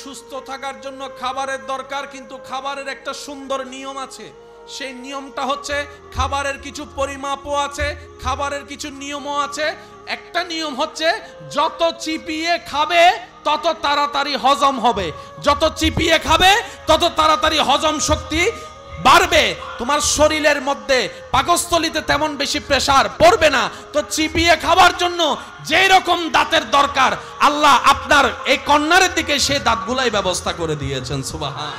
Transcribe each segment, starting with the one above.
সুস্থ থাকার জন্য খাবারের দরকার, কিন্তু খাবারের একটা সুন্দর নিয়ম আছে। সেই নিয়মটা হচ্ছে খাবারের কিছু পরিমাপও আছে, খাবারের কিছু নিয়মও আছে। একটা নিয়ম হচ্ছে যত চিপিয়ে খাবে তত তাড়াতাড়ি হজম হবে, যত চিপিয়ে খাবে তত তাড়াতাড়ি হজম শক্তি বাড়বে, তোমার শরীরের মধ্যে পাকস্থলীতে তেমন বেশি প্রেসার পড়বে না। তো চিপিয়ে খাবার জন্য যেই রকম দাঁতের দরকার আল্লাহ আপনার এই কর্নারের দিকে সেই দাঁতগুলাই ব্যবস্থা করে দিয়েছেন। সুবহান।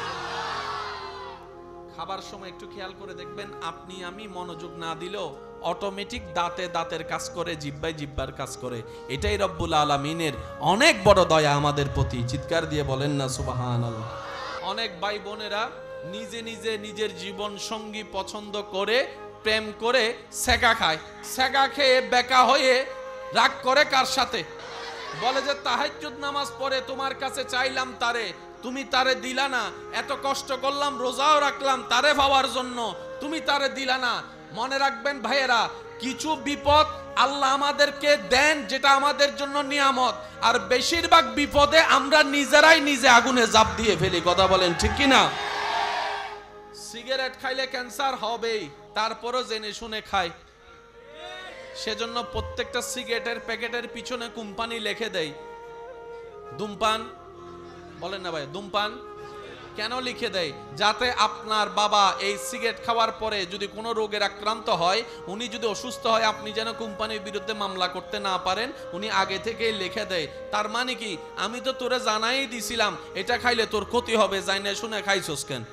খাবার সময় একটু খেয়াল করে দেখবেন, আপনি আমি মনোযোগ না দিলেও অটোমেটিক দাঁতে দাঁতের কাজ করে, জিহ্বায় জিহ্বার কাজ করে। এটাই রব্বুল আলামিনের অনেক বড় দয়া আমাদের প্রতি। চিৎকার দিয়ে বলেন না সুবহানাল্লাহ। অনেক ভাই বোনেরা নিজে নিজে নিজের জীবন সঙ্গী পছন্দ করে প্রেম করে সেকা খায়, সেকা খেয়ে বেকা হয়ে রাগ করে কার সাথে? বলে যে তাহাজ্জুদ নামাজ পড়ে তোমার কাছে চাইলাম তারে, তুমি তারে দিলা না, এত কষ্ট করলাম রোজাও রাখলাম তারে পাওয়ার জন্য, তুমি তারে দিলা না। মনে রাখবেন ভাইয়েরা, কিছু বিপদ আল্লাহ আমাদেরকে দেন যেটা আমাদের জন্য নিয়ামত, আর বেশিরভাগ বিপদে আমরা নিজেরাই নিজে আগুনে জাপ দিয়ে ফেলি। কথা বলেন ঠিক কি না? সিগারেট খাইলে ক্যান্সার হবেই, তারপরও জেনে শুনে খায়। সেজন্য প্রত্যেকটা সিগারেটের প্যাকেটের পিছনে কোম্পানি লিখে দেয় ধূমপান, বলেন না ভাই ধূমপান। কেন লিখে দেয়? যাতে আপনার বাবা এই সিগারেট খাওয়ার পরে যদি কোনো রোগের আক্রান্ত হয়, উনি যদি অসুস্থ হয়, আপনি যেন কোম্পানির বিরুদ্ধে মামলা করতে না পারেন, উনি আগে থেকেই লিখে দেয়। তার মানে কি, আমি তো তোরে জানাই দিছিলাম এটা খাইলে তোর ক্ষতি হবে, জাইনা শুনে খাইছস কেন?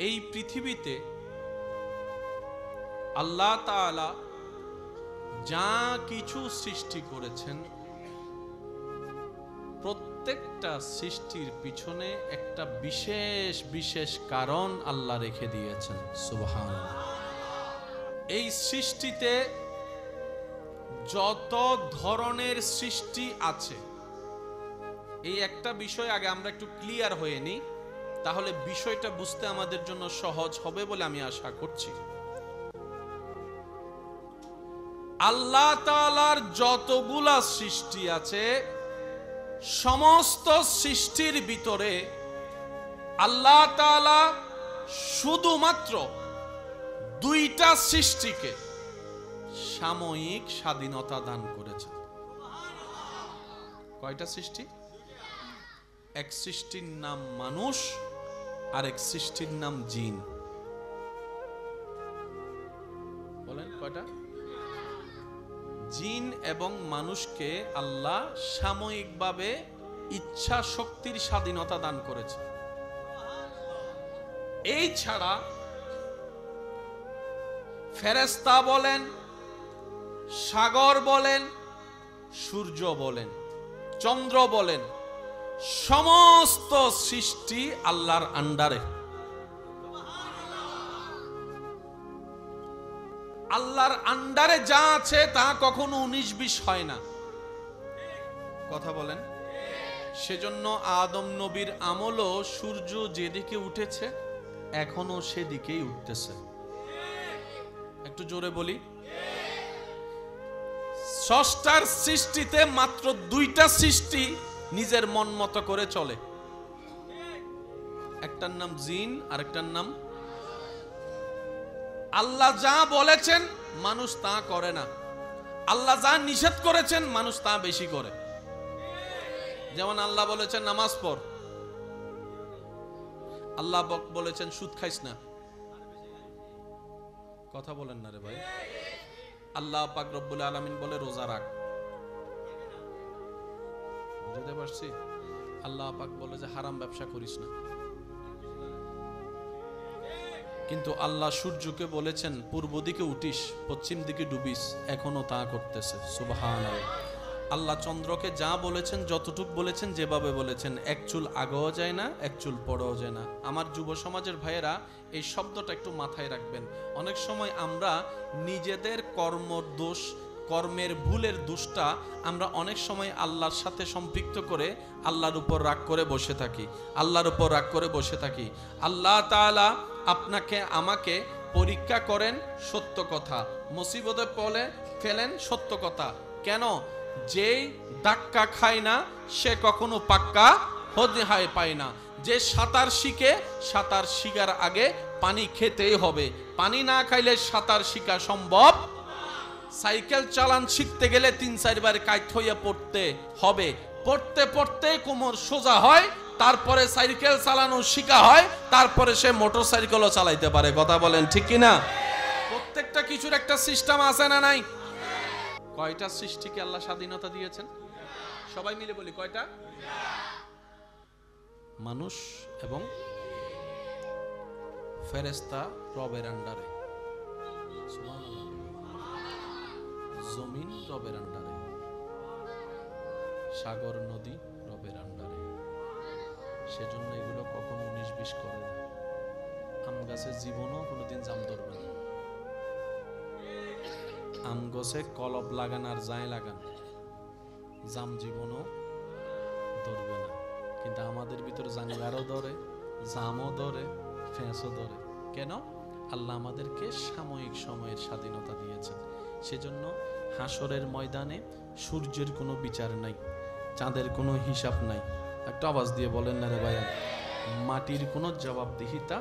এই পৃথিবীতে আল্লাহ তাআলা যা কিছু সৃষ্টি করেছেন, প্রত্যেকটা সৃষ্টির পিছনে একটা বিশেষ বিশেষ কারণ আল্লাহ রেখে দিয়েছেন। সুবহানাল্লাহ। এই সৃষ্টিতে যত ধরনের সৃষ্টি আছে, এই একটা বিষয় আগে আমরা একটু ক্লিয়ার হয়ে নিই, তাহলে বিষয়টা বুঝতে আমাদের জন্য সহজ হবে বলে আমি আশা করছি। আল্লাহ তাআলার যতগুলা সৃষ্টি আছে, সমস্ত সৃষ্টির ভিতরে আল্লাহ তাআলা শুধুমাত্র দুইটা সৃষ্টিকে সাময়িক স্বাধীনতা দান করেছেন। কয়টা সৃষ্টি? এক সৃষ্টির নাম মানুষ, আর এক সৃষ্টির নাম জিন। বলেন কয়টা? জিন এবং মানুষকে আল্লাহ সাময়িকভাবে ইচ্ছা শক্তির স্বাধীনতা দান করেছে। এই ছাড়া ফেরেশতা বলেন, সাগর বলেন, সূর্য বলেন, চন্দ্র বলেন, সমস্ত সৃষ্টি আল্লাহর আন্ডারে। আল্লাহর আন্ডারে যা আছে তা কখনো 19-20 হয় না। কথা বলেন। সেজন্য আদম নবীর আমলও সূর্য যেদিকে উঠেছে এখনো সেদিকেই উঠতেছে। একটু জোরে বলি। স্রষ্টার সৃষ্টিতে মাত্র দুইটা সৃষ্টি নিজের মন মতো করে চলে, একটার নাম জিন আর একটার নাম। আল্লাহ যা বলেছেন মানুষ তা করে না, আল্লাহ যা নিষেধ করেছেন মানুষ তা বেশি করে। যেমন আল্লাহ বলেছেন নামাজ পড়, আল্লাহ বলেছেন সুদ খাইস না। কথা বলেন না রে ভাই। আল্লাহ পাক রব্বুল আলামিন বলে রোজা রাখ, বুঝতে পারছি? আল্লাহ পাক বলে যে হারাম ব্যবসা করিস না। কিন্তু আল্লাহ সূর্যকে বলেছেন পূর্ব দিকে উঠিস, পশ্চিম দিকে ডুবিস, এখনো তা করতেছে। সুবহানাল্লাহ। আল্লাহ চন্দ্রকে যা বলেছেন, যতটুক বলেছেন, যেভাবে বলেছেন, এক চুল আগেও যায় না, এক চুল পরেও যায় না। আমার যুব সমাজের ভাইয়েরা এই শব্দটা একটু মাথায় রাখবেন। অনেক সময় আমরা নিজেদের কর্মদোষ, কর্মের ভুলের দোষটা আমরা অনেক সময় আল্লাহর সাথে সম্পৃক্ত করে আল্লাহর উপর রাগ করে বসে থাকি, আল্লাহর উপর রাগ করে বসে থাকি। আল্লাহ তাআলা আপনাকে আমাকে পরীক্ষা করেন সত্য কথা, মুসিবতে পড়ে ফেলেন সত্য কথা। কেন? যেই ধাক্কা খায় না সে কখনো পাক্কা রেহাই পায় না। যে সাঁতার শিখে, সাঁতার শিখার আগে পানি খেতেই হবে, পানি না খাইলে সাঁতার শিখা সম্ভব। সাইকেল চালান শিখতে গেলে 3-4 বার কাইত হইয়া পড়তে হবে, পড়তে পড়তে কোমর সোজা হয়, তারপরে সাইকেল চালানো শিখা হয়, তারপরে সে মোটর সাইকেলও চালাইতে পারে। কথা বলেন ঠিক কিনা? প্রত্যেকটা কিছুর একটা সিস্টেম আছে না নাই? কয়টা সৃষ্টিকে আল্লাহ স্বাধীনতা দিয়েছেন? সবাই মিলে বলি কয়টা? মানুষ এবং ফেরেশতা রবের আন্ডারে, জমিন রবের আন্ডারে, সাগর নদী রবের আন্ডারে। সেজন্য এগুলো কখনো 19-20 করে না। আম গাছের জীবনও কোনোদিন জাম ধরবে না। আম গাছে কলব লাগান আর যায় লাগান, জাম জীবনও ধরবে না। কিন্তু আমাদের ভিতরে জাঙ্গারও ধরে, জামও ধরে, ফেঁসও ধরে। কেন? আল্লাহ আমাদেরকে সাময়িক সময়ের স্বাধীনতা দিয়েছেন। সেজন্য হাসরের ময়দানে সূর্যের কোনো বিচার নাই, চাঁদের কোনো হিসাব নাই। একটা আওয়াজ দিয়ে বলেন না রে ভাইয়া। মাটির কোনো জবাবদিহিতা,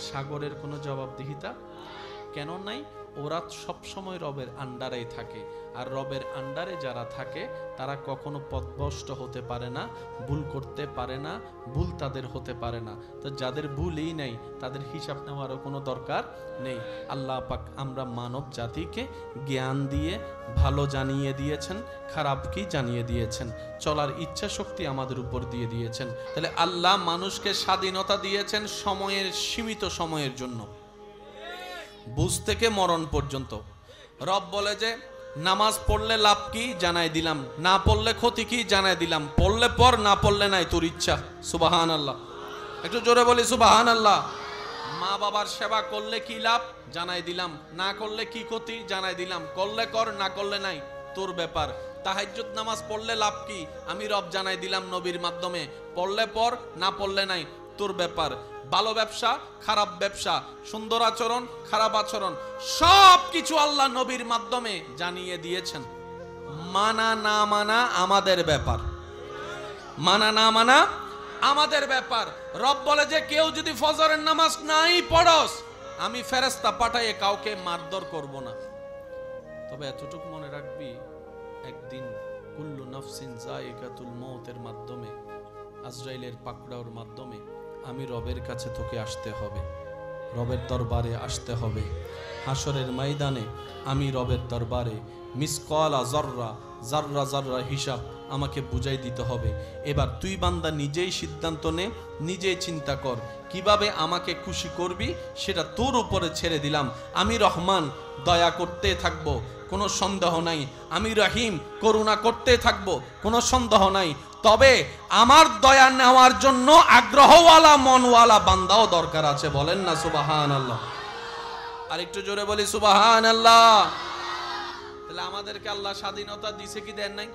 সাগরের কোনো জবাবদিহিতা কেন নাই? ওরা সব সময় রবের আন্ডারেই থাকে। আর রবের আন্ডারে যারা থাকে তারা কখনো পথভ্রষ্ট হতে পারে না, ভুল করতে পারে না, ভুল তাদের হতে পারে না। তো যাদের ভুলই নাই তাদের হিসাব নেওয়ারও কোনো দরকার নেই। আল্লাহ পাক আমরা মানব জাতিকে জ্ঞান দিয়ে ভালো জানিয়ে দিয়েছেন, খারাপ কি জানিয়ে দিয়েছেন, চলার ইচ্ছা শক্তি আমাদের উপর দিয়ে দিয়েছেন। তাহলে আল্লাহ মানুষকে স্বাধীনতা দিয়েছেন সময়ের, সীমিত সময়ের জন্য, বুঝ থেকে মরণ পর্যন্ত। রব বলে যে নামাজ পড়লে লাভ কি জানাই দিলাম, না পড়লে ক্ষতি কি জানাই দিলাম, পড়লে পর, না পড়লে নাই, তোর ইচ্ছা। সুবহানাল্লাহ, একটু জোরে বলি সুবহানাল্লাহ। মা বাবার সেবা করলে কি লাভ জানাই দিলাম, না করলে কি ক্ষতি জানাই দিলাম, করলে কর, না করলে নাই, তোর ব্যাপার। তাহাজ্জুদ নামাজ পড়লে লাভ কি আমি রব জানাই দিলাম নবীর মাধ্যমে, পড়লে পর, না পড়লে নাই, তোর ব্যাপার। ভালো ব্যবসা, খারাপ ব্যবসা, সুন্দর আচরণ, খারাপ আচরণ, সব কিছু আল্লাহ নবীর মাধ্যমে জানিয়ে দিয়েছেন। মানা না মানা আমাদের ব্যাপার, মানা না মানা আমাদের ব্যাপার। রব বলে যে কেউ যদি ফজরের নামাজ নাই পড়স, আমি ফেরেশতা পাঠাইয়ে কাউকে মারধর করব না। তবে এতটুকু মনে রাখবি, একদিন কুল্লু নাফসিন যায়িকাতুল মউতের মাধ্যমে, আজরাইলের পাকড়াওর মাধ্যমে আমি রবের কাছে তোকে আসতে হবে, রবের দরবারে আসতে হবে। হাসরের ময়দানে আমি রবের দরবারে মিসকালা যাররা, যাররা যাররা হিসাব আমাকে বুঝাই দিতে হবে। এবার তুই বান্দা নিজেই সিদ্ধান্ত নে, নিজেই চিন্তা কর কিভাবে আমাকে খুশি করবি, সেটা তোর উপরে ছেড়ে দিলাম। আমি রহমান, দয়া করতে থাকবো, কোনো সন্দেহ নাই। আমি রহিম, করুণা করতে থাকবো, কোনো সন্দেহ নাই। তবে আমার দয়া নেওয়ার জন্য আগ্রহওয়ালা, মনওয়ালা বান্দাও দরকার আছে। বলেন না সুবহানাল্লাহ। আর একটু জোরে বলি সুবহানাল্লাহ। তাহলে আমাদেরকে আল্লাহ স্বাধীনতা দিছে কি দেন নাই?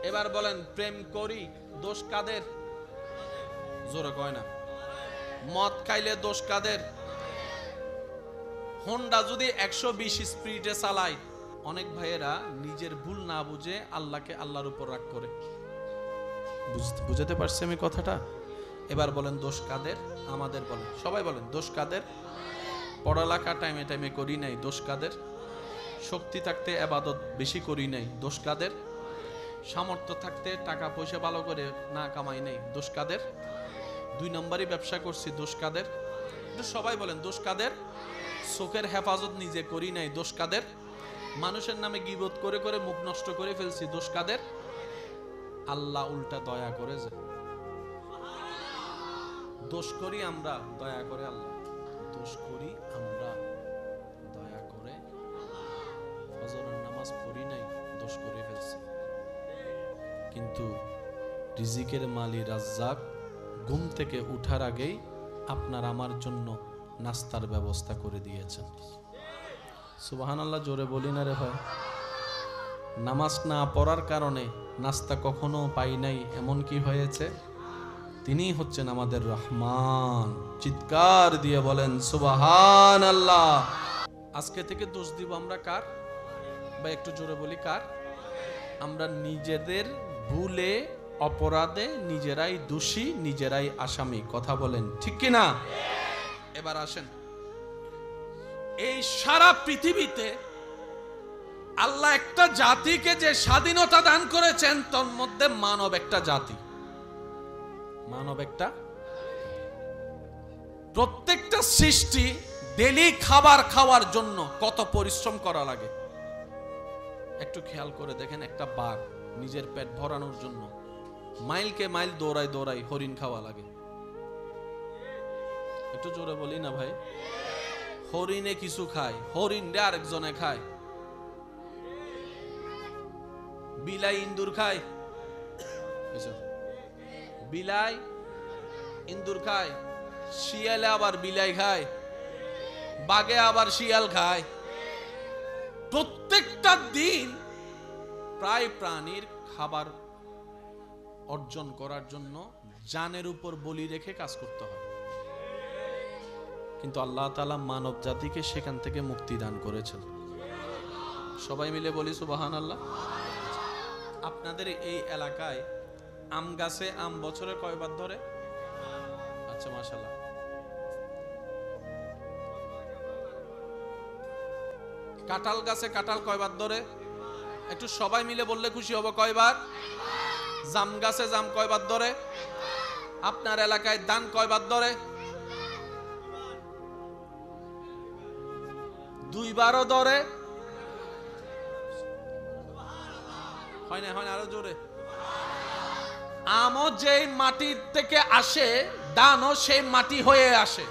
এবার বলেন, প্রেম করি, দোষ কাদের? জোরে কয় না। মদ খাইলে দোষ কাদের? হোন্ডা যদি 120 স্পিডে চালায়, অনেক ভাইয়েরা নিজের ভুল না বুঝে আল্লাহকে আল্লাহর উপর রাগ করে। বুঝতে পারছি আমি কথাটা? এবার বলেন দোষ কাদের? আমাদের। বলেন সবাই, বলেন দোষ কাদের? পড়ালেখা টাইমে টাইমে করি নাই, দোষ কাদের? শক্তি থাকতে ইবাদত বেশি করি নাই, দোষ কাদের? সামর্থ্য থাকতে টাকা পয়সা ভালো করে না কামাই নাই, দোষ কাদের? 2 নম্বরই ব্যবসা করছি, দোষ কাদের? সবাই বলেন দোষ কাদের? চোখের হেফাজত নিজে করি নাই, দোষ কাদের? মানুষের নামে গীবত করে করে মুখ নষ্ট করে ফেলছি, দোষ কাদের? আল্লাহ উল্টা দয়া করে যে দোষ করি আমরা, দয়া করে আল্লাহ। দোষ করি আমরা, দয়া করে। ফজরের নামাজ পড়ি নাই, দোষ করে ফেলছি। কিন্তু রিজিকের মালি রাজ্জাক ঘুম থেকে উঠার আগেই আপনার আমার জন্য নাস্তার ব্যবস্থা করে দিয়েছেন। সুবহানাল্লাহ, জোরে বলি না রে ভাই। নামাজ না পড়ার কারণে নাস্তা কখনো পাই নাই, এমন কি হয়েছে? তিনি হচ্ছেন আমাদের রহমান। চিৎকার দিয়ে বলেন সুবহানাল্লাহ। আজকে থেকে দোষ দিব আমরা কার? বা একটু জোরে বলি কার? আমরা নিজেদের ভুলে অপরাধে নিজেরাই দোষী, নিজেরাই আসামি। কথা বলেন ঠিক কি না? এবার আসেন, এই সারা পৃথিবীতে আল্লাহ একটা জাতিকে যে স্বাধীনতা দান করেছেন, তোর মধ্যে মানব একটা জাতি, মানব একটা। প্রত্যেকটা সৃষ্টি ডেলি খাবার খাওয়ার জন্য কত পরিশ্রম করা লাগে একটু খেয়াল করে দেখেন। একটা বাঘ নিজের পেট ভরানোর জন্য মাইলকে মাইল দৌড়াই দৌড়াই হরিণ খাওয়া লাগে। একটু জোরে বলি না ভাই? হরিণে কিছু খায়, হরিণ রে আরেকজনে খায়। বিলাই ইন্দুর খায়, বিলাই ইন্দুর খায়, শিয়ালে আবার বিলাই খায়, বাঘে আবার শিয়াল খায়। প্রত্যেকটা দিন প্রায় প্রাণীর খাবার অর্জন করার জন্য জানের উপর বলি রেখে কাজ করতে হয়। কিন্তু আল্লাহ তাআলা মানব জাতিকে সেখান থেকে মুক্তি দান করেছেন। সবাই মিলে বলি সুবহানাল্লাহ। আপনাদের এই এলাকায় আম গাছে আম বছরে কয়বার ধরে? আচ্ছা মাশাআল্লাহ। কাঁঠাল গাছে কাঁঠাল কয়বার ধরে? একটু সবাই মিলে বললে খুশি হব। কয়বার? জাম গাছে জাম কয়বার ধরে? আপনার এলাকায় ধান কয়বার ধরে? 2 বারও ধরে? হয় না, হয় না, আরো জোরে। আমও যেই মাটির থেকে আসে, ধানও সেই মাটি হয়ে আসে।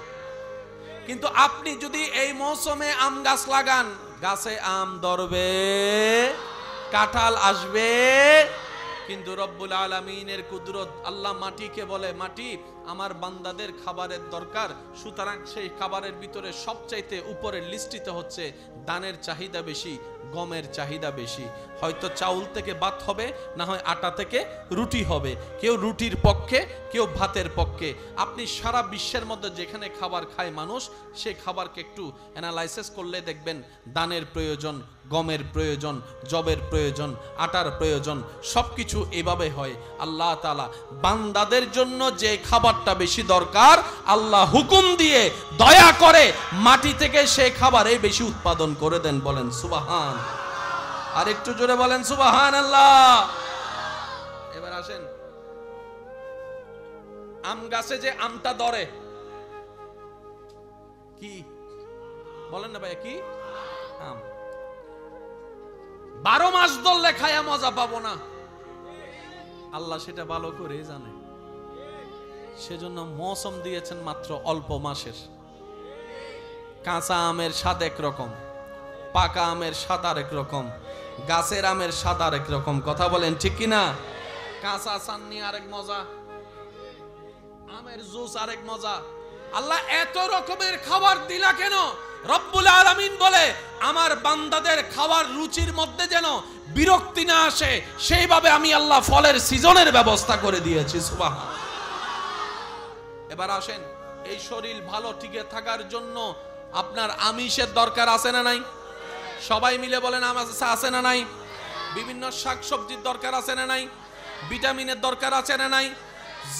কিন্তু আপনি যদি এই মৌসুমে আম গাছ লাগান, গাছে আম ধরবে, কাঁঠাল আসবে। কিন্তু রব্বুল আলামিনের কুদরত, আল্লাহ মাটিকে বলে, মাটি আমার বান্দাদের খাবারের দরকার, সুতরাং সেই খাবারের ভিতরে সবচাইতে উপরের লিস্টিতে হচ্ছে ধানের চাহিদা বেশি, গমের চাহিদা বেশি। হয়তো চাউল থেকে ভাত হবে, না হয় আটা থেকে রুটি হবে। কেউ রুটির পক্ষে, কেউ ভাতের পক্ষে। আপনি সারা বিশ্বের মধ্যে যেখানে খাবার খায় মানুষ, সেই খাবারকে একটু অ্যানালাইসিস করলে দেখবেন ধানের প্রয়োজন, গমের প্রয়োজন, জবের প্রয়োজন, আটার প্রয়োজন, সবকিছু এভাবে হয়। আল্লাহ তাআলা বান্দাদের জন্য যে খাবারটা বেশি দরকার, আল্লাহ হুকুম দিয়ে দয়া করে মাটি থেকে সেই খাবারই বেশি উৎপাদন করে দেন। বলেন সুবহান। আর একটু জোরে বলেন সুবহানাল্লাহ। এবার আসেন, আম গাছে যে আমটা ধরে কি বলেন না ভাই? কি আম? 12 মাস ধরলে খায়া মজা পাবো না, আল্লাহ সেটা ভালো করে জানে। সেজন্য মৌসুম দিয়েছেন মাত্র অল্প মাসের। কাঁচা আমের স্বাদ একরকম, পাকা আমের স্বাদ আরেক রকম, গাছের আমের স্বাদ আরেক রকম। কথা বলেন ঠিক কিনা? কাঁচা চাননি আরেক মজা, আমের জুস আরেক মজা। আল্লাহ এত রকমের খাবার দিলা কেন? রব্বুল আলামিন বলে, আমার বান্দাদের খাবার রুচির মধ্যে যেন বিরক্তি না আসে, সেইভাবে আমি আল্লাহ ফলের সিজনের ব্যবস্থা করে দিয়েছি। সুবহান। এবার আসেন, এই শরীর ভালো টিকে থাকার জন্য আপনার আমিষের দরকার আছে না নাই? সবাই মিলে বলেন আছে না নাই? বিভিন্ন শাকসবজির দরকার আছে না নাই? ভিটামিনের দরকার আছে না নাই?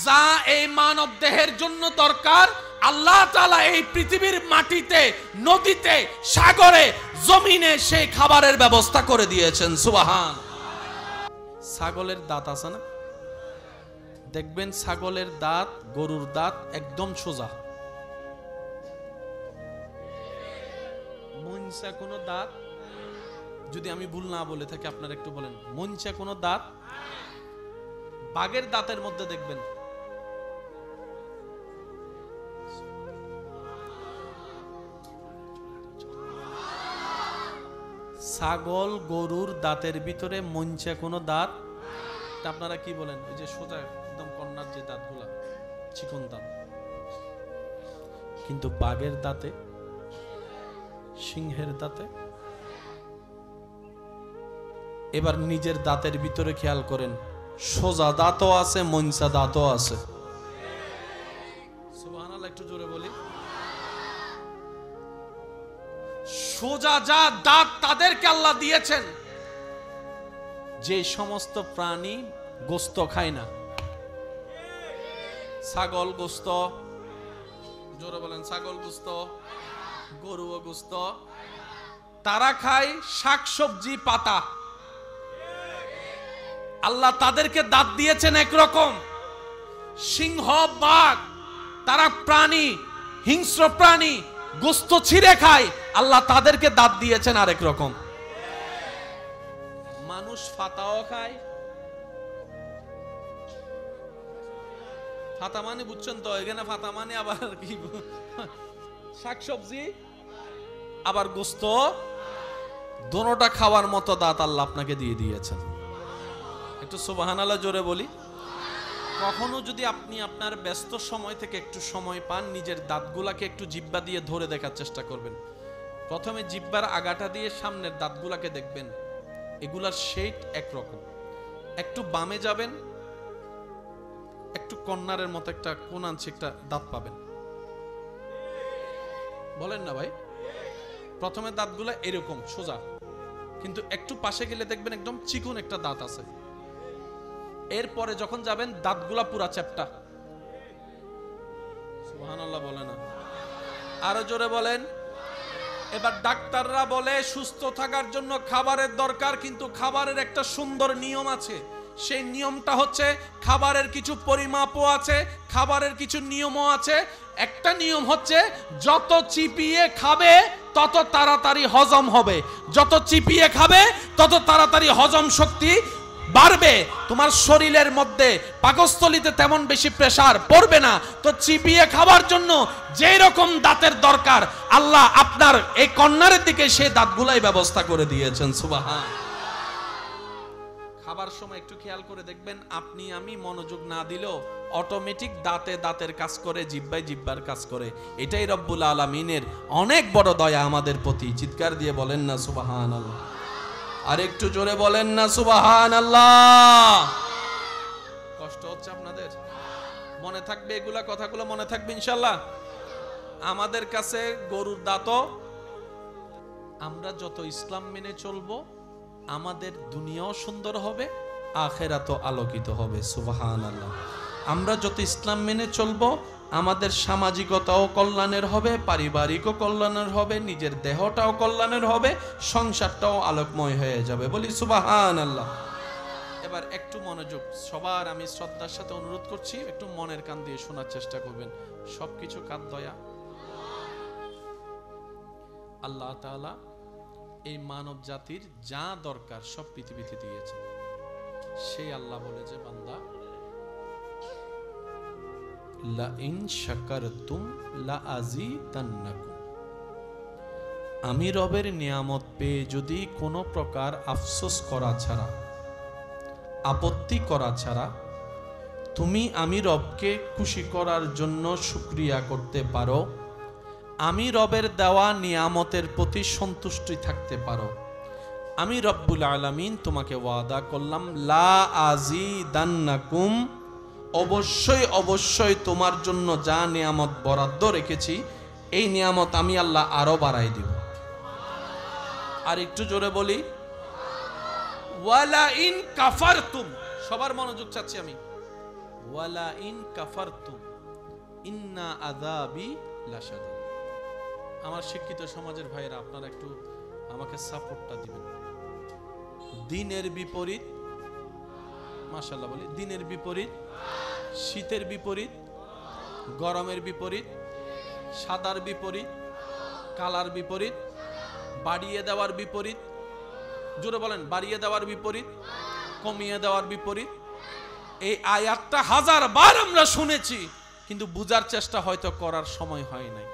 যা এই মানব দেহের জন্য দরকার, আল্লাহ তাআলা এই পৃথিবীর মাটিতে, নদীতে, সাগরে, জমিনে সেই খাবারের ব্যবস্থা করে দিয়েছেন। সুবহান। ছাগলের দাঁত আছে না? দেখবেন ছাগলের দাঁত, গরুর দাঁত একদম সোজা। মনসা কোনো দাঁত? যদি আমি ভুল না বলে থাকি আপনারা একটু বলেন, মনসা কোনো দাঁত? বাঘের দাঁতের মধ্যে দেখবেন ছাগল গরুর দাঁতের ভিতরে মনসা কোনো দাঁত? আপনারা কি বলেন? ওই যে সোজা একদম কর্নার যে দাঁতগুলা, চিকন দাঁত। কিন্তু বাঘের দাঁতে, সিংহের দাঁতে, এবার নিজের দাঁতের ভিতরে খেয়াল করেন, সোজা দাঁতও আছে, মনসা দাঁতও আছে। সুবহানাল্লাহ, একটু জোরে বলি। সোজা যা দাঁত তাদেরকে আল্লাহ দিয়েছেন, যে সমস্ত প্রাণী গোস্ত খায় না। ছাগল গোস্ত, জোরে বলেন ছাগল গোস্ত, গরু গোস্ত। তারা খায় শাকসবজি, পাতা। আল্লাহ তাদেরকে দাঁত দিয়েছেন একরকম। সিংহ, বাঘ, তারা প্রাণী, হিংস্র প্রাণী, গোস্ত ছিঁড়ে খায়। আল্লাহ তাদেরকে দাঁত দিয়েছেন আরেক রকম। মানুষ ফাতাও খায়। ফাতা মানে বুঝছেন তো, এখানে ফাতা মানে আবার কি, শাকসবজি আবার গোস্ত, দোনোটা খাওয়ার মতো দাঁত আল্লাহ আপনাকে দিয়ে দিয়েছেন। একটু সুবহানাল্লাহ জোরে বলি। কখনো যদি আপনি আপনার ব্যস্ত সময় থেকে একটু সময় পান, নিজের দাঁতগুলাকে একটু জিহ্বা দিয়ে ধরে দেখার চেষ্টা করবেন। প্রথমে জিহ্বার আগাটা দিয়ে সামনের দাঁতগুলাকে দেখবেন, এগুলার শেড একরকম। একটু বামে যাবেন, একটু কর্নারের মতো একটা কোনাঞ্চে একটা দাঁত পাবেন। বলেন না ভাই? প্রথমে দাঁতগুলা এরকম সোজা, কিন্তু একটু পাশে গেলে দেখবেন একদম চিকন একটা দাঁত আছে। এরপরে যখন যাবেন দাঁতগুলা পুরা চ্যাপ্টা। সুবহানাল্লাহ বলে না? আরো জোরে বলেন। এবার ডাক্তাররা বলে সুস্থ থাকার জন্য খাবারের দরকার, কিন্তু খাবারের একটা সুন্দর নিয়ম আছে। সেই নিয়মটা হচ্ছে খাবারের কিছু পরিমাপও আছে, খাবারের কিছু নিয়মও আছে। একটা নিয়ম হচ্ছে যত চিপিয়ে খাবে তত তাড়াতাড়ি হজম হবে। যত চিপিয়ে খাবে তত তাড়াতাড়ি হজম শক্তি বাড়বে। তোমার শরীরের মধ্যে পাকস্থলীতে তেমন বেশি প্রেসার পড়বে না। তো চিপিয়ে খাবার জন্য যেই রকম দাঁতের দরকার, আল্লাহ আপনার এই কর্নারের দিকে সেই দাঁতগুলাই ব্যবস্থা করে দিয়েছেন। সুবহান। খাবার সময় একটু খেয়াল করে দেখবেন, আপনি আমি মনোযোগ না দিলেও অটোমেটিক দাঁতে দাঁতের কাজ করে, জিহ্বায় জিহ্বার কাজ করে। এটাই রব্বুল আলামিনের অনেক বড় দয়া আমাদের প্রতি। চিৎকার দিয়ে বলেন না সুবহানাল্লাহ। আর একটু জোরে বলেন না সুবহানাল্লাহ। কষ্ট হচ্ছে আপনাদের? মনে থাকবে এগুলা, কথাগুলো মনে থাকবে ইনশাআল্লাহ। আমাদের কাছে গরুর দাঁতও, আমরা যত ইসলাম মেনে চলবো আমাদের দুনিয়াও সুন্দর হবে, আখিরাতও আলোকিত হবে। সুবহানাল্লাহ। আমরা যত ইসলাম মেনে চলবো আমাদের সামাজিকতাও কল্যাণের হবে, পারিবারিকও কল্যাণের হবে, নিজের দেহটাও কল্যাণের হবে, সংসারটাও আলোকময় হয়ে যাবে। বলি সুবহানাল্লাহ। এবার একটু মনোযোগ, সবার আমি শ্রদ্ধার সাথে অনুরোধ করছি, একটু মনের কান দিয়ে শোনার চেষ্টা করবেন। সবকিছু কার দয়া? আল্লাহ তাআলা এই মানব জাতির যা দরকার সব পৃথিবীতে দিয়েছেন। সেই আল্লাহ বলে যে, বান্দা লা ইন শাকারতুম লা আযীদান্নাকুম, আমি রবের নিয়ামত পেয়ে যদি কোনো প্রকার আফসোস করা ছাড়া, আপত্তি করা ছাড়া তুমি আমি রবকে খুশি করার জন্য শুকরিয়া করতে পারো, আমি রবের দেওয়া নিয়ামতের প্রতি সন্তুষ্টি থাকতে পারো, আমি রব্বুল আলামিন তোমাকে ওয়াদা করলাম লা আযীদান্নাকুম, অবশ্যই অবশ্যই তোমার জন্য যা নিয়ামত বরাদ্দ রেখেছি এই নিয়ামত আমি আল্লাহ আরো বাড়াই দিব। আর একটু জোরে বলি, ওয়ালা ইন কাফারতুম। সবার মনোযোগ চাচ্ছি আমি। ওয়ালা ইন কাফারতুম ইন্না আযাবি লাশাদীদ। আমার শিক্ষিত সমাজের ভাইয়েরা, আপনারা একটু আমাকে সাপোর্টটা দিবেন। দিনের বিপরীত, মাশাআল্লাহ বলি, দিনের বিপরীত, শীতের বিপরীত, গরমের বিপরীত, সাদার বিপরীত, কালার বিপরীত, বাড়িয়ে দেওয়ার বিপরীত। জোরে বলেন, বাড়িয়ে দেওয়ার বিপরীত, কমিয়ে দেওয়ার বিপরীত। এই আয়াতটা হাজারবার আমরা শুনেছি, কিন্তু বুঝার চেষ্টা হয়তো করার সময় হয় নাই।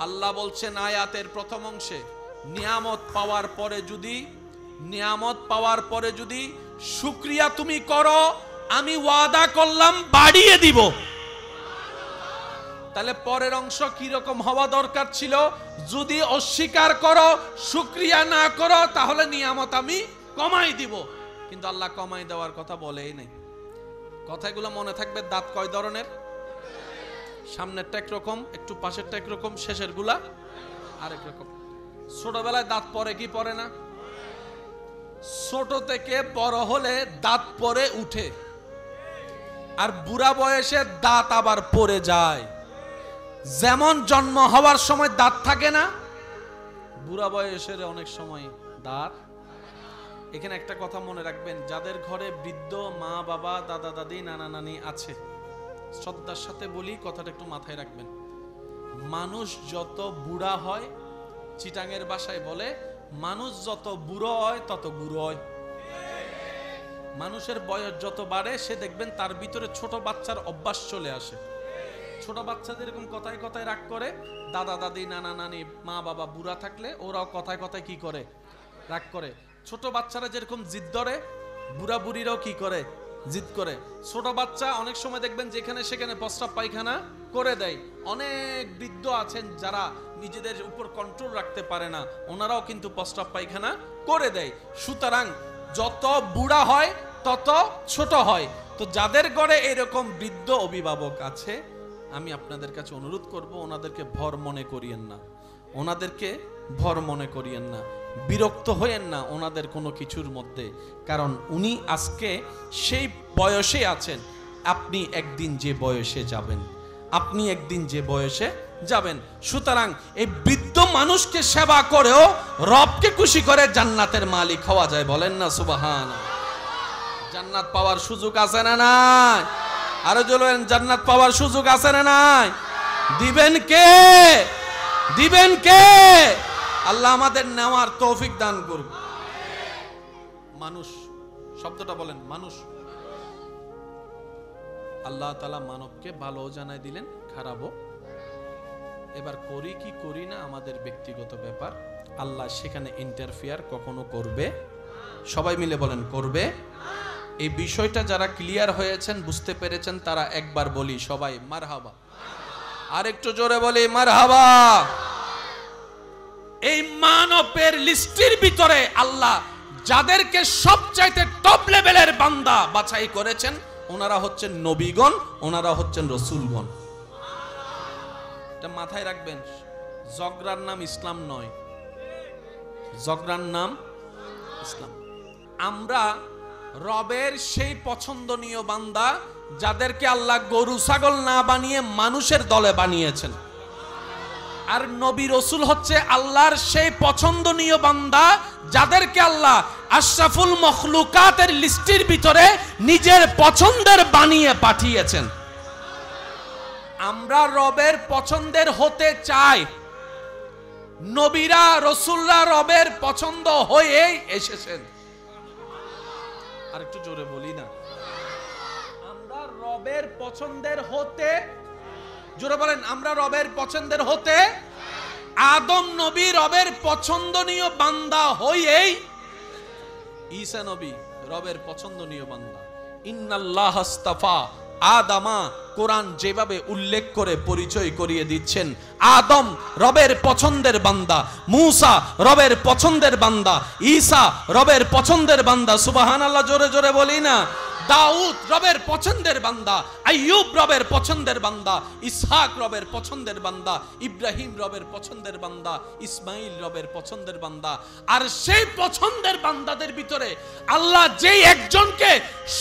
আল্লাহ বলছেন আয়াতের প্রথম অংশে, নিয়ামত পাওয়ার পরে যদি শুকরিয়া তুমি করো, আমি ওয়াদা করলাম বাড়িয়ে দিব। তাহলে পরের অংশ কি রকম হওয়া দরকার ছিল? যদি অস্বীকার করো, শুকরিয়া না করো, তাহলে নিয়ামত আমি কমাই দিব। কিন্তু আল্লাহ কমাই দেওয়ার কথা বলেই নাই। কথাগুলো মনে থাকবে। দাঁত কয় ধরনের? সামনেরটা একরকম, একটু পাশেরটা একরকম, শেষের গুলা আরেক রকম। ছোটবেলায় দাঁত পরে কি পরে না? ছোট থেকে বড় হলে দাঁত পরে উঠে, আর বুড়া বয়সে দাঁত আবার পড়ে যায়। যেমন জন্ম হওয়ার সময় দাঁত থাকে না, বুড়া বয়সের অনেক সময় দাঁত। এখানে একটা কথা মনে রাখবেন, যাদের ঘরে বৃদ্ধ মা বাবা দাদা দাদি নানা নানি আছে, শ্রদ্ধার সাথে বলি, কথাটা একটু মাথায় রাখবেন। মানুষ যত বুড়া হয়, চিটাঙের ভাষায় বলে, মানুষ যত বুড়ো হয় তত গুড়ো হয়। মানুষের বয়স যত বাড়ে, সে দেখবেন তার ভিতরে ছোট বাচ্চার অভ্যাস চলে আসে। ছোট বাচ্চা যেরকম কথায় কথায় রাগ করে, দাদা দাদি নানা নানি মা বাবা বুড়া থাকলে ওরাও কথায় কথায় কি করে, রাগ করে। ছোট বাচ্চারা যেরকম জিদ ধরে, বুড়া বুড়িরাও কি করে, জিদ করে। ছোট বাচ্চা অনেক সময় দেখবেন যেখানে সেখানে প্রস্রাব পায়খানা করে দেয়। অনেক বৃদ্ধ আছেন যারা নিজেদের উপর কন্ট্রোল রাখতে পারে না, ওনারাও কিন্তু প্রস্রাব পায়খানা করে দেয়। সুতরাং যত বুড়া হয় তত ছোট হয়। তো যাদের ঘরে এরকম বৃদ্ধ অভিভাবক আছে, আমি আপনাদের কাছে অনুরোধ করব, ওনাদেরকে ভর মনে করিয়েন না, ওনাদেরকে ভর মনে করিয়েন না, বিরক্ত হয়েন না ওনাদের কোনো কিছুর মধ্যে। কারণ উনি আজকে সেই বয়সে আছেন, আপনি একদিন যে বয়সে যাবেন, আপনি একদিন যে বয়সে যাবেন। সুতরাং এই বৃদ্ধ মানুষকে সেবা করেও রবকে খুশি করে জান্নাতের মালিক হওয়া যায়। বলেন না সুবহানাল্লাহ। জান্নাত পাওয়ার সুযোগ আছে না নাই? আরো বলেন, জান্নাত পাওয়ার সুযোগ আছে না নাই? দিবেন কে? দিবেন কে? আল্লাহ আমাদের নেওয়ার তৌফিক দান করুন। মানুষ শব্দটা বলেন, মানুষ। আল্লাহ তাআলা মানবকে ভালো জানাই দিলেন, খারাপও। এবার করি কি করি না আমাদের ব্যক্তিগত ব্যাপার, আল্লাহ সেখানে ইন্টারফিয়ার কখনো করবে? সবাই মিলে বলেন, করবে। এই বিষয়টা যারা ক্লিয়ার হয়েছেন, বুঝতে পেরেছেন, তারা একবার বলি সবাই মারহাবা। আর একটু জোরে বলি মারহাবা। এই মানবের লিস্টের ভিতরে আল্লাহ যাদেরকে সবচাইতে টপ লেভেলের বান্দা বাছাই করেছেন, ওনারা হচ্ছেন নবীগণ, ওনারা হচ্ছেন রাসূলগণ। এটা মাথায় রাখবেন। জগরার নাম ইসলাম নয়, জগরার নাম ইসলাম। আমরা রবের সেই পছন্দনীয় বান্দা যাদেরকে আল্লাহ গরু ছাগল না বানিয়ে মানুষের দলে বানিয়েছেন। আর নবী রাসূল হচ্ছে আল্লাহর সেই পছন্দনীয় বান্দা যাদেরকে আল্লাহ আশরাফুল মখলুকাতের লিস্টের ভিতরে নিজের পছন্দের বানিয়ে পাঠিয়েছেন। আমরা রবের পছন্দের হতে চাই। নবীরা রাসূলরা রবের পছন্দ হয়েই এসেছেন। আর একটু জোরে বলি না, আমরা রবের পছন্দের হতে, জোরে বলেন, আমরা রবের পছন্দের হতে। আদম নবী রবের পছন্দনীয় বান্দা হয়েই, ঈসা নবী রবের পছন্দনীয় বান্দা। ইন্নাল্লাহ আস্তাফা আদামা, কোরআন যেভাবে উল্লেখ করে পরিচয় করিয়ে দিচ্ছেন, আদম রবের পছন্দের বান্দা, মূসা রবের পছন্দের বান্দা, ঈসা রবের পছন্দের বান্দা। সুবহানাল্লাহ, জোরে জোরে বলি না। দাউদ রবের পছন্দের বান্দা, আইয়ুব রবের পছন্দের বান্দা, ইসহাক রবের পছন্দের বান্দা, ইব্রাহিম রবের পছন্দের বান্দা, ইসমাইল রবের পছন্দের বান্দা। আর সেই পছন্দের বান্দাদের ভিতরে আল্লাহ যেই একজনকে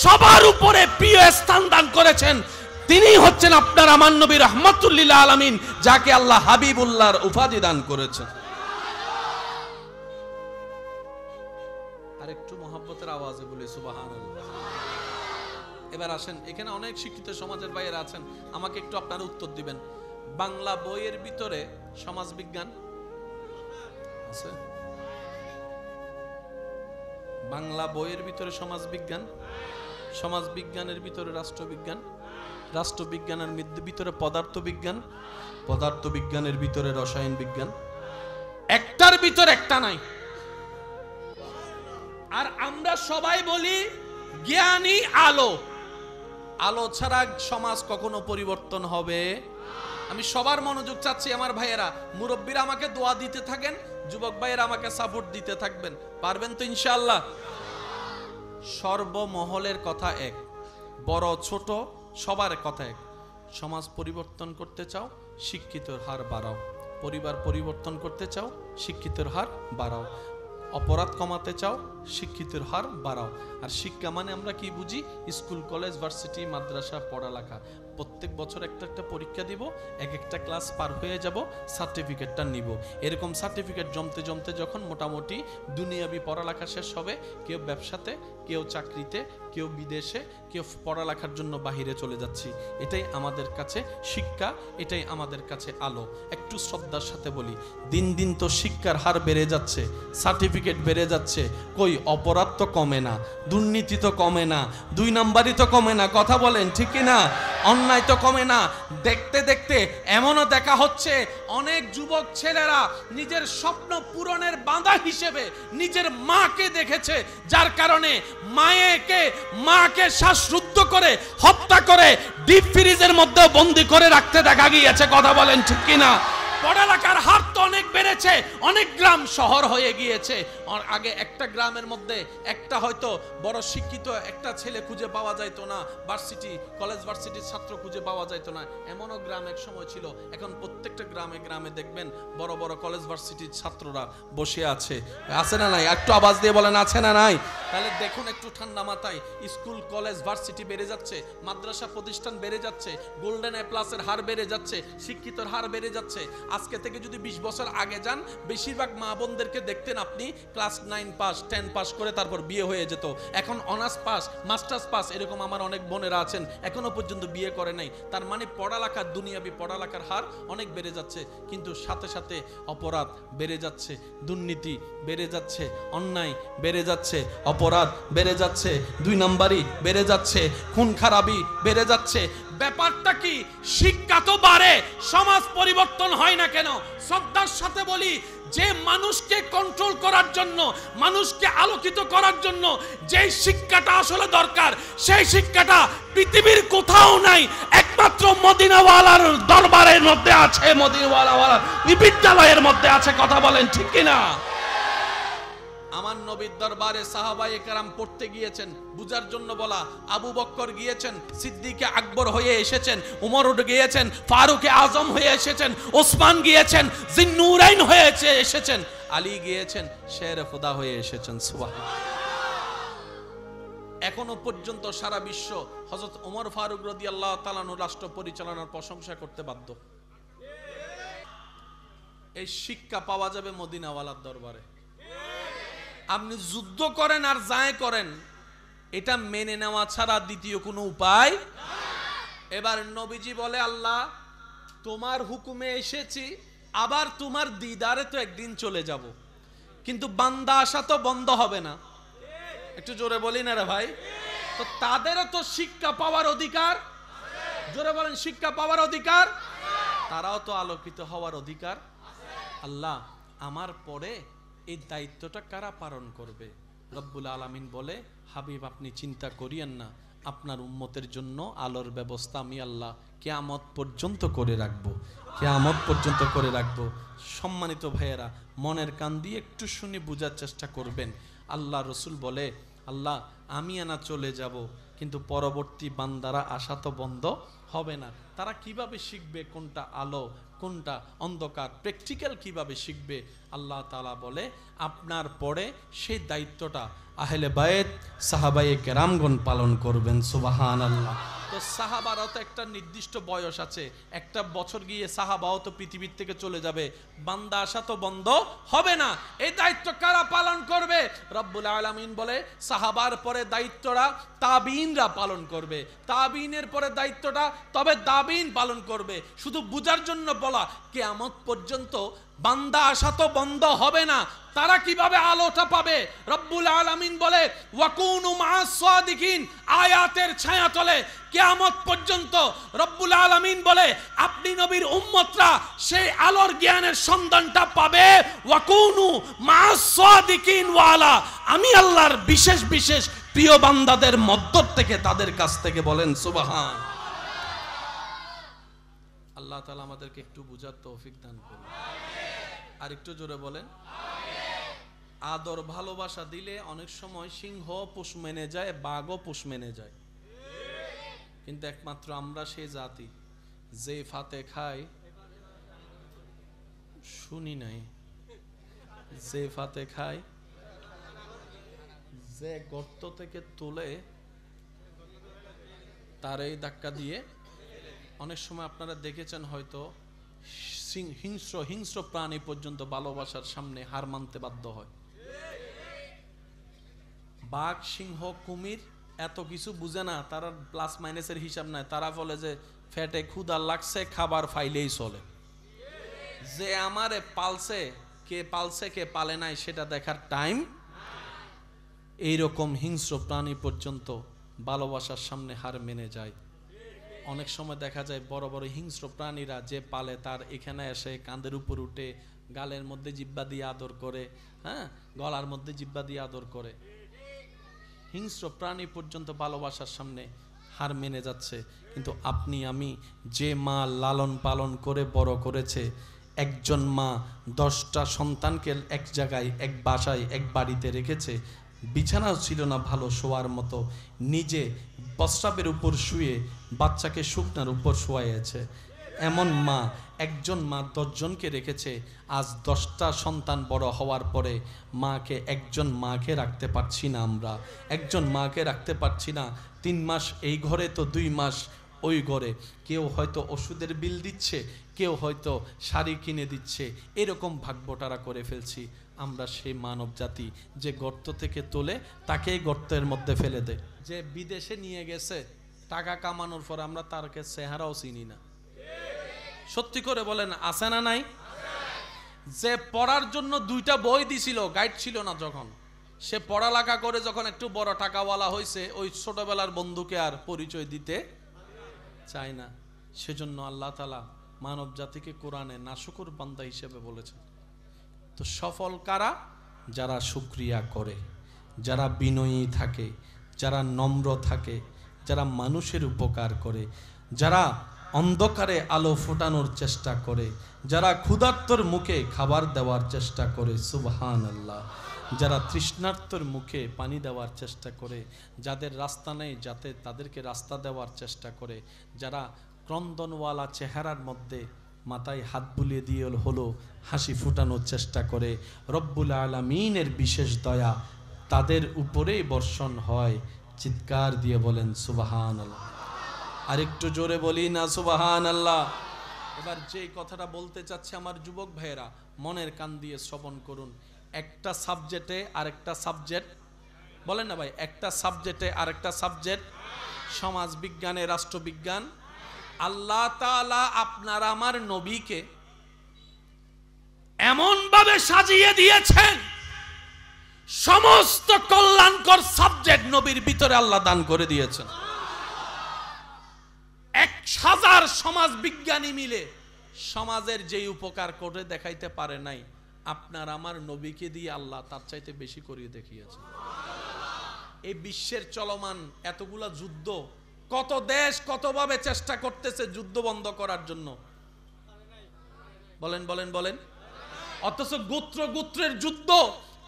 সবার উপরে প্রিয় স্থান দান করেছেন, তিনি হচ্ছেন আপনার আমার নবী রাহমাতুল লিল আলামিন, যাকে আল্লাহ হাবিবুল্লাহর উপাধি দান করেছেন। আর একটু মহব্বতের আওয়াজে বলি সুবহানাল্লাহ। এবার আসেন, এখানে অনেক শিক্ষিত সমাজের বাইরে আছেন, আমাকে একটু আপনারা উত্তর দিবেন। বাংলা বইয়ের ভিতরে সমাজ বিজ্ঞান আছে? বাংলা বইয়ের ভিতরে সমাজ বিজ্ঞান, সমাজ বিজ্ঞানের ভিতরে রাষ্ট্রবিজ্ঞান, রাষ্ট্রবিজ্ঞানের ভিতরে পদার্থ বিজ্ঞান, পদার্থ বিজ্ঞানের ভিতরে রসায়ন বিজ্ঞান। একটার ভিতর একটা নাই। আর আমরা সবাই বলি জ্ঞানী আলো। আলো ছাড়া সমাজ কখনো পরিবর্তন হবে? আমি সবার মনোযোগ চাচ্ছি আমার ভাইয়েরা, মুরব্বীরা আমাকে দোয়া দিতে থাকেন, যুবক ভাইয়েরা আমাকে সাপোর্ট দিতে থাকবেন। পারবেন তো ইনশাআল্লাহ? সর্বমহলের কথা এক, বড় ছোট সবার কথা এক। সমাজ পরিবর্তন করতে চাও, শিক্ষিতর হার বাড়াও। পরিবার পরিবর্তন করতে চাও, শিক্ষিতর হার বাড়াও। অপরাধ কমাতে চাও, শিক্ষিতের হার বাড়াও। আর শিক্ষা মানে আমরা কি বুঝি? স্কুল, কলেজ, ভার্সিটি, মাদ্রাসা, পড়ালেখা। প্রত্যেক বছর একটা একটা পরীক্ষা দিব, এক একটা ক্লাস পার হয়ে যাব, সার্টিফিকেটটা নিব। এরকম সার্টিফিকেট জমতে জমতে যখন মোটামুটি দুনিয়াবি পড়ালেখা শেষ হবে, কেউ ব্যবসাতে, কেউ চাকরিতে, কেউ বিদেশে, কেউ পড়ালেখার জন্য বাহিরে চলে যাচ্ছি। এটাই আমাদের কাছে শিক্ষা, এটাই আমাদের কাছে আলো। একটু শ্রদ্ধার সাথে বলি, দিন দিন তো শিক্ষার হার বেড়ে যাচ্ছে, সার্টিফিকেট বেড়ে যাচ্ছে, কই অপরাধ তো কমে না, দুর্নীতি তো কমে না, 2 নাম্বারই তো কমে না। কথা বলেন ঠিক কি না? অন্যায় তো কমে না। দেখতে দেখতে এমনও দেখা হচ্ছে অনেক যুবক ছেলেরা নিজের স্বপ্ন পূরণের বাধা হিসেবে নিজের মাকে দেখেছে, যার কারণে মাকে শ্বাসরুদ্ধ করে হত্যা করে ডিপ ফ্রিজের মধ্যে বন্দি করে রাখতে দেখা গিয়েছে। কথা বলেন ঠিক কি না? পড়ালেখার হার তো অনেক বেড়েছে, অনেক গ্রাম শহর হয়ে গিয়েছে। আগে একটা গ্রামের মধ্যে একটা হয়তো বড় শিক্ষিত একটা ছেলে খুঁজে পাওয়া যাইতো না, ভার্সিটি, কলেজ, ভার্সিটির ছাত্র খুঁজে পাওয়া যাইতো না, এমনও গ্রাম এক সময় ছিল। এখন প্রত্যেকটা গ্রামে গ্রামে দেখবেন বড় বড় কলেজ, ভার্সিটির ছাত্ররা বসে আছে। আছে না নাই? একটু আওয়াজ দিয়ে বলেন আছে না নাই? তাহলে দেখুন একটু ঠান্ডা মাথায়, স্কুল, কলেজ, ভার্সিটি বেড়ে যাচ্ছে, মাদ্রাসা প্রতিষ্ঠান বেড়ে যাচ্ছে, গোল্ডেন এ প্লাসের হার বেড়ে যাচ্ছে, শিক্ষিতর হার বেড়ে যাচ্ছে। আজকে থেকে যদি 20 বছর আগে যান, বেশিরভাগ মা বোনদেরকে দেখতেন আপনি ক্লাস 9 পাস, 10 পাস করে তারপর বিয়ে হয়ে যেত। এখন অনার্স পাস, মাস্টার্স পাস, এরকম আমার অনেক বোনেরা আছেন এখনো পর্যন্ত বিয়ে করে নাই। তার মানে পড়ালেখার, দুনিয়াবি পড়ালেখার হার অনেক বেড়ে যাচ্ছে, কিন্তু সাথে সাথে অপরাধ বেড়ে যাচ্ছে, দুর্নীতি বেড়ে যাচ্ছে, অন্যায় বেড়ে যাচ্ছে, অপরাধ বেড়ে যাচ্ছে, 2 নাম্বারই বেড়ে যাচ্ছে, খুন খারাপি বেড়ে যাচ্ছে। ব্যাপারটা কি? শিক্ষা তো বাড়ে, সমাজ পরিবর্তন হয় না কেন? শ্রদ্ধার সাথে বলি, যে মানুষকে কন্ট্রোল করার জন্য, মানুষকে আলোকিত করার জন্য যেই শিক্ষাটা আসলে দরকার, সেই শিক্ষাটা পৃথিবীর কোথাও নাই, একমাত্র মদিনাওয়ালার দরবারের মধ্যে আছে, মদিনাওয়ালার বিদ্যালয়ের মধ্যে আছে। কথা বলেন ঠিক কিনা? আমার নবীর দরবারে সাহাবায়ে কেরাম পড়তে গিয়েছেন, বুঝার জন্য বলা। আবু বকর গিয়েছেন, সিদ্দিকে আকবর হয়ে এসেছেন, উমর গিয়েছেন, ফারুকে আজম হয়ে এসেছেন, ওসমান গিয়েছেন, জিন্নুরাইন হয়ে এসেছেন, আলী গিয়েছেন, শের খুদা হয়ে এসেছেন। সুবহানাল্লাহ। এখনো পর্যন্ত সারা বিশ্ব হযরত ওমর ফারুক রাদিয়াল্লাহু তাআলা আনহু রাষ্ট্র পরিচালনার প্রশংসা করতে বাধ্য। এই শিক্ষা পাওয়া যাবে মদিনাওয়ালার দরবারে। আপনি যুদ্ধ করেন আর যায় করেন, এটা মেনে নেওয়া ছাড়া দ্বিতীয় কোনো উপায়। এবার নবীজি বলে, আল্লাহ তোমার হুকুমে এসেছি, আবার তোমার দিদারে তো একদিন চলে যাব, কিন্তু বান্দা আসা তো বন্ধ হবে না। একটু জোরে বলি না রে ভাই? তো তাদেরও তো শিক্ষা পাওয়ার অধিকার। জোরে বলেন, শিক্ষা পাওয়ার অধিকার। তারাও তো আলোকিত হওয়ার অধিকার। আল্লাহ আমার পরে এই দায়িত্বটা কারা পালন করবে? রব্বুল আলামিন বলে, হাবিব আপনি চিন্তা করিয়েন না, আপনার উম্মতের জন্য আলোর ব্যবস্থা আমি আল্লাহ কিয়ামত পর্যন্ত করে রাখবো, কিয়ামত পর্যন্ত করে রাখবো। সম্মানিত ভাইয়েরা, মনের কান দিয়ে একটু শুনে বোঝার চেষ্টা করবেন। আল্লাহ রসুল বলে, আল্লাহ আমি আনা চলে যাব, কিন্তু পরবর্তী বান্দারা আসা তো বন্ধ হবে না। তারা কিভাবে শিখবে কোনটা আলো কোনটা অন্ধকার, প্র্যাকটিক্যাল কিভাবে শিখবে? আল্লাহ তাআলা বলে, আপনার পরে সেই দায়িত্বটা আহলে বায়েত সাহাবায়ে কেরামগণ পালন করবেন। সুবহানাল্লাহ। তো সাহাবারও তো একটা নির্দিষ্ট বয়স আছে, একটা বছর গিয়ে সাহাবাও তো পৃথিবীর থেকে চলে যাবে, বান্দা আসা তো বন্ধ হবে না। এই দায়িত্ব কারা পালন করবে? রব্বুল আলামিন বলে, সাহাবার পরে দায়িত্বটা তাবিইনরা পালন করবে, তাবিইনের পরে দায়িত্বটা তবে তাবিইন পালন করবে। শুধু বুঝার জন্য বলা, কিয়ামত পর্যন্ত বান্দা আসা তো বন্ধ হবে না, তারা কিভাবে আলোটা পাবে? রব্বুল আলামিন বলে, ওয়াকুনু মা'আস সাদিকিন, আয়াতের ছায়াতলে কিয়ামত পর্যন্ত রব্বুল আলামিন বলে আপনি নবীর উম্মতরা সেই আলোর জ্ঞানের সন্ধানটা পাবে। ওয়াকুনু মা'আস সাদিকিন ওয়ালা, আমি আল্লাহর বিশেষ বিশেষ প্রিয় বান্দাদের মধ্য থেকে, তাদের কাছ থেকে। বলেন সুবহান। আল্লাহ তাআলা আমাদেরকে একটু বুঝার তৌফিক দান করুন। আর একটু জোরে বলেন। আদর ভালোবাসা দিলে অনেক সময় সিংহ পোষ মেনে যায়, বাঘও পোষ মেনে যায়, কিন্তু একমাত্র আমরা সেই জাতি যে ফাতে খায়, শুনি নাই, যে ফাতে খায় যে গর্ত থেকে তুলে তার এই ধাক্কা দিয়ে, অনেক সময় আপনারা দেখেছেন হয়তো হিংস্র হিংস্র প্রাণী পর্যন্ত ভালোবাসার সামনে হার মানতে বাধ্য হয়। বাঘ, সিংহ, কুমির এত কিছু বুঝে না, তারা প্লাস মাইনাসের হিসাব নাই, তারা বলে যে ফ্যাটে ক্ষুধা লাগছে, খাবার ফাইলেই চলে। যে আমারে পালছে, কে পালছে কে পালে নাই সেটা দেখার টাইম। এইরকম হিংস্র প্রাণী পর্যন্ত ভালোবাসার সামনে হার মেনে যায়। অনেক সময় দেখা যায় বড় বড় হিংস্র প্রাণীরা যে পালে তার এখানে এসে কাঁধের উপর উঠে গালের মধ্যে জিব্বা দিয়ে আদর করে, হ্যাঁ, গলার মধ্যে জিব্বা দিয়ে আদর করে। হিংস্র প্রাণী পর্যন্ত ভালোবাসার সামনে হার মেনে যাচ্ছে। কিন্তু আপনি আমি যে মা লালন পালন করে বড় করেছে, একজন মা 10টা সন্তানকে এক জায়গায়, এক বাসায়, এক বাড়িতে রেখেছে, বিছানাও ছিল না ভালো শোয়ার মতো, নিজে প্রস্রাবের উপর শুয়ে বাচ্চাকে শুকনার উপর শোয়াইয়েছে, এমন মা, একজন মা 10 জনকে রেখেছে। আজ 10টা সন্তান বড় হওয়ার পরে একজন মাকে রাখতে পারছি না, আমরা একজন মাকে রাখতে পারছি না। 3 মাস এই ঘরে তো 2 মাস ওই ঘরে, কেউ হয়তো ওষুধের বিল দিচ্ছে, কেউ হয়তো শাড়ি কিনে দিচ্ছে, এরকম ভাগবটারা করে ফেলছি। আমরা সেই মানব জাতি যে গর্ত থেকে তোলে তাকেই গর্তের মধ্যে ফেলে দেয়। যে বিদেশে নিয়ে গেছে টাকা কামানোর পর আমরা তারকে চেহারাও চিনি না। সত্যি করে বলেন, আছে না নাই? যে পড়ার জন্য 2টা বই দিছিল, গাইড ছিল না, যখন সে পড়ালেখা করে যখন একটু বড় টাকাওয়ালা হয়েছে, ওই ছোটবেলার বন্ধুকে আর পরিচয় দিতে চায় না। সেজন্য আল্লাহ তাআলা মানব জাতিকে কোরআনে নাশুকুর বান্দা হিসেবে বলেছেন। তো সফল কারা? যারা শুকরিয়া করে, যারা বিনয়ী থাকে, যারা নম্র থাকে, যারা মানুষের উপকার করে, যারা অন্ধকারে আলো ফোটানোর চেষ্টা করে, যারা ক্ষুধার্তর মুখে খাবার দেওয়ার চেষ্টা করে, সুবহানাল্লাহ, যারা তৃষ্ণার্তর মুখে পানি দেওয়ার চেষ্টা করে, যাদের রাস্তা নেই যাতে তাদেরকে রাস্তা দেওয়ার চেষ্টা করে, যারা ক্রন্দনওয়ালা চেহারার মধ্যে মাথায় হাত বুলিয়ে দিয়ে হলো হাসি ফুটানোর চেষ্টা করে, রব্বুল আলামিনের বিশেষ দয়া তাদের উপরেই বর্ষণ হয়। চিৎকার দিয়ে বলেন সুবহানাল্লাহ। আরেকটু জোরে বলি না সুবহানাল্লাহ। এবার যেই কথাটা বলতে চাচ্ছে আমার যুবক ভাইয়েরা, মনের কান দিয়ে শ্রবণ করুন। একটা সাবজেক্টে আরেকটা সাবজেক্ট, বলেন না ভাই, একটা সাবজেক্টে আরেকটা সাবজেক্ট, সমাজ বিজ্ঞানে রাষ্ট্রবিজ্ঞান। আল্লাহ তাআলা আপনার আমার নবীকে এমন ভাবে সাজিয়ে দিয়েছেন, সমস্ত কল্যাণকর সাবজেক্ট নবীর ভিতরে আল্লাহ দান করে দিয়েছেন। 1000 সমাজ বিজ্ঞানী মিলে সমাজের যেই উপকার করে দেখাইতে পারে নাই, আপনার আমার নবীকে দিয়ে আল্লাহ তার চাইতে বেশি করিয়ে দেখিয়েছে। এই বিশ্বের চলমান এতগুলা যুদ্ধ, কত দেশ কতভাবে চেষ্টা করতেছে যুদ্ধ বন্ধ করার জন্য, বলেন বলেন বলেন। অথচ গোত্র গোত্রের যুদ্ধ,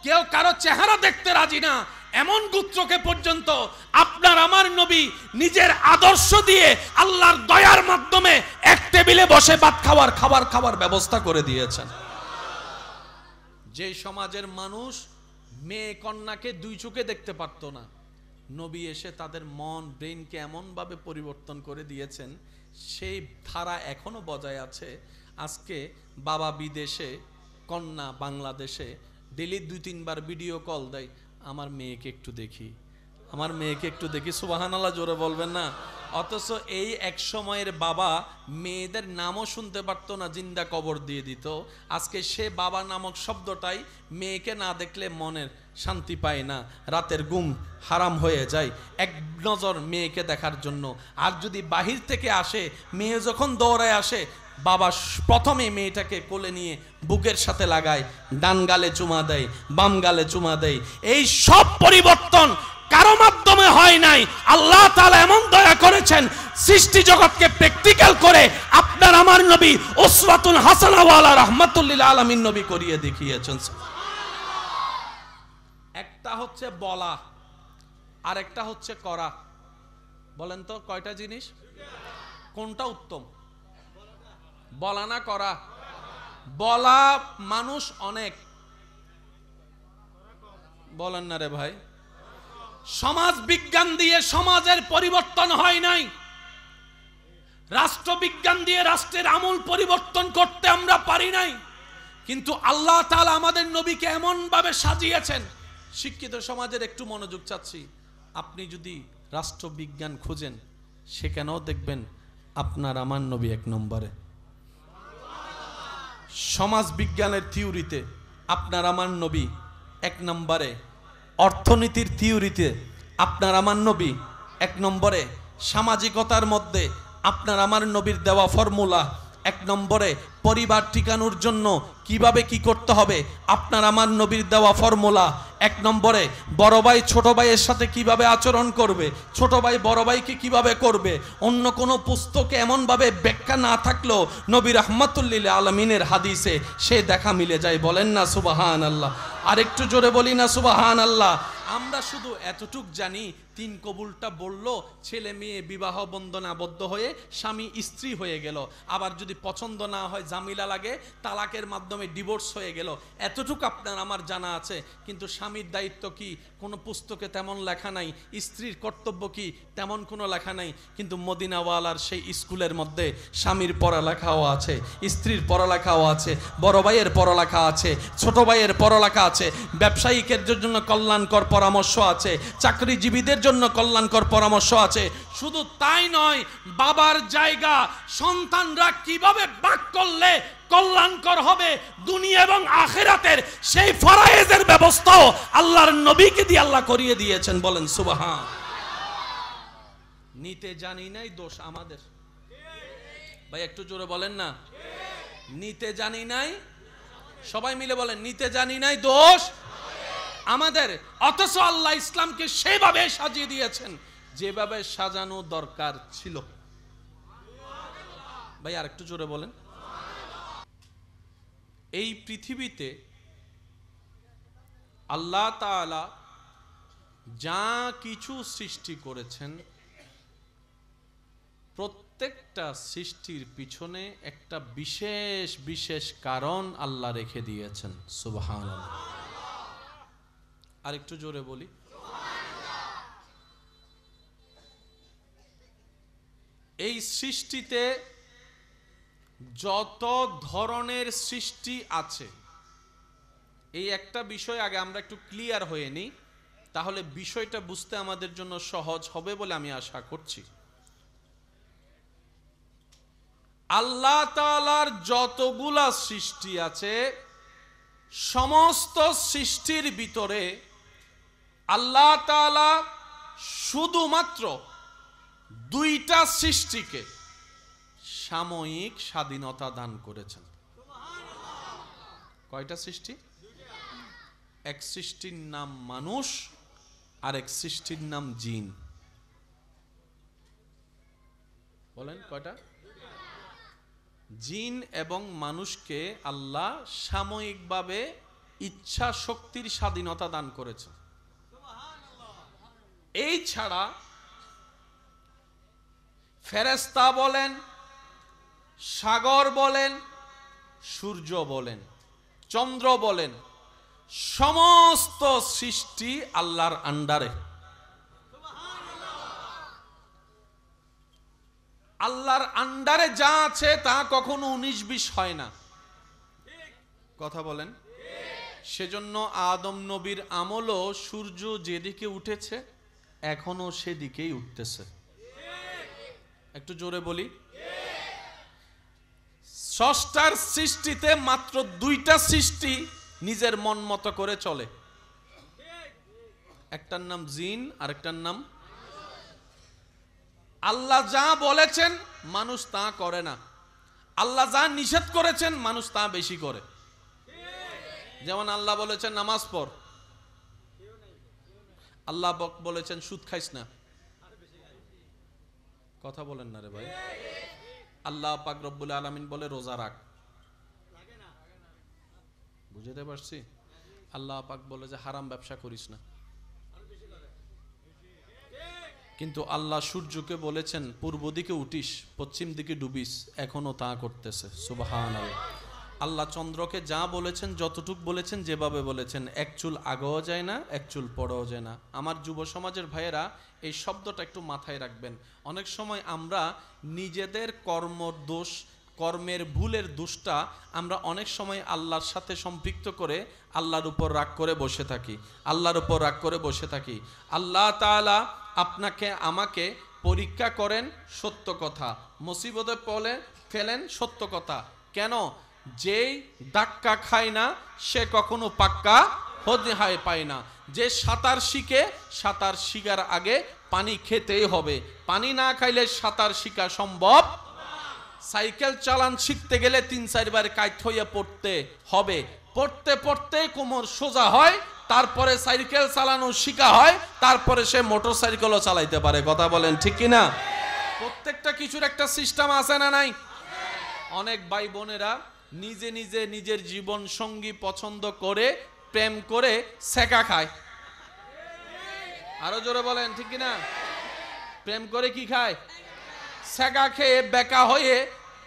কেউ কারো চেহারা দেখতে রাজি না, এমন গোত্রকে পর্যন্ত আপনার আমার নবী নিজের আদর্শ দিয়ে আল্লাহর দয়ার মাধ্যমে এক টেবিলে বসে ভাত খাবার ব্যবস্থা করে দিয়েছেন। যে সমাজের মানুষ মেয়ে কন্যাকে 2 চোখে দেখতে পারতো না, নবী এসে তাদের মন ব্রেনকে এমন ভাবে পরিবর্তন করে দিয়েছেন, সেই ধারা এখনো বজায় আছে। আজকে বাবা বিদেশে, কন্যা বাংলাদেশে, ডেলি 2-3 বার ভিডিও কল দেয়, আমার মেয়েকে একটু দেখি, আমার মেয়েকে একটু দেখি। সুবহানাল্লাহ জোরে বলবেন না? অথচ এই এক সময়ের বাবা মেয়েদের নামও শুনতে পারতো না, জিন্দা কবর দিয়ে দিত। আজকে সে বাবা নামক শব্দটাই মেয়েকে না দেখলে মনের শান্তি পায় না, রাতের ঘুম হারাম হয়ে যায় এক নজর মেয়েকে দেখার জন্য। আর যদি বাহির থেকে আসে, মেয়ে যখন দৌড়ায় আসে, বাবা প্রথমে মেয়েটাকে কোলে নিয়ে বুকের সাথে লাগায়, ডান গালে চুমা দেয়, বাম গালে চুমা দেয়। এই সব পরিবর্তন কারো মাধ্যমে হয় নাই, আল্লাহ তাআলা এমন দয়া করেছেন, সৃষ্টি জগৎকে প্র্যাকটিক্যাল করে আপনার আমার নবী উসওয়াতুন হাসানাহ ওয়ালা রাহমাতুল লিল আলামিন নবী করিয়ে দেখিয়েছেন। একটা হচ্ছে বলা আর একটা হচ্ছে করা। বলেন তো কয়টা জিনিস, কোনটা উত্তম, বলা না করা? বলা মানুষ অনেক, বলেন না রে ভাই, সমাজ বিজ্ঞান দিয়ে সমাজের পরিবর্তন হয় নাই, রাষ্ট্রবিজ্ঞান দিয়ে রাষ্ট্রের আমূল পরিবর্তন করতে আমরা পারি নাই। কিন্তু আল্লাহ তাআলা আমাদের নবীকে এমন ভাবে সাজিয়েছেন। শিক্ষিত সমাজের একটু মনোযোগ চাচ্ছি, আপনি যদি রাষ্ট্রবিজ্ঞান খুঁজেন সেখানেও দেখবেন আপনার আমার নবী এক নম্বরে। সমাজ বিজ্ঞানের থিওরিতে আপনার আমার নবী এক নম্বরে, অর্থনীতির থিওরিতে আপনার আমার নবী এক নম্বরে, সামাজিকতার মধ্যে আপনার আমার নবীর দেওয়া ফর্মুলা এক নম্বরে, পরিবার টিকানোর জন্য কিভাবে কি করতে হবে আপনার আমার নবীর দেওয়া ফর্মুলা এক নম্বরে, বড় ভাই ছোট ভাইয়ের সাথে কিভাবে আচরণ করবে, ছোট ভাই বড় ভাইকে কিভাবে করবে, অন্য কোনো পুস্তকে এমনভাবে ব্যাখ্যা না থাকলেও নবী রাহমাতুল লিল আলামিনের হাদিসে সে দেখা মিলে যায়। বলেন না সুবহানাল্লাহ? আর একটু জোরে বলি না সুবহানাল্লাহ? আমরা শুধু এতটুক জানি, তিন কবুলটা বললো, ছেলে মেয়ে বিবাহ বন্ধনে আবদ্ধ হয়ে স্বামী স্ত্রী হয়ে গেল। আবার যদি পছন্দ না হয়, জামিলা লাগে, তালাকের মাধ্যমে ডিভোর্স হয়ে গেল। এতটুকু আপনার আমার জানা আছে। কিন্তু স্বামীর দায়িত্ব কি কোনো পুস্তকে তেমন লেখা নাই, স্ত্রীর কর্তব্য কি তেমন কোনো লেখা নাই। কিন্তু মদিনাওয়ালার সেই স্কুলের মধ্যে স্বামীর পড়ালেখাও আছে, স্ত্রীর পড়ালেখাও আছে, বড় ভাইয়ের পড়ালেখা আছে, ছোট ভাইয়ের পড়ালেখা আছে, ব্যবসায়িকের জন্য কল্যাণকর পরামর্শ আছে, চাকরিজীবীদের জন্য কল্যাণকর পরামর্শ আছে। শুধু তাই নয়, বাবার জায়গা সন্তানরা কিভাবে ভাগ করলে কল্যাণকর হবে দুনিয়া এবং আখিরাতের, সেই ফরায়েজের ব্যবস্থাও আল্লাহর নবীকে দিয়ে আল্লাহ করিয়ে দিয়েছেন। বলেন সুবহান। নিতে জানি নাই, দোষ আমাদের। ভাই একটু জোরে বলেন না, নিতে জানি নাই। সবাই মিলে বলেন, নিতে জানি নাই, দোষ আমাদের। অথচ আল্লাহ ইসলামকে সেভাবে সাজিয়ে দিয়েছেন যেভাবে সাজানো দরকার ছিল। ভাই আর একটু জোরে বলেন। এই পৃথিবীতে আল্লাহ তাআলা যা কিছু সৃষ্টি করেছেন, প্রত্যেকটা সৃষ্টির পিছনে একটা বিশেষ বিশেষ কারণ আল্লাহ রেখে দিয়েছেন। সুবহানাল্লাহ। আর একটু জোরে বলি। এই সৃষ্টিতে যত ধরনের সৃষ্টি আছে, এই একটা বিষয় আগে আমরা একটু ক্লিয়ার হয়ে নিই, তাহলে বিষয়টা বুঝতে আমাদের জন্য সহজ হবে বলে আমি আশা করছি। আল্লাহ তাআলার যতগুলা সৃষ্টি আছে, সমস্ত সৃষ্টির ভিতরে আল্লাহ তাআলা শুধুমাত্র দুইটা সৃষ্টিকে সাময়িক স্বাধীনতা দান করেছেন। কয়টা সৃষ্টি? এক সৃষ্টির নাম মানুষ, আর এক সৃষ্টির নাম জিন। বলেন কয়টা? জিন এবং মানুষকে আল্লাহ সাময়িকভাবে ইচ্ছা শক্তির স্বাধীনতা দান করেছে। এই ছাড়া ফেরেশতা বলেন, সাগর বলেন, সূর্য বলেন, চন্দ্র বলেন, সমস্ত সৃষ্টি আল্লাহর আন্ডারে। আল্লাহর আন্ডারে যা আছে তা কখনো 19-20 হয় না। কথা বলেন। সেজন্য আদম নবীর আমলও সূর্য যেদিকে উঠেছে এখনো সেদিকেই উঠতেছে। একটু জোরে বলি। স্রষ্টার সৃষ্টিতে মাত্র দুইটা সৃষ্টি নিজের মন মতো করে চলে, একটার নাম জিন আর একটার নাম। আল্লাহ যা বলেছেন মানুষ তা করে না, আল্লাহ যা নিষেধ করেছেন মানুষ তা বেশি করে। যেমন আল্লাহ বলেছেন নামাজ পড়, আল্লাহ বলেছেন সুদ খাইস না। কথা বলেন না রে ভাই। আল্লাহ পাক রব্বুল আলামিন বলে রোজা রাখ, বুঝতে পারছি? আল্লাহ পাক বলে যে হারাম ব্যবসা করিস না। কিন্তু আল্লাহ সূর্যকে বলেছেন পূর্ব দিকে উঠিস, পশ্চিম দিকে ডুবিস, এখনো তা করতেছে। সুবহানাল্লাহ। আল্লাহ চন্দ্রকে যা বলেছেন, যতটুক বলেছেন, যেভাবে বলেছেন, এক চুল আগেও যায় না, এক চুল পরেও যায় না। আমার যুব সমাজের ভাইয়েরা এই শব্দটা একটু মাথায় রাখবেন। অনেক সময় আমরা নিজেদের দোষ, কর্মের ভুলের দোষটা আমরা অনেক সময় আল্লাহর সাথে সম্পৃক্ত করে আল্লাহর উপর রাগ করে বসে থাকি, আল্লাহর উপর রাগ করে বসে থাকি। আল্লাহ তাআলা আপনাকে আমাকে পরীক্ষা করেন সত্য কথা, মুসিবতে ফেলেন সত্য কথা। কেন? যেই ধাক্কা খায় না সে কখনো পাক্কা হদিহায় পায় না। যে সাঁতার শিখে, সাঁতার শিখার আগে পানি খেতেই হবে, পানি না খাইলে সাঁতার শিখা সম্ভব। সাইকেল চালান শিখতে গেলে 3-4 বার কাইট হইয়া পড়তে হবে, পড়তে পড়তে কোমর সোজা হয়, তারপরে সাইকেল চালানো শিখা হয়, তারপরে সে মোটর সাইকেলও চালাইতে পারে। কথা বলেন ঠিক কিনা? প্রত্যেকটা কিছুর একটা সিস্টেম আছে না নাই? অনেক ভাই বোনেরা নিজে নিজে নিজের জীবন সঙ্গী পছন্দ করে, প্রেম করে সেকা খায়। আরো জোরে বলেন ঠিক কিনা? প্রেম করে কি খায়? সেকা খেয়ে বেকা হয়ে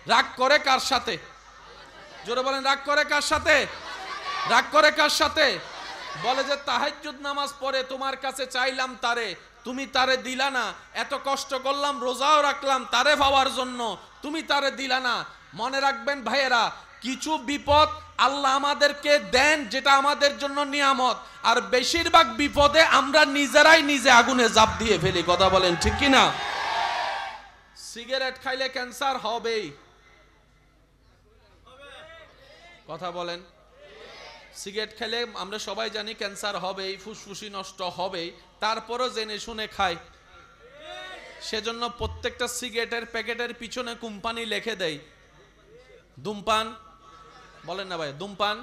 রাগ করে কার সাথে? জোরে বলেন, রাগ করে কার সাথে? রাগ করে কার সাথে? বলে যে তাহাজ্জুদ নামাজ পড়ে তোমার কাছে চাইলাম তারে, তুমি তারে দিলা না, এত কষ্ট করলাম, রোজাও রাখলাম তারে পাওয়ার জন্য, তুমি তারে দিলা না। মনে রাখবেন ভাইয়েরা, কিছু বিপদ আল্লাহ আমাদেরকে দেন যেটা আমাদের জন্য নিয়ামত, আর বেশিরভাগ বিপদে আমরা নিজেরাই নিজে আগুনে ঝাঁপ দিয়ে ফেলি। কথা বলেন ঠিক কিনা? সিগারেট খাইলে ক্যান্সার হবেই। কথা বলেন। সিগারেট খেলে আমরা সবাই জানি ক্যান্সার হবেই, ফুসফুসি নষ্ট হবেই, তারপরও জেনে শুনে খায়। সেজন্য প্রত্যেকটা সিগারেটের প্যাকেটের পিছনে কোম্পানি লিখে দেয় ধূমপান। বলেন না ভাই, ধূমপান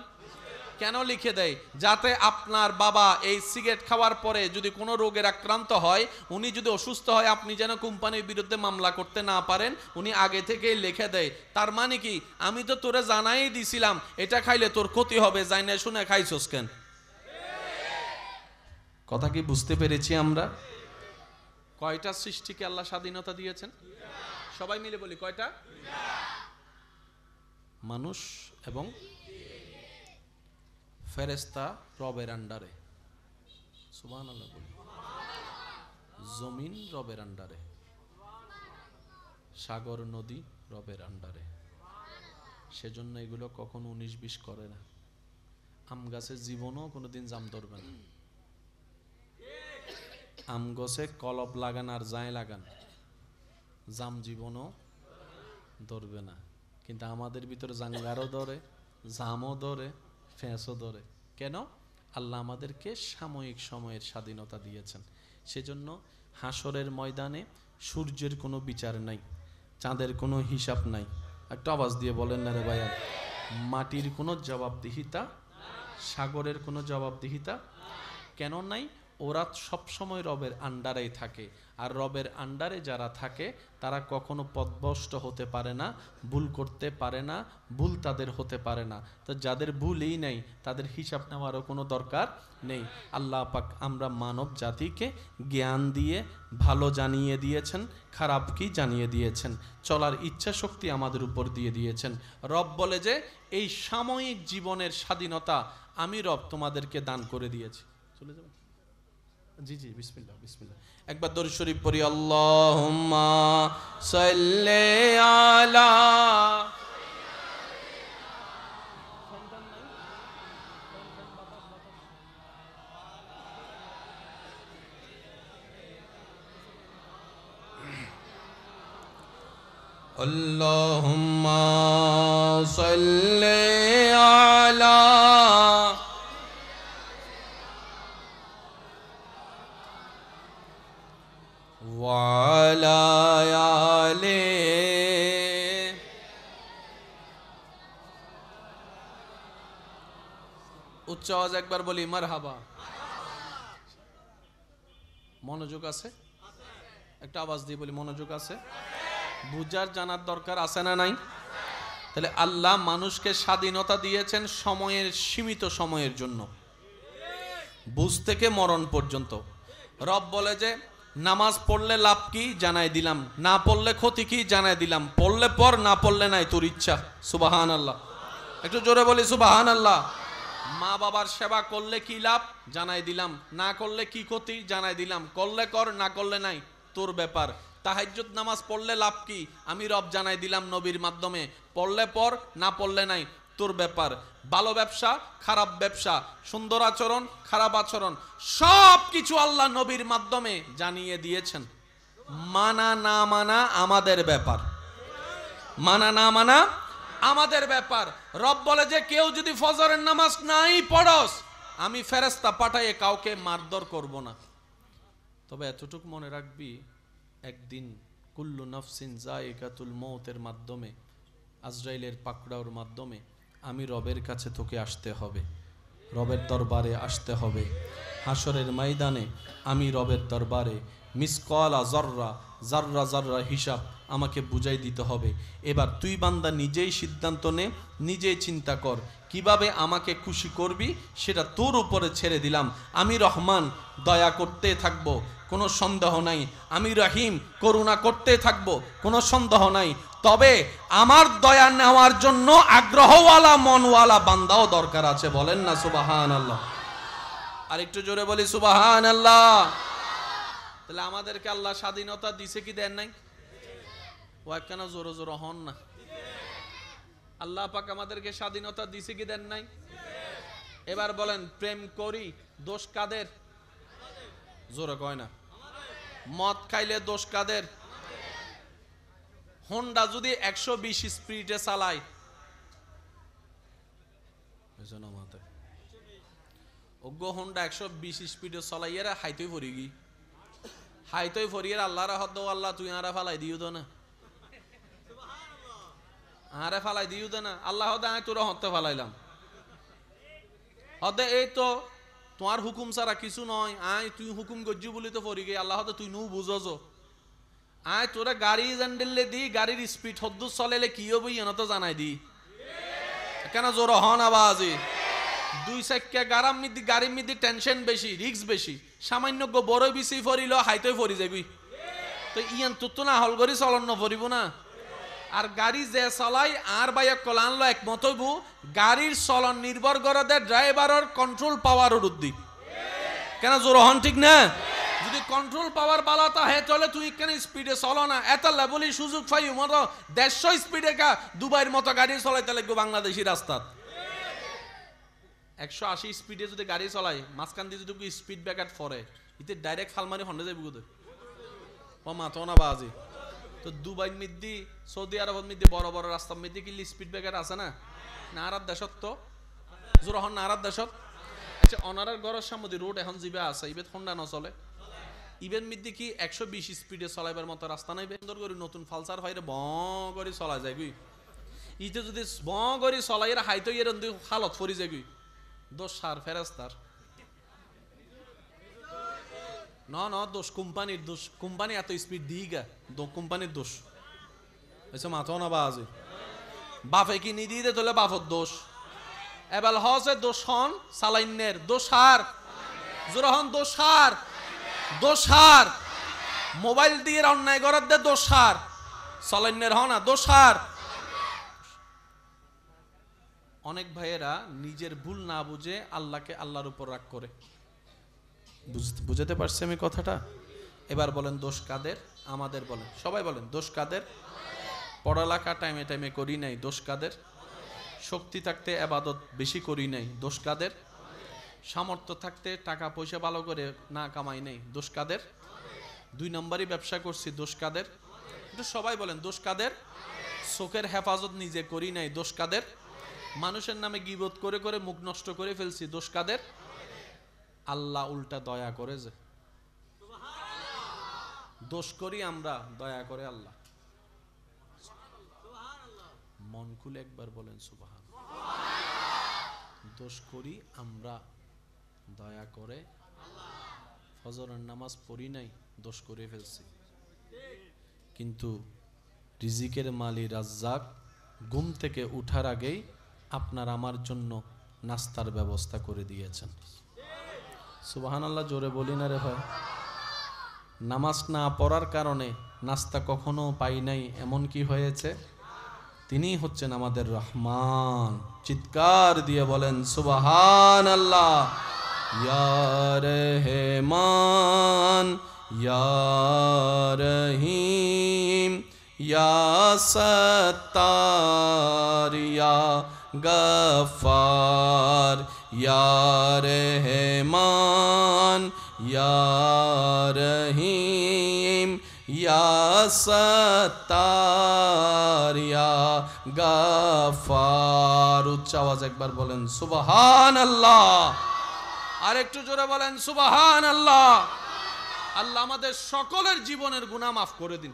কেন লিখে দেয়? যাতে আপনার বাবা এই সিগারেট খাওয়ার পরে যদি কোনো রোগের আক্রান্ত হয়, উনি যদি অসুস্থ হয়, আপনি যেন কোম্পানির বিরুদ্ধে মামলা করতে না পারেন, উনি আগে থেকেই লিখে দেয়। তার মানে কি? আমি তো তোরে জানাই দিছিলাম এটা খাইলে তোর ক্ষতি হবে, যাই না শুনে খাইছস কেন? কথা কি বুঝতে পেরেছি আমরা? কয়টা সৃষ্টিকে আল্লাহ স্বাধীনতা দিয়েছেন? সবাই মিলে বলি কয়টা? মানুষ এবং ফেরেশতা রবের আন্ডারে। সুবহানাল্লাহ বলি। জমিন রবের আন্ডারে, সাগর নদী রবের আন্ডারে। সেজন্য এগুলো কখনো 19-20 করে না। আম গাছের জীবনও কোনোদিন জাম ধরবে না। আম গাছে কলব লাগান আর যায় লাগান, জাম জীবনও ধরবে না। কিন্তু আমাদের ভিতরে জাঙ্গারও ধরে, জামও ধরে, ফেঁসও ধরে। কেন? আল্লাহ আমাদেরকে সাময়িক সময়ের স্বাধীনতা দিয়েছেন। সেজন্য হাসরের ময়দানে সূর্যের কোনো বিচার নাই, চাঁদের কোনো হিসাব নাই। একটা আওয়াজ দিয়ে বলেন না রে ভাইয়া। মাটির কোনো জবাবদিহিতা, সাগরের কোনো জবাবদিহিতা কেন নাই? ওরা সব সময় রবের আন্ডারেই থাকে, আর রবের আন্ডারে যারা থাকে তারা কখনো পথভ্রষ্ট হতে পারে না, ভুল করতে পারে না, ভুল তাদের হতে পারে না। তো যাদের ভুলই নেই তাদের হিসাব নেওয়ারও কোনো দরকার নেই। আল্লাহ পাক আমরা মানব জাতিকে জ্ঞান দিয়ে ভালো জানিয়ে দিয়েছেন, খারাপ কি জানিয়ে দিয়েছেন, চলার ইচ্ছা শক্তি আমাদের উপর দিয়ে দিয়েছেন। রব বলে যে এই সাময়িক জীবনের স্বাধীনতা আমি রব তোমাদেরকে দান করে দিয়েছি। চলে যাবেন? জি জি, বিসমিল্লাহ বিসমিল্লাহ। একবার দরুদ শরীফ পড়ি। আল্লাহুম্মা সাল্লি আলা। আল্লাহুম্মা সাল্লি আলা ওয়ালা আলে। উচ্চ আওয়াজ একবার বলি মারহাবা। মনোযোগ আছে? একটা আওয়াজ দিয়ে বলি মনোযোগ আছে? বুঝার জানার দরকার আছে না নাই? তাহলে আল্লাহ মানুষকে স্বাধীনতা দিয়েছেন সময়ের, সীমিত সময়ের জন্য, বুঝ থেকে মরণ পর্যন্ত। রব বলে যে নামাজ পড়লে লাভ কি জানাই দিলাম, না পড়লে ক্ষতি কি জানাই দিলাম, পড়লে পর, না পড়লে নাই, তোর ইচ্ছা। সুবহানাল্লাহ। একটু জোরে বলি সুবহানাল্লাহ। মা বাবার সেবা করলে কি লাভ জানাই দিলাম, না করলে কি ক্ষতি জানাই দিলাম। করলে কর, না করলে নাই, তোর ব্যাপার। তাহাজ্জুদ নামাজ পড়লে লাভ কি আমি রব জানাই দিলাম নবীর মাধ্যমে। পড়লে পর, না পড়লে নাই, তোর ব্যাপার। ভালো ব্যবসা, খারাপ ব্যবসা, সুন্দর আচরণ, খারাপ আচরণ, সব কিছু আল্লাহ নবীর মাধ্যমে জানিয়ে দিয়েছেন। মানা না মানা আমাদের ব্যাপার, মানা না মানা আমাদের ব্যাপার। রব বলে যে কেউ যদি ফজরের নামাজ নাই পড়স, আমি ফেরেশতা পাঠাইয়ে কাউকে মারধর করব না। তবে এতটুকু মনে রাখবি, একদিন কুল্লু নাফসিন যায়িকাতুল মউতের মাধ্যমে, আজরাইলের পাকড়াওর মাধ্যমে আমি রবের কাছে তোকে আসতে হবে, রবের দরবারে আসতে হবে। হাসরের ময়দানে আমি রবের দরবারে মিসকালা যাররা, যাররা যাররা হিসাব আমাকে বুঝাই দিতে হবে। এবার তুই বান্দা নিজেই সিদ্ধান্ত নে, নিজেই চিন্তা কর কিভাবে আমাকে খুশি করবি, সেটা তোর উপরে ছেড়ে দিলাম। আমি রহমান, দয়া করতে থাকবো, কোনো সন্দেহ নাই। আমি রহিম, করুণা করতে থাকবো, কোনো সন্দেহ নাই। তবে আমার দয়া নেওয়ার জন্য আগ্রহওয়ালা মনওয়ালা বান্দাও দরকার আছে। বলেন না সুবহানাল্লাহ। আর একটু জোরে বলি সুবহানাল্লাহ। তাহলে আমাদেরকে আল্লাহ স্বাধীনতা দিছে কি দেন নাই? ও একখানা জোরে জোরে হন না। আল্লাহ পাক আমাদেরকে স্বাধীনতা দিছে কি দেন নাই? এবার বলেন, প্রেম করি, দোষ কাদের? জোরে কয় না। মদ খাইলে দোষ কাদের? হোন্ডা যদি 120 স্পিডে চালায়, ওগো হোন্ডা 120 স্পিডে চলাইয়ারা হাইতই ফরি গি, হাইতই ফরিয়ার আল্লাহর হদ আল্লাহ তুই আরে ফালাই দিও তো না, আরে ফালাই দিও তো না। আল্লাহ হদে আয় তোরা হতে ফালাইলাম, হদে এই তো তোমার হুকুম ছাড়া কিছু নয়, আয় তুই হুকুম গজ্জু বলি তো ফরি গে। আল্লাহ হদে তুই নু বুঝছ, আয় তোরা গাড়ি জানডিলে দি, গাড়ির স্পিড হদ্দু চলেলে কি হবে ইয়ে তো জানাই দি। কেন জোর হন আবাজি? দুই চাক্কা গাড়ির মধ্যে টেনশন বেশি, রিস্ক বেশি। সামান্য বড় বেশি ফরিল হাইতই ফরি যাবি, তো ইয়ান তো না হল করি চলন নফরিব না। আর গাড়ি যে চলাই আর বাইক কল আনলো একমত হইব, গাড়ির চলন নির্ভর করে দে ড্রাইভারের কন্ট্রোল পাওয়ার উদ্দি। কেন জোর হন ঠিক না? যদি কন্ট্রোল পাওয়ার বালাতা হে তাহলে তুই কেন স্পিডে চলো না? এত লেভেলি সুযোগ পাই মতো 150 স্পিডে কা দুবাইয়ের মতো গাড়ি চলাইতে লাগবে বাংলাদেশি রাস্তাত। 180 স্পিডে যদি গাড়ি চলাই, মাঝখান দিয়ে যদি স্পিড ব্রেকার ফরে, ইতে ডাইরেক্ট ফালমারি হন্ডে যাবি কোথায়? ও মাতো না বাজি। তো দুবাই মিদ্দি, সৌদি আরব মিদ্দি বড় বড় রাস্তার মিদ্দি কি স্পিড ব্রেকার আছে না? নারার দেশত তো জোর হন, নারার দেশত। আচ্ছা, অনারার গড়ের সামনে রোড এখন জিবা আছে, ইবেত হন্ডা ন চলে, ইভেন মিদ্দি কি 120 স্পিডে চলাইবার মতো রাস্তা নাই? সুন্দর করে নতুন ফালসার হয় ব করে চলা যায় গুই, ইতে যদি ব করে চলাই হাইতো এর হালত ফরি যায় গুই, দোষ সার ফেরেস্তার ন দোষ কোম্পানির দোষ। কোম্পানি এত স্পিড দিই গা, কোম্পানির দোষ হয়েছে। মাথা না বা আছে বাপে কি নি দিয়ে তোলে বাপর দোষ। এবার হসে দোষ হন সালাইনের দোষ হার, জোর হন দোষ হার, দোষ হার। মোবাইল দিয়ে অন্যায় করার দে দোষ হার, সালাইনের হন না দোষ হার। অনেক ভাইয়েরা নিজের ভুল না বুঝে আল্লাহকে আল্লাহর উপর রাগ করে। বুঝতে পারছি আমি কথাটা? এবার বলেন দোষ কাদের? আমাদের। বলেন সবাই, বলেন দোষ কাদের? পড়ালেখা টাইমে টাইমে করি নাই, দোষ কাদের? শক্তি থাকতে ইবাদত বেশি করি নাই, দোষ কাদের? সামর্থ্য থাকতে টাকা পয়সা ভালো করে না কামাই নাই, দোষ কাদের? 2 নম্বরই ব্যবসা করছি, দোষ কাদের? একটু সবাই বলেন দোষ কাদের? চোখের হেফাজত নিজে করি নাই, দোষ কাদের? মানুষের নামে গীবত করে করে মুখ নষ্ট করে ফেলছি, দোষ কাদের? আল্লাহ উল্টা দয়া করে যে দোষ করি আমরা, দয়া করে আল্লাহ। মন খুলে একবার বলেন সুবহানাল্লাহ। দোষ করি আমরা, দয়া করে ফজরের নামাজ পড়ি নাই, দোষ করে ফেলছি। কিন্তু রিজিকের মালি রাজ্জাক ঘুম থেকে উঠার আগেই আপনার আমার জন্য নাস্তার ব্যবস্থা করে দিয়েছেন। সুবহানাল্লাহ জোরে বলি না রে ভাই। নামাজ না পড়ার কারণে নাস্তা কখনো পাই নাই এমন কি হয়েছে? তিনি হচ্ছেন আমাদের রহমান। চিৎকার দিয়ে বলেন সুবহানাল্লাহ। ইয়া রহমান ইয়া রহিম ইয়া সত্তার ইয়া গফফার ইয়া রহমান ইয়া রহিম ইয়া সত্তার ইয়া গফফার। উচ্চ আওয়াজ একবার বলেন সুবহানাল্লাহ। আর একটু জোরে বলেন সুবহানাল্লাহ। আল্লাহ আমাদের সকলের জীবনের গুনাহ মাফ করে দিন।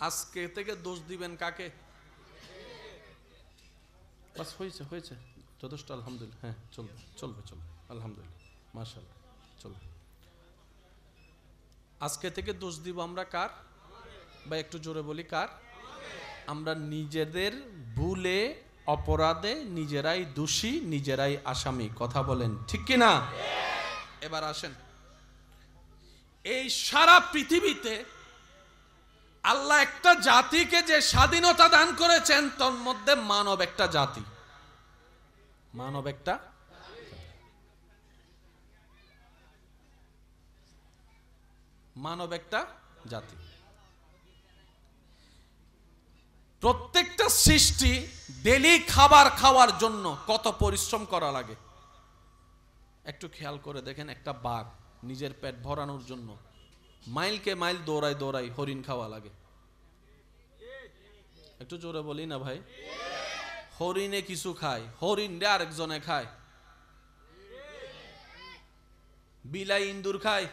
আজকে থেকে দোষ দিবেন কাকে? বাস হয়েছে হয়েছে যথেষ্ট, আলহামদুলিল্লাহ। হ্যাঁ চলবে চলবে চলবে, আলহামদুলিল্লাহ, মাশাআল্লাহ, চলবে। আজকে থেকে দোষ দিব আমরা কার? বা একটু জোরে বলি কার? আমরা নিজেদের ভুলে অপরাধে নিজেরাই দোষী, নিজেরাই আসামি। কথা বলেন ঠিক কি না? এবার আসেন, এই সারা পৃথিবীতে আল্লাহ একটা জাতিকে যে স্বাধীনতা দান করেছেন, তোর মধ্যে মানব একটা জাতি। মানব একটা মানব একটা জাতি। প্রত্যেকটা সৃষ্টি ডেলি খাবার খাওয়ার জন্য কত পরিশ্রম করা লাগে একটু খেয়াল করে দেখেন। একটা বাঘ নিজের পেট ভরানোর জন্য মাইলকে মাইল দৌড়াই দৌড়াই হরিণ খাওয়া লাগে। একটু জোরে বলি না ভাই? হরিণে কিছু খায়, হরিণ রে আরেকজনে খায়। বিলাই ইন্দুর খায়,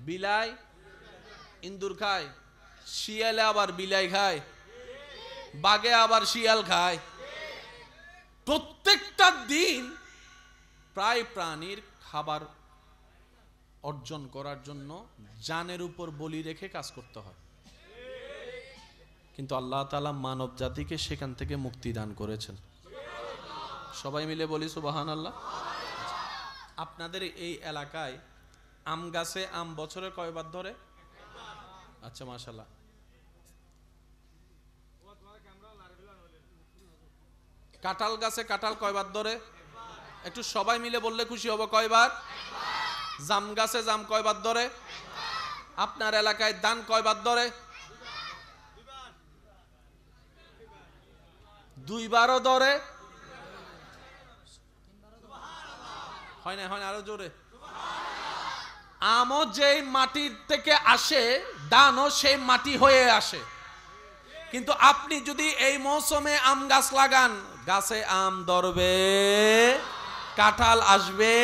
বিলাই ইন্দুর খায়, শিয়ালে আবার বিলাই খায়, বাঘে আবার শিয়াল খায়। প্রত্যেকটা দিন প্রায় প্রাণীর খাবার অর্জন করার জন্য জানের উপর বলি রেখে কাজ করতে হয়। কিন্তু আল্লাহ তাআলা মানব জাতিকে সেখান থেকে মুক্তি দান করেছেন। সবাই মিলে বলি সুবহানাল্লাহ। আপনাদের এই এলাকায় আম গাছে আম বছরে কয়বার ধরে? আচ্ছা মাশাআল্লাহ। কাঁঠাল গাছে কাঁঠাল কয়বার ধরে? একটু সবাই মিলে বললে খুশি হব। কয়বার? জাম গাছে জাম কয়বার ধরে? আপনার এলাকায় ধান কয়বার ধরে? দুইবারও ধরে? হয় না, হয় না, আরো জোরে। আমও যেই মাটির থেকে আসে, ধানও সেই মাটি হয়ে আসে। কিন্তু আপনি যদি এই মৌসুমে আম গাছ লাগান, গাছে আম ধরবে, কাঁঠাল আসবে।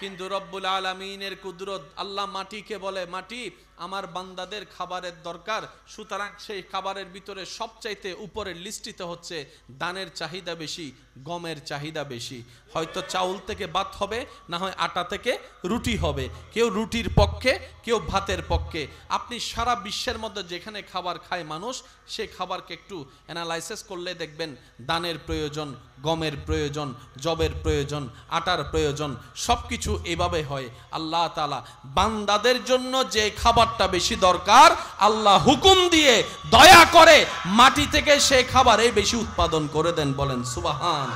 কিন্তু রব্বুল আলামিনের কুদরত, আল্লাহ মাটিকে বলে, মাটি আমার বান্দাদের খাবারের দরকার, সুতরাং সেই খাবারের ভিতরে সবচাইতে উপরের লিস্টিতে হচ্ছে ধানের চাহিদা বেশি, গমের চাহিদা বেশি। হয়তো চাউল থেকে ভাত হবে, না হয় আটা থেকে রুটি হবে। কেউ রুটির পক্ষে, কেউ ভাতের পক্ষে। আপনি সারা বিশ্বের মধ্যে যেখানে খাবার খায় মানুষ, সেই খাবারকে একটু অ্যানালাইসিস করলে দেখবেন ধানের প্রয়োজন, গমের প্রয়োজন, জবের প্রয়োজন, আটার প্রয়োজন, সব কিছু এভাবে হয়। আল্লাহ তাআলা বান্দাদের জন্য যে খাবারটা বেশি দরকার, আল্লাহ হুকুম দিয়ে দয়া করে মাটি থেকে সেই খাবারই বেশি উৎপাদন করে দেন। বলেন সুবহান।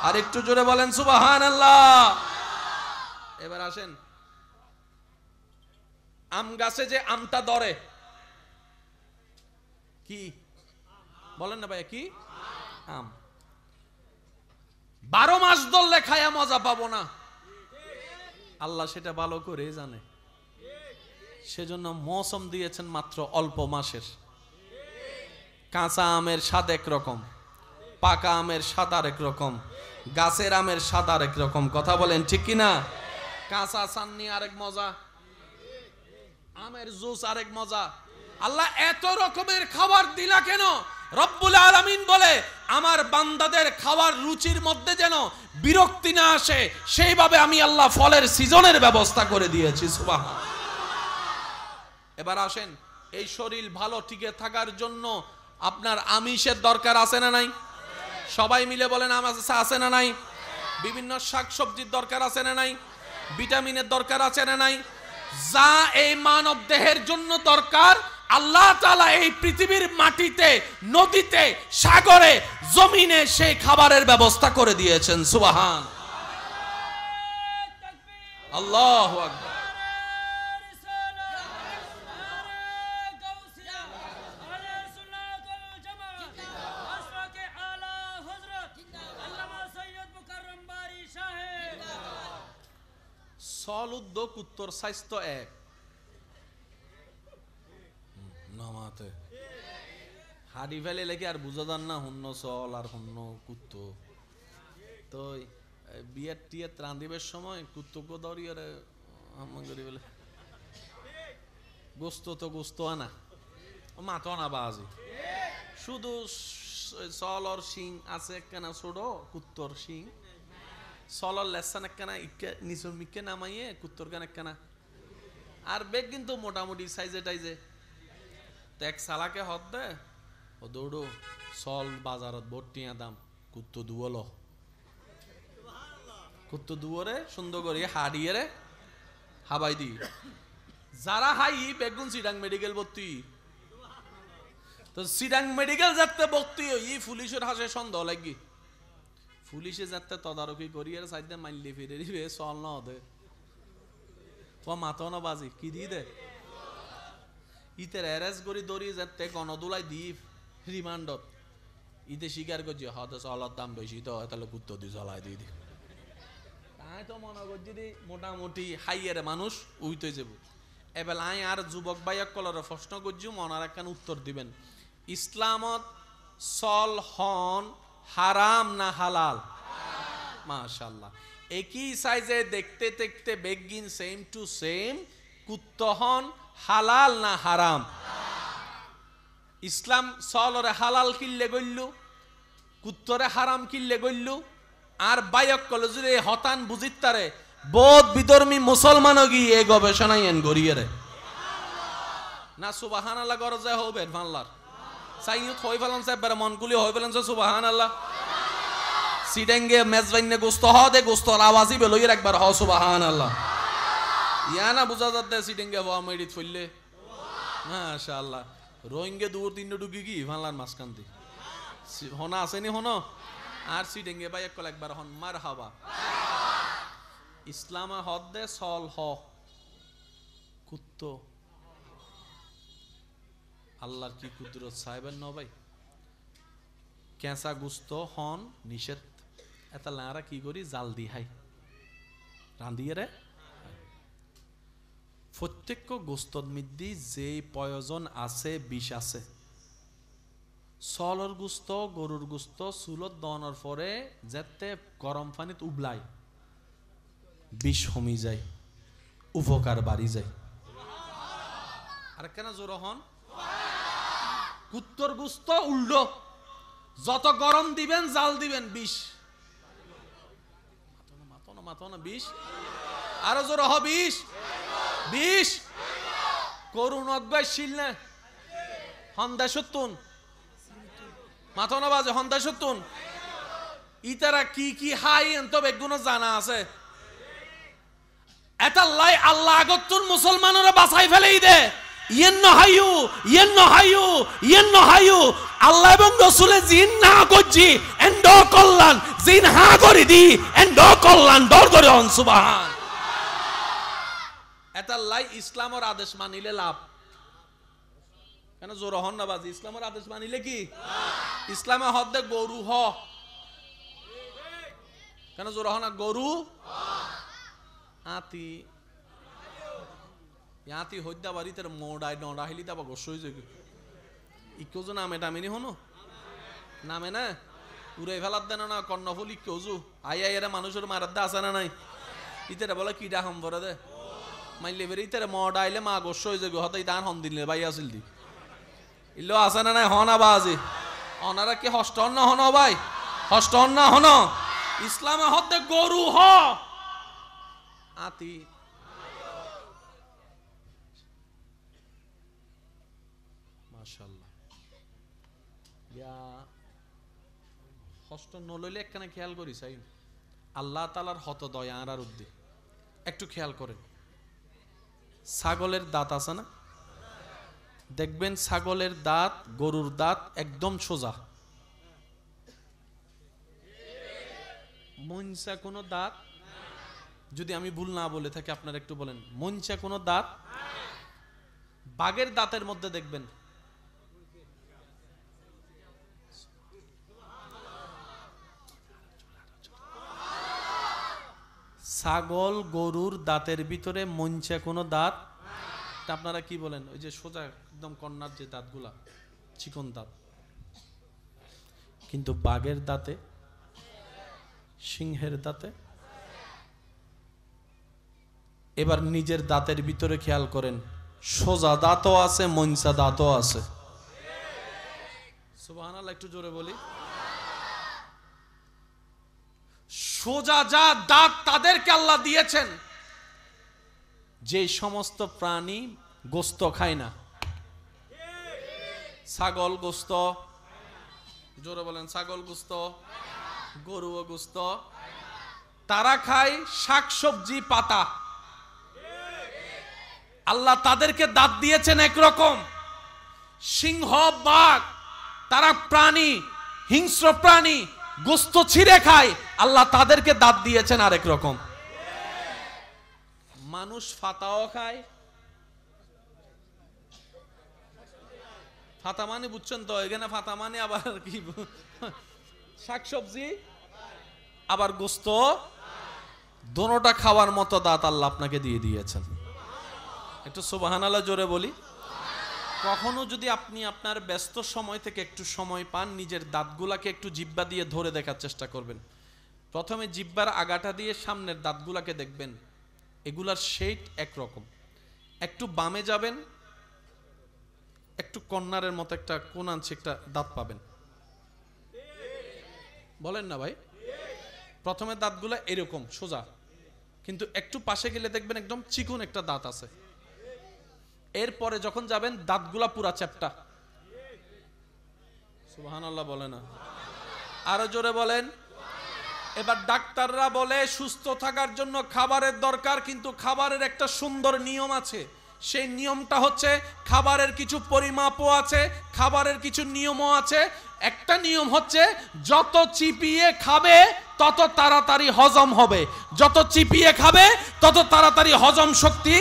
আর একটু জোরে বলেন সুবহানাল্লাহ। এবার আসেন, আম গাছে যে আমটা ধরে কি বলেন না ভাই? কি আম? 12 মাস ধরলে খায়া মজা পাবো না, আল্লাহ সেটা ভালো করে জানে। সেজন্য মৌসুম দিয়েছেন মাত্র অল্প মাসের। কাঁচা আমের স্বাদ একরকম, পাকা আমের স্বাদ আরেক রকম, গাছের আমের স্বাদ আরেক রকম। কথা বলেন ঠিক কিনা? কাঁচা চাননি আরেক মজা, আমের জুস আরেক মজা। আল্লাহ এত রকমের খাবার দিলা কেন? রব্বুল আলামিন বলে, আমার বান্দাদের খাওয়ার রুচির মধ্যে যেন বিরক্তি না আসে, সেইভাবে আমি আল্লাহ ফলের সিজনের ব্যবস্থা করে দিয়েছি। সুবহান। এবার আসেন, এই শরীর ভালো টিকে থাকার জন্য আপনার আমিষের দরকার আছে না নাই? সবাই মিলে বলেন আমিষ আছে না নাই? বিভিন্ন শাকসবজির দরকার আছে না নাই? ভিটামিনের দরকার আছে না নাই? যা এই মানব দেহের জন্য দরকার, আল্লাহ তাআলা এই পৃথিবীর মাটিতে, নদীতে, সাগরে, জমিনে সেই খাবারের ব্যবস্থা করে দিয়েছেন। সুবহান আল্লাহু আকবার। সলুদ্দ কুত্তর স্বাস্থ্য এক নামাতে হাড়ি ফেলে লেগে আর বুঝা যান না হন্য চল আর হন্য কুত্ত। তো বিয়ের টিয়ে ত্রাণ দিবের সময় কুত্তকে দৌড়িয়ে করি বলে গোস্ত তো গোস্ত আনা মাথা না বাজি শুধু চলর শিং আছে একখানা ছোট কুত্তর শিং সলর লেসান একখানা ইকে নিচুর মিকে নামাইয়ে কুত্তর গান একখানা আর বেগ কিন্তু মোটামুটি সাইজে টাইজে। তো এক সালাকে হদ দে ও দৌড়ো সল বাজারত ভর্তিয়া দাম কুত্তো দুয়ল কুত্তো দুয়রে সুন্দর করে হাড়িয়ে রে হাবাই দি যারা হাই বেগুন সিডাং মেডিকেল ভর্তি। তো সিডাং মেডিকেল যাতে ভর্তি ই পুলিশের হাসে সন্দেহ লাগি পুলিশে যাতে তদারকি করিয়ে সাইডে মাইলি ফিরে দিবে চল না দে তোমার মাথা না বাজি কি দি দে ইতের অ্যারেস্ট করি দৌড়িয়ে যাতে গণদোলাই দি রিমান্ডত ইতে স্বীকার করছে হয়তো চলার দাম বেশি তো তাহলে কুত্তো দিয়ে চলাই দিয়ে দি তাই তো মনে করছি দি মোটামুটি হাইয়ের মানুষ উইতে যাব। এবার আই আর যুবক ভাইয়া কলর প্রশ্ন করছি মনার একখান উত্তর দিবেন। ইসলামত সল হন হারাম না হালাল? মাশাআল্লাহ একই সাইজে দেখতে দেখতে বেগিন সেম টু সেম কুত্তহন হালাল না হারাম? ইসলাম সলরে হালাল কিল্লে গইল্লু কুত্তরে হারাম কিল্লে গইল্লু আর বায়ক কলেজে হতান বুঝিতারে বোধ বিধর্মী মুসলমান গিয়ে এই গবেষণায় এন গড়িয়ে রে না সুবহানাল্লাহ গরজে হবে ভাল্লার সাইয়দ হই ফেলান সাহেব মনকুলি হই ফেলান সুবহানাল্লাহ সিডেঙ্গে মেজবাইনে গোস্ত হ দে গোস্তর আওয়াজই বেলইর একবার হ সুবহানাল্লাহ ইয়া না বুঝা যাতে সিডেঙ্গে হওয়া মেডিত ফইলে মাশাআল্লাহ রোহিঙ্গে দূর তিন ডুগি কি ভাল্লার মাসকান্তি হনা আসেনি হনো আর সিডেঙ্গে ভাই একবার হন মারহাবা। ইসলামা হদ দে সল হ কুত্তো আল্লাহর কি কুদরত সাহেবের ন ভাই কেঁচা গুস্ত হন নিষেধ এটা লারা কি করি জাল দি হাই রাঁধিয়ে রে প্রত্যেক গোস্তর মধ্যে যে প্রয়োজন আছে বিষ আছে। সলর গুস্ত গরুর গুস্ত চুলত দনের পরে যেতে গরম পানিত উবলাই বিষ কমি যায় উপকার বাড়ি যায়। আর কেন জোর হন কুত্তর গুস্ত উল্টো যত গরম দিবেন জাল দিবেন বিষ মাথো না বিষ আরো জোর হ বিষ বিষ করুন অদ্বয় শিল না হন্দা সত্তুন মাথো না বাজে হন্দা সত্তুন ইতারা কি কি হাই এত বেগুনো জানা আছে এটা লাই আল্লাহ আগতুন মুসলমানরা বাঁচাই ফেলেই দে আল্লাহ এবং রাসূলে জিন না করছি এন্ড কল্যাণ জিন হা করে দি এন্ড কল্যাণ দর করে অন সুবহান এটা লাই ইসলামের আদেশ মানিলে লাভ কেন জোর হন না বাজি ইসলামের আদেশ মানিলে কি ইসলামে হদে গরু হ কেন জোর হন না গরু আতি ইয়াতি হইদা বাড়িতে মোড়াই নড়া হিলি দাবা গোস হয়ে যাবে ইকোজু নামে টামিনি হনো নামে না উড়ে ফেলার দেন না কর্ণফুল ইকোজু আই এরা মানুষের মারার দা আছে না নাই ইতেরা বলে কিডা হম ভরে দে মাইলে বেরি ইতেরা মোড়াইলে মা গোস হয়ে যাবে হতে দান হন দিলে ভাই আসিল দি ইলো আছে না নাই হন আবাজি অনারা কি হস্টন না হন ভাই হস্টন না হন ইসলামে হতে গরু হ আতি মাশাআল্লাহ ইয়া হস্ত নলইলে একখানে খেয়াল করি চাই আল্লাহ তাআলার হত দয়া আর উদ্দি একটু খেয়াল করেন ছাগলের দাঁত আছে না দেখবেন ছাগলের দাঁত গরুর দাঁত একদম সোজা, মঞ্চা কোনো দাঁত, যদি আমি ভুল না বলে থাকি আপনারা একটু বলেন, মঞ্চা কোনো দাঁত। বাঘের দাঁতের মধ্যে দেখবেন ছাগল গরুর দাঁতের ভিতরে মঞ্চা কোনো দাঁত। আপনারা কি বলেন? ওই যে সোজা একদম কর্নার যে দাঁতগুলা, চিকন দাঁত। কিন্তু বাঘের দাঁতে, সিংহের দাঁতে, এবার নিজের দাঁতের ভিতরে খেয়াল করেন, সোজা দাঁতও আছে, মঞ্চা দাঁতও আছে। সুবহানাল্লাহ, একটু জোরে বলি। সোজা যা দাঁত তাদেরকে আল্লাহ দিয়েছেন যে সমস্ত প্রাণী গোস্ত খায় না। ছাগল গোস্ত, জোরে বলেন, ছাগল গোস্ত, গরু গোস্ত, তারা খায় শাকসবজি, পাতা। আল্লাহ তাদেরকে দাঁত দিয়েছেন একরকম। সিংহ, বাঘ, তারা প্রাণী, হিংস্র প্রাণী, গোস্ত ছিঁড়ে খায়, আল্লাহ তাদেরকে দাঁত দিয়েছেন আরেক রকম। মানুষ ফাতাও খায়। ফাতা মানে বুঝছেন তো? এখানে ফাতা মানে আবার কি, শাকসবজি আবার গোস্ত, দোনোটা খাওয়ার মতো দাঁত আল্লাহ আপনাকে দিয়ে দিয়েছেন। একটু সুবহানাল্লাহ জোরে বলি। কখনো যদি আপনি আপনার ব্যস্ত সময় থেকে একটু সময় পান, নিজের দাঁতগুলাকে একটু জিহ্বা দিয়ে ধরে দেখার চেষ্টা করবেন। প্রথমে জিহ্বার আগাটা দিয়ে সামনের দাঁতগুলাকে দেখবেন, এগুলার শেড একরকম। একটু বামে যাবেন, একটু কর্নারের মতো একটা কোনাঞ্চে একটা দাঁত পাবেন। বলেন না ভাই? প্রথমে দাঁতগুলা এরকম সোজা, কিন্তু একটু পাশে গেলে দেখবেন একদম চিকন একটা দাঁত আছে। এরপরে যখন যাবেন দাঁতগুলা পুরা চ্যাপ্টা। সুবহানাল্লাহ বলে না? আরো জোরে বলেন। এবার ডাক্তাররা বলে সুস্থ থাকার জন্য খাবারের দরকার, কিন্তু খাবারের একটা সুন্দর নিয়ম আছে। সেই নিয়মটা হচ্ছে, খাবারের কিছু পরিমাপও আছে, খাবারের কিছু নিয়মও আছে। একটা নিয়ম হচ্ছে, যত চিপিয়ে খাবে তত তাড়াতাড়ি হজম হবে। যত চিপিয়ে খাবে তত তাড়াতাড়ি হজম শক্তি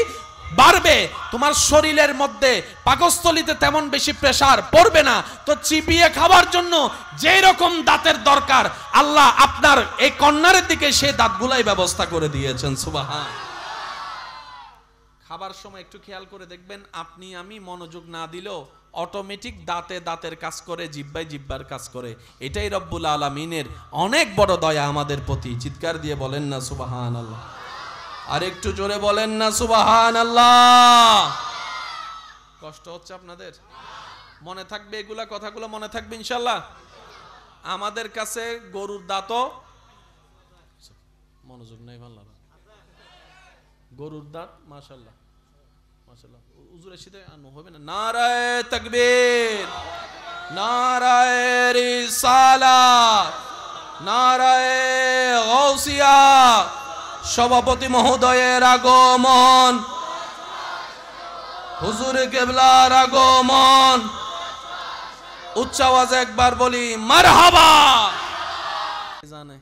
বাড়বে। তোমার শরীরের মধ্যে পাকস্থলীতে তেমন বেশি প্রেসার পড়বে না। তো চিবিয়ে খাবার জন্য যেই রকম দাঁতের দরকার, আল্লাহ আপনার এই কর্নারের দিকে সেই দাঁতগুলাই ব্যবস্থা করে দিয়েছেন। সুবহান। খাবার সময় একটু খেয়াল করে দেখবেন, আপনি আমি মনোযোগ না দিলেও অটোমেটিক দাঁতে দাঁতের কাজ করে, জিহ্বায় জিহ্বার কাজ করে। এটাই রব্বুল আলামিনের অনেক বড় দয়া আমাদের প্রতি। চিৎকার দিয়ে বলেন না সুবহানাল্লাহ। আর একটু জোরে বলেন না সুবহানাল্লাহ। কষ্ট হচ্ছে আপনাদের? মনে থাকবে এগুলা, কথাগুলো মনে থাকবে ইনশাআল্লাহ। আমাদের কাছে গরুর দাঁতও, মনোযোগ নেই ভালো, গরুর দাঁত মাশাআল্লাহ মাশাআল্লাহ। হুজুরের সাথে আনো হবে না? নারায়ে তাকবীর, নারায়ে রিসালাত, নারায়ে গাউসিয়া। সভাপতি মহোদয়ের আগমন, হুজুর কেবলার আগমন। উচ্চ আওয়াজে একবার বলি মারহাবা। জানে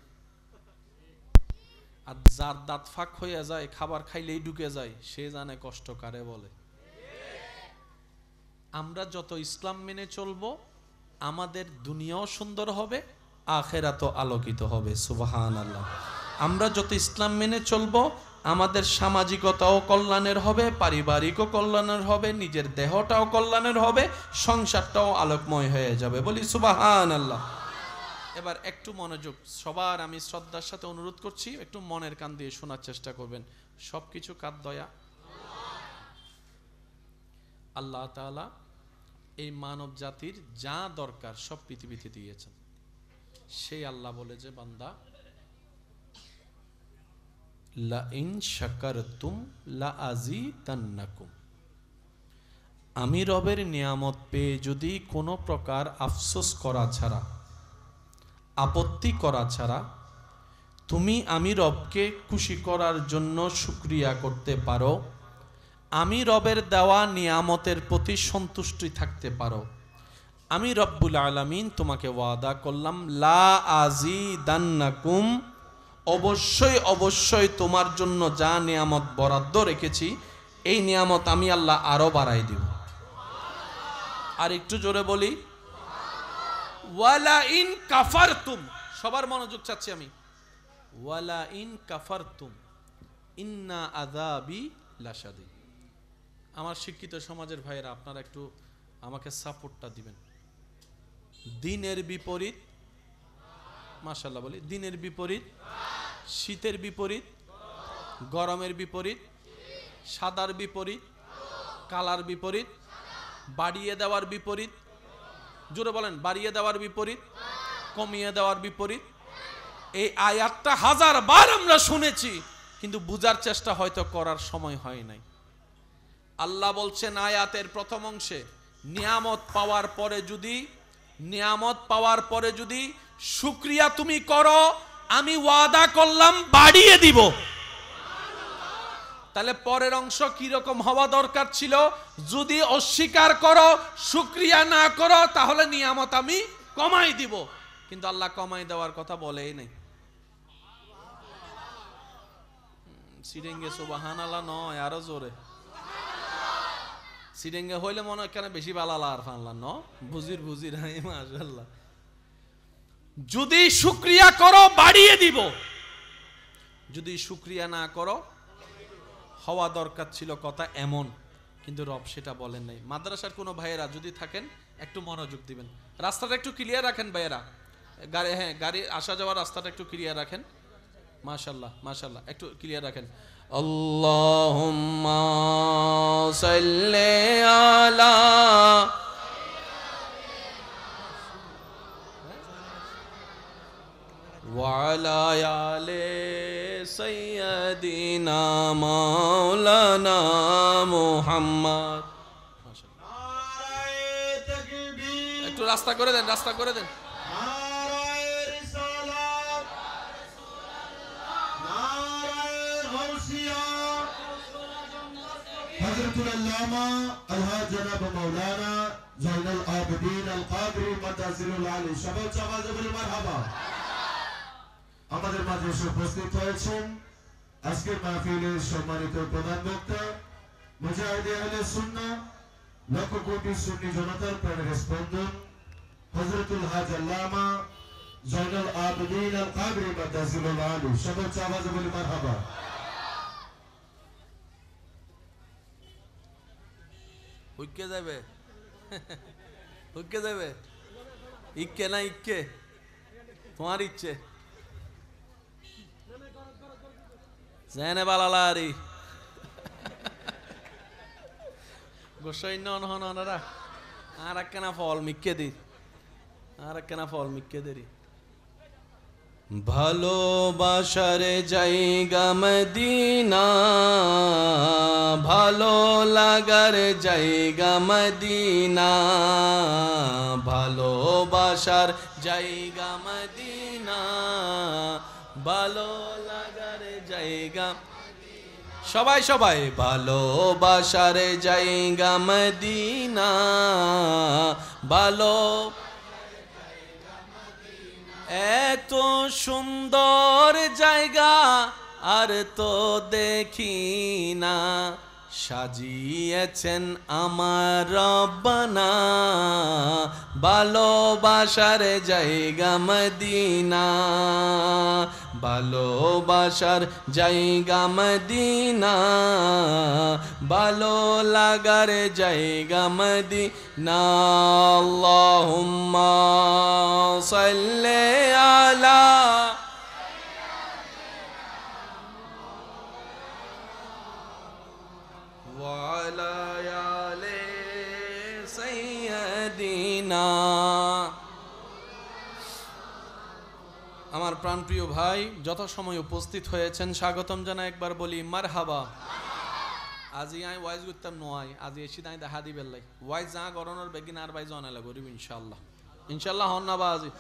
আর যার দাঁত ফাঁক হয়ে যায়, খাবার খাইলেই ঢুকে যায়, সে জানে কষ্ট কারে বলে। আমরা যত ইসলাম মেনে চলবো, আমাদের দুনিয়াও সুন্দর হবে, আখিরাতও আলোকিত হবে। সুবহানাল্লাহ। আমরা যত ইসলাম মেনে চলবো, আমাদের সামাজিকতাও কল্যাণের হবে, পারিবারিকও কল্যাণের হবে, নিজের দেহটাও কল্যাণের হবে, সংসারটাও আলোকময় হয়ে যাবে। বলি সুবহানাল্লাহ। এবার একটু মনোযোগ, সবার আমি শ্রদ্ধার সাথে অনুরোধ করছি, একটু মনের কান দিয়ে শোনার চেষ্টা করবেন। সবকিছু কার দয়া? আল্লাহ তাআলা এই মানব জাতির যা দরকার সব পৃথিবীতে দিয়েছেন। সেই আল্লাহ বলে যে, বান্দা লা ইন শাকারতুম লা আযীদান্নাকুম, আমি রবের নিয়ামত পেয়ে যদি কোনো প্রকার আফসোস করা ছাড়া, আপত্তি করা ছাড়া তুমি আমি রবকে খুশি করার জন্য শুকরিয়া করতে পারো, আমি রবের দেওয়া নিয়ামতের প্রতি সন্তুষ্টি থাকতে পারো, আমি রব্বুল আলামিন তোমাকে ওয়াদা করলাম লা আজিদান্নাকুম, অবশ্যই অবশ্যই তোমার জন্য যা নিয়ামত বরাদ্দ রেখেছি এই নিয়ামত আমি আল্লাহ আরো বাড়াই দিব। আর একটু জোরে বলি, ওয়ালা ইন কাফারতুম, সবার মনোযোগ চাচ্ছি আমি, ওয়ালা ইন কাফারতুম ইন্না আযাবি লাশাদীদ। আমার শিক্ষিত সমাজের ভাইয়েরা আপনারা একটু আমাকে সাপোর্টটা দিবেন। দিনের বিপরীত, মাশাআল্লাহ বলি, দিনের বিপরীত, শীতের বিপরীত, গরমের বিপরীত, সাদার বিপরীত, কালার বিপরীত, বাড়িয়ে দেওয়ার বিপরীত, জোরে বলেন, বাড়িয়ে দেওয়ার বিপরীত, কমিয়ে দেওয়ার বিপরীত। এই আয়াতটা হাজারবার আমরা শুনেছি, কিন্তু বুঝার চেষ্টা হয়তো করার সময় হয় নাই। আল্লাহ বলছেন আয়াতের প্রথম অংশে, নিয়ামত পাওয়ার পরে যদি শুকরিয়া তুমি করো, আমি ওয়াদা করলাম বাড়িয়ে দিব। তাহলে পরের অংশ কি রকম হওয়া দরকার ছিল? যদি অস্বীকার করো, শুকরিয়া না করো, তাহলে নিয়ামত আমি কমাই দিব। কিন্তু আল্লাহ কমাই দেওয়ার কথা বলেই নাই। সিরেঙ্গে সুবহানাল্লাহ নয়, আরো জোরে সিরেঙ্গে হইলে মনে হয় কেন বেশি বালালা আর ফানলা ন বুজির মাশাআল্লাহ। যদি শুকরিয়া করো বাড়িয়ে দিব, যদি শুকরিয়া না করো, হওয়া দরকার ছিল কথা এমন, কিন্তু রব সেটা বলেন নাই। মাদ্রাসার কোনো ভাইয়েরা যদি থাকেন একটু মনোযোগ দিবেন, রাস্তাটা একটু ক্লিয়ার রাখেন ভাইয়েরা, গাড়ি আসা যাওয়ার রাস্তাটা একটু ক্লিয়ার রাখেন। মাশাআল্লাহ মাশাআল্লাহ, একটু ক্লিয়ার রাখেন। আল্লাহুম্মা সাল্লি আলা ওয়া আলা আলি সাইয়্যিদিনা মাওলানা মুহাম্মদ। একটু রাস্তা করে দেন, রাস্তা করে দেন। हज़रतुल अल्लामा अलहाज जनाब मौलाना ज़ैनुल आबिदीन আল কাদরি মাদাজিলুল আলী, সবাই আওয়াজে বলি মারহাবা। আমাদের মাঝে এসে উপস্থিত হয়েছেন আজকের মাহফিলের সম্মানিত প্রধান বক্তা, মুজাহিদে আহলে সুন্নাহ, লক্ষ কোটি সুন্নি জনতার প্রাণের স্পন্দন, হযরতুল হাজ আল্লামা ज़ैनुল আবিদীন আল কাদরি মাদাজিলুল আলী, সবাই আওয়াজে বলি মারহাবা। হুইকে যাবে, হুইকে যাবে, ইক্কে না ইক্কে, তোমার ইচ্ছে জেনে বালালারি গোসাই ননহনরা আর একখানা ফল মিক্কে দি, আর একখানা ফল মিক্কে দেরি। ভালোবাসার জায়গা মদিনা, ভালো লাগার জায়গা মদিনা, ভালোবাসার জায়গা মদিনা, ভালো লাগার জায়গা, সবাই সবাই, ভালোবাসার জায়গা মদিনা, ভালো এত সুন্দর জায়গা আর তো দেখি না, সাজিয়েছেন আমার রব্বানা, ভালোবাসার জায়গা মদিনা, ভালোবাসার জায়গা মদিনা, ভালো লাগার জায়গা মদিনা। আল্লাহুম্মা সাল্লি আলা ওয়া আলা আলি সাইয়্যিদিনা। আমার প্রাণপ্রিয় ভাই যথাসময় উপস্থিত হয়েছেন, স্বাগতম জানাই। একবার বলি মারহাবা। আজি আই ওয়াইজ করতাম নয়, আজি এসি তাই দেখা দিবেন লাই ওয়াইজ যা গরনের বেগিন আর ভাই জানালা করিব ইনশাআল্লাহ, ইনশাআল্লাহ হন না বা আজি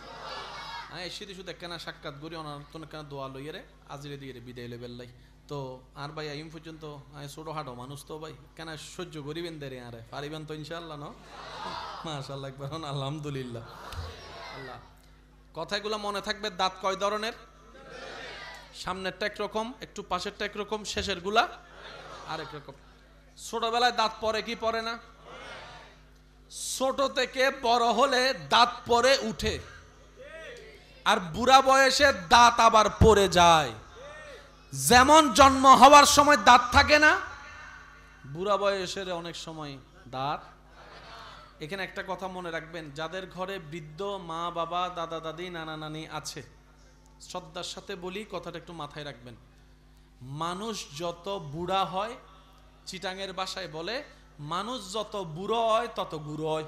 এসি শুধু একখানা সাক্ষাৎ করি অনার তো কেন দোয়া লইয়ে রে আজিরে দিয়ে রে বিদায় লেবেল লাই। তো আর ভাই আইম পর্যন্ত ছোটখাটো মানুষ তো ভাই কেন সহ্য করিবেন দেরে আরে পারিবেন তো ইনশাআল্লাহ না মাশাআল্লাহ একবার আলহামদুলিল্লাহ আল্লাহ কথাগুলো মনে থাকবে দাঁত কয় ধরনের সামনেরটা একরকম একটু পাশেরটা একরকম শেষের গুলা আরেক রকম ছোটবেলায় দাঁত পড়ে কি পড়ে না ছোট থেকে বড় হলে দাঁত পড়ে উঠে আর বুড়া বয়সে দাঁত আবার পড়ে যায় যেমন জন্ম হওয়ার সময় দাঁত থাকে না বুড়া বয়সের অনেক সময় দাঁত এখানে একটা কথা মনে রাখবেন যাদের ঘরে বৃদ্ধ মা বাবা দাদা দাদি নানা নানি আছে শ্রদ্ধার সাথে বলি কথাটা একটু মাথায় রাখবেন মানুষ যত বুড়া হয় চিটাঙের ভাষায় বলে মানুষ যত বুড়ো হয় তত গুড়ো হয়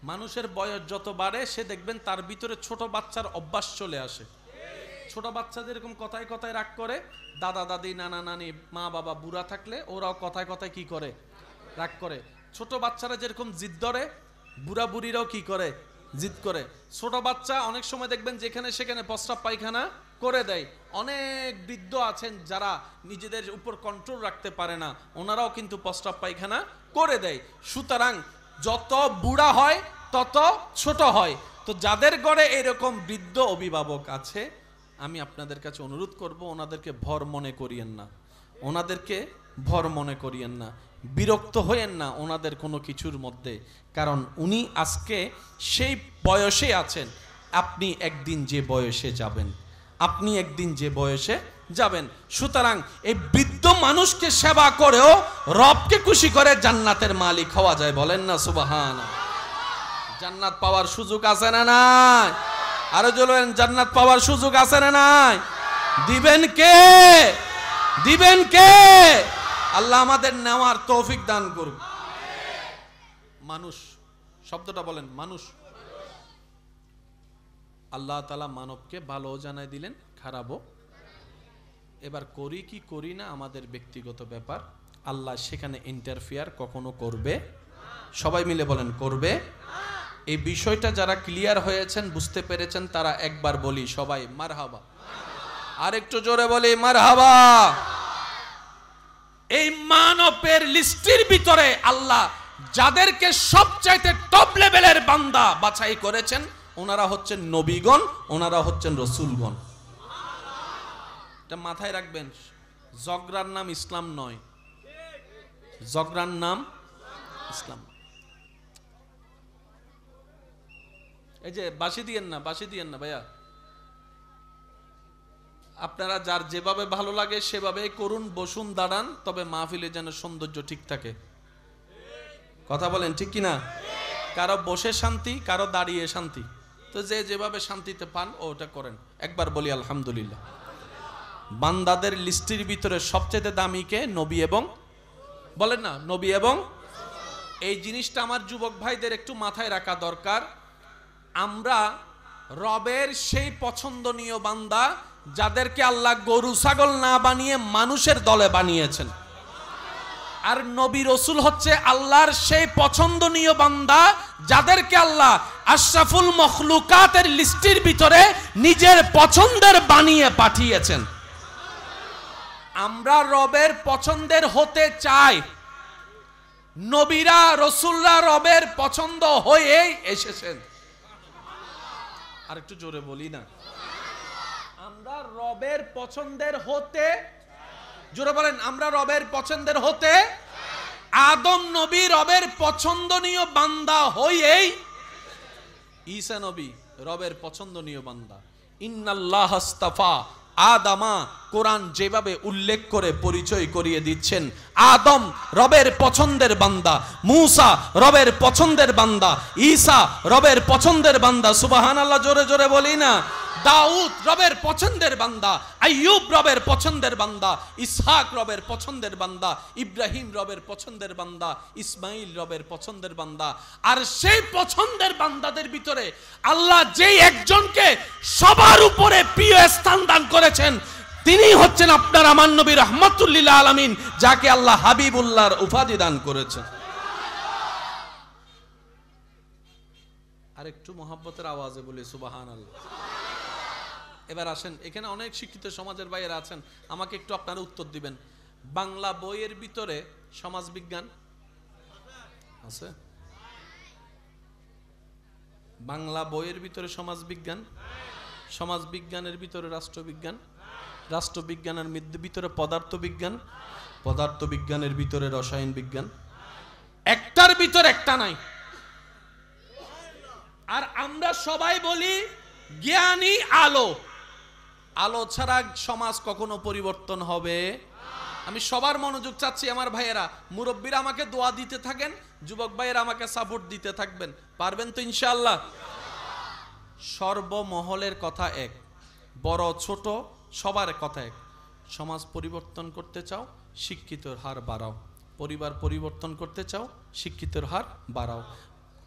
মানুষের বয়স যত বাড়ে সে দেখবেন তার ভিতরে ছোট বাচ্চার অভ্যাস চলে আসে ছোট বাচ্চাদের এরকম কথায় কথায় রাগ করে দাদা দাদি নানা নানি মা বাবা বুড়া থাকলে ওরাও কথায় কথায় কি করে রাগ করে ছোট বাচ্চারা যেরকম জিদ ধরে বুড়া বুড়িরাও কি করে জিদ করে ছোট বাচ্চা অনেক সময় দেখবেন যেখানে সেখানে প্রস্রাব পায়খানা করে দেয় অনেক বৃদ্ধ আছেন যারা নিজেদের উপর কন্ট্রোল রাখতে পারে না ওনারাও কিন্তু প্রস্রাব পায়খানা করে দেয় সুতরাং যত বুড়া হয় তত ছোট হয় তো যাদের ঘরে এরকম বৃদ্ধ অভিভাবক আছে আমি আপনাদের কাছে অনুরোধ করব ওনাদেরকে ভর মনে করিয়েন না ওনাদেরকে ভর মনে করিয়েন না বিরক্ত হয়েন না ওনাদের কোনো কিছুর মধ্যে কারণ উনি আজকে সেই বয়সে আছেন আপনি একদিন যে বয়সে যাবেন আপনি একদিন যে বয়সে যাবেন সুতরাং এই বৃদ্ধ মানুষকে সেবা করেও রবকে খুশি করে জান্নাতের মালিক হওয়া যায় বলেন না সুবহানাল্লাহ জান্নাত পাওয়ার সুযোগ আছে না নাই আরো বলেন জান্নাত পাওয়ার সুযোগ আছে না নাই দিবেন কে দিবেন কে আল্লাহ আমাদের নেওয়ার তৌফিক দান করুন মানুষ শব্দটা বলেন মানুষ আল্লাহ তাআলা মানবকে ভালো জানাই দিলেন খারাপও এবার করি কি করি না আমাদের ব্যক্তিগত ব্যাপার আল্লাহ সেখানে ইন্টারফিয়ার কখনো করবে সবাই মিলে বলেন করবে এই বিষয়টা যারা ক্লিয়ার হয়েছেন বুঝতে পেরেছেন তারা একবার বলি সবাই মারহাবা আর একটু জোরে বলি মারহাবা এই মানবের লিস্টের ভিতরে আল্লাহ যাদেরকে সবচাইতে টপ লেভেলের বান্দা বাছাই করেছেন ওনারা হচ্ছেন নবীগণ ওনারা হচ্ছেন রাসূলগণ এটা মাথায় রাখবেন জগরার নাম ইসলাম নয় জগরার নাম ইসলাম এই যে বাঁশি দিয়েন না ভাইয়া আপনারা যার যেভাবে ভালো লাগে সেভাবে করুন বসুন দাঁড়ান তবে মাহফিলে যেন সৌন্দর্য ঠিক থাকে কথা বলেন ঠিক কিনা কারো বসে শান্তি কারো দাঁড়িয়ে শান্তি তো যে যেভাবে শান্তিতে পান ওটা করেন একবার বলি আলহামদুলিল্লাহ বান্দাদের লিস্টের ভিতরে সবচেয়ে দামি কে নবী এবং বলেন না নবী এবং এই জিনিসটা আমার যুবক ভাইদের একটু মাথায় রাখা দরকার আমরা রবের সেই পছন্দনীয় বান্দা যাদেরকে আল্লাহ গরু ছাগল না বানিয়ে মানুষের দলে বানিয়েছেন আর নবী রাসূল হচ্ছে আল্লাহর সেই পছন্দনীয় বান্দা যাদেরকে আল্লাহ আশরাফুল মখলুকাতের লিস্টের ভিতরে নিজের পছন্দের বানিয়ে পাঠিয়েছেন আমরা রবের পছন্দের হতে চাই নবীরা রাসূলরা রবের পছন্দ হয়েই এসেছেন আর একটু জোরে বলি না আমরা রবের পছন্দের হতে জোরে বলেন আমরা রবের পছন্দের হতে আদম নবী রবের পছন্দনীয় বান্দা হয়েই ঈসা নবী রবের পছন্দনীয় বান্দা ইন্নাল্লাহ আস্তাফা আদামা কোরআন যেভাবে উল্লেখ করে পরিচয় করিয়ে দিচ্ছেন আদম রবের পছন্দের বান্দা মূসা রবের পছন্দের বান্দা ঈসা রবের পছন্দের বান্দা সুবহানাল্লাহ জোরে জোরে বলি না দাউদ রবের পছন্দের বান্দা আইয়ুব রবের পছন্দের বান্দা ইসহাক রবের পছন্দের বান্দা ইব্রাহিম রবের পছন্দের বান্দা ইসমাইল রবের পছন্দের বান্দা আর সেই পছন্দের বান্দাদের ভিতরে আল্লাহ যেই একজনকে সবার উপরে প্রিয় স্থান দান করেছেন তিনি হচ্ছেন আপনার আমার নবী রাহমাতুল লিল আলামিন যাকে আল্লাহ হাবিবুল্লাহর উপাধি দান করেছেন আর একটু মহব্বতের আওয়াজে বলি সুবহানাল্লাহ এবার আসেন, এখানে অনেক শিক্ষিত সমাজের বাইরে আছেন, আমাকে একটু আপনারা উত্তর দিবেন। বাংলা বইয়ের ভিতরে সমাজবিজ্ঞান আছে? বাংলা বইয়ের ভিতরে সমাজবিজ্ঞান, সমাজবিজ্ঞানের ভিতরে রাষ্ট্রবিজ্ঞান, রাষ্ট্রবিজ্ঞানের ভিতরে পদার্থবিজ্ঞান, পদার্থবিজ্ঞানের ভিতরে রসায়ন বিজ্ঞান, একটার ভিতর একটা নাই। আর আমরা সবাই বলি জ্ঞানী আলো, আলো ছাড়া সমাজ কখনো পরিবর্তন হবে। আমি সবার মনোযোগ চাচ্ছি আমার ভাইয়েরা, মুরব্বীরা আমাকে দোয়া দিতে থাকেন, যুবক ভাইয়েরা আমাকে সাপোর্ট দিতে থাকবেন, পারবেন তো ইনশাআল্লাহ? সর্বমহলের কথা এক, বড় ছোট সবার কথা এক। সমাজ পরিবর্তন করতে চাও, শিক্ষিতর হার বাড়াও। পরিবার পরিবর্তন করতে চাও, শিক্ষিতর হার বাড়াও।